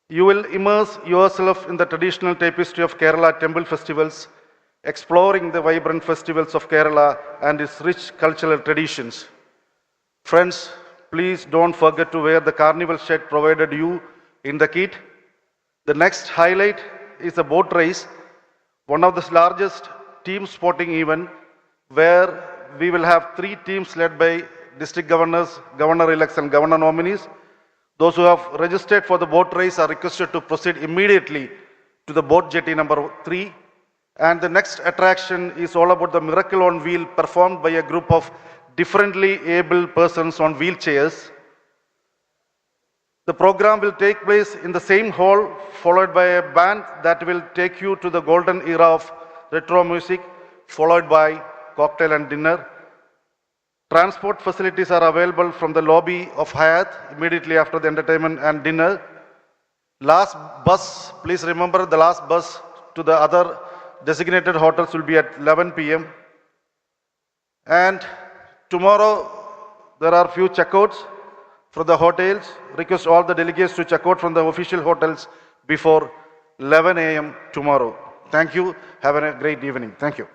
You will immerse yourself in the traditional tapestry of Kerala temple festivals, exploring the vibrant festivals of Kerala and its rich cultural traditions. Friends, please don't forget to wear the carnival shirt provided you in the kit. The next highlight is a boat race, one of the largest team sporting event, where we will have 3 teams led by district governors, governor-elects and governor nominees. Those who have registered for the boat race are requested to proceed immediately to the boat jetty number 3. And the next attraction is all about the Miracle on Wheel performed by a group of differently able persons on wheelchairs. The program will take place in the same hall, followed by a band that will take you to the golden era of retro music, followed by cocktail and dinner. Transport facilities are available from the lobby of Hyatt immediately after the entertainment and dinner. Last bus, please remember the last bus to the other designated hotels will be at 11 p.m. And tomorrow, there are few checkouts for the hotels. Request all the delegates to check out from the official hotels before 11 a.m. tomorrow. Thank you. Have a great evening. Thank you.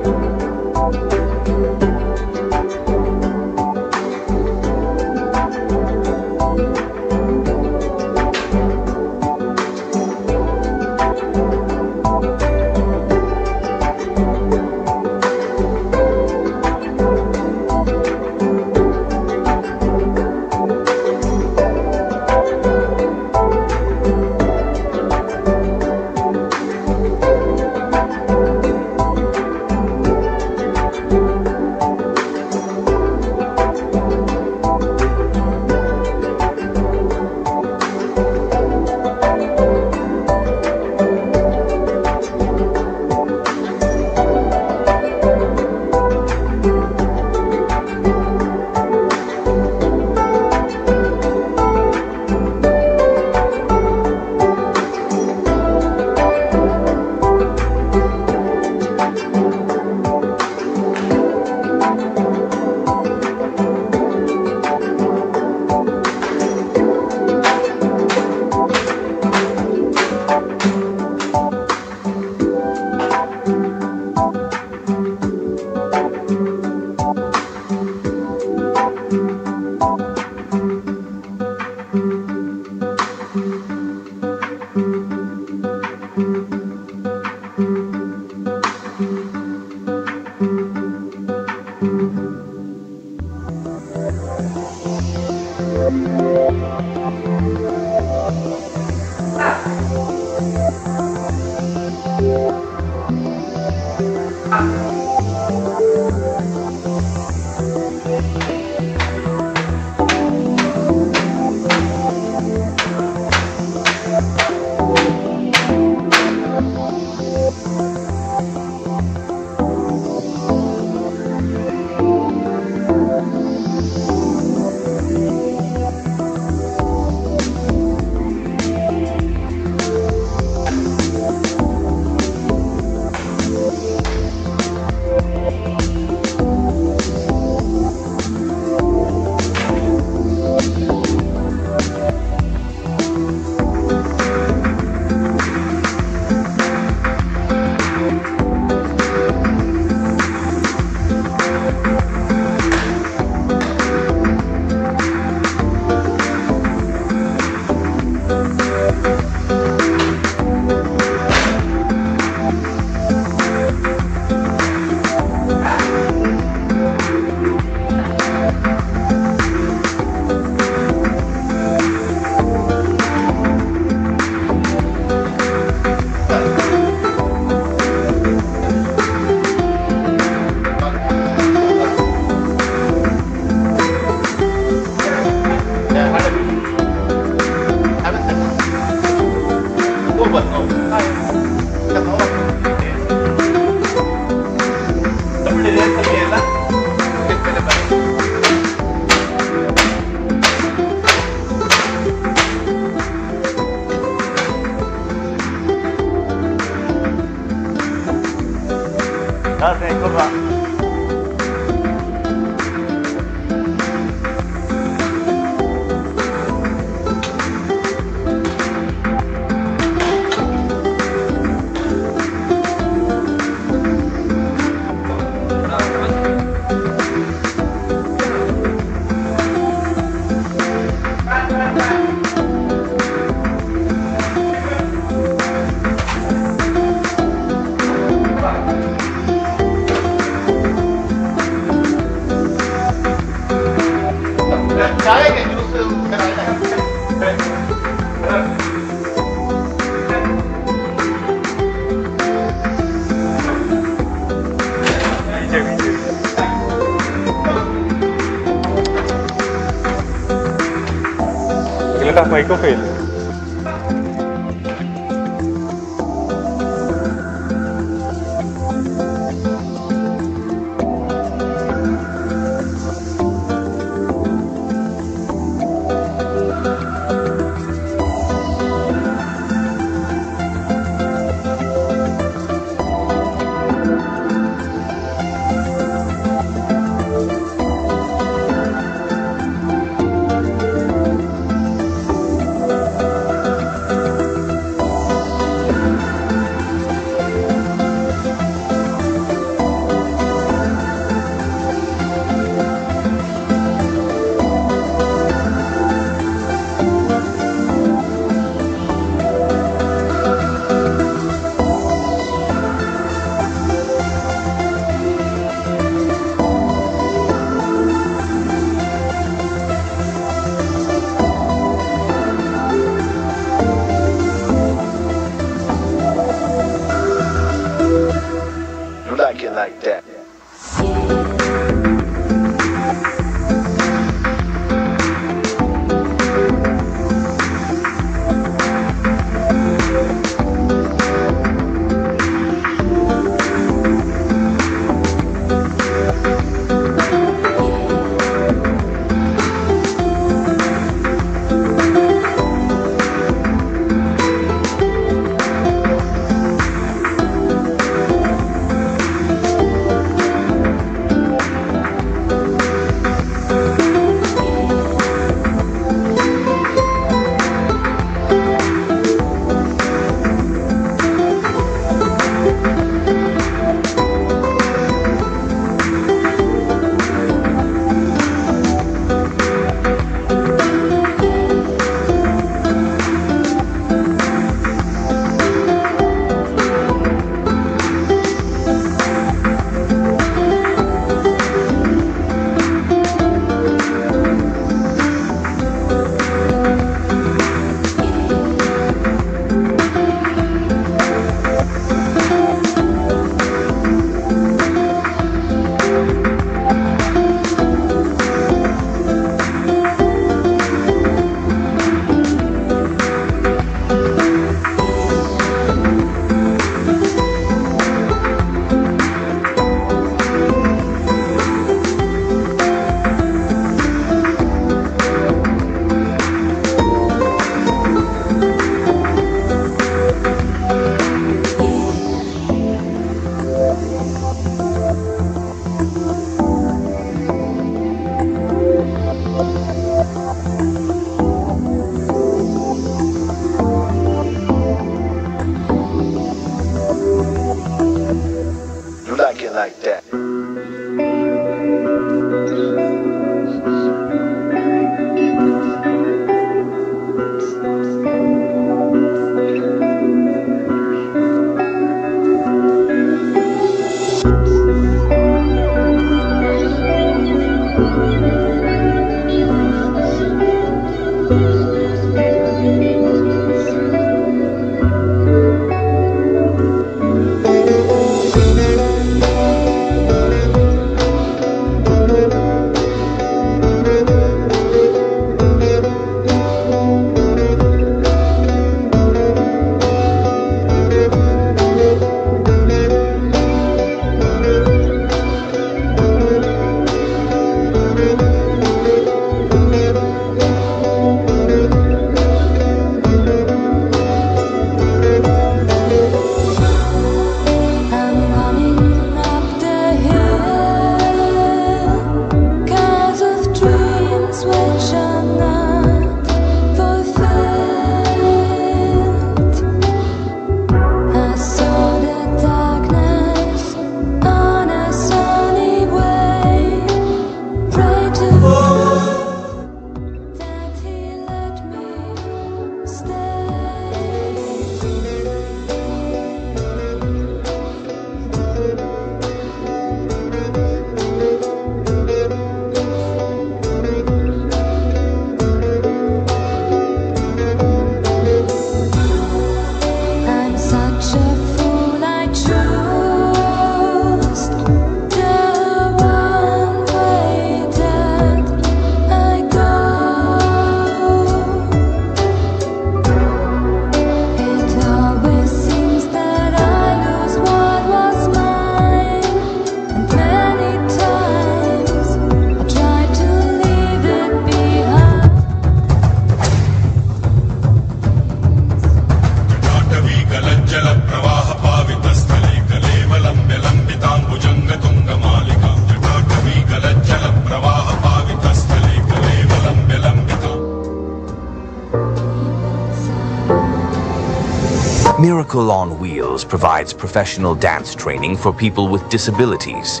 Miracle on Wheels provides professional dance training for people with disabilities.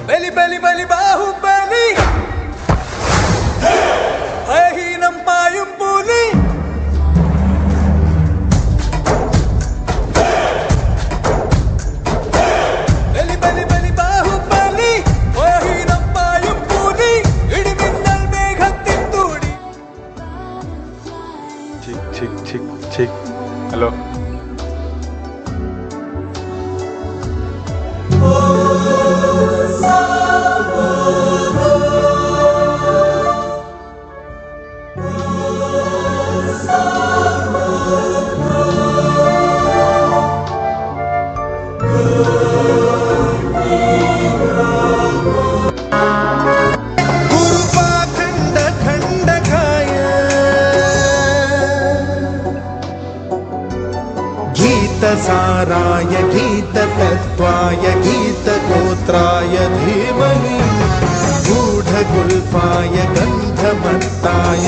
Belly, belly, belly, bahu, belly. Ahinam payum puli. Belly, belly, belly, bahu, belly. Ahinam payum puli. Idiminal meghattin thudi. Check. Hello. गीतसाराय गीततत्त्वाय गीतगोत्राय धीमहि गूढगुल्फाय गन्धमत्ताय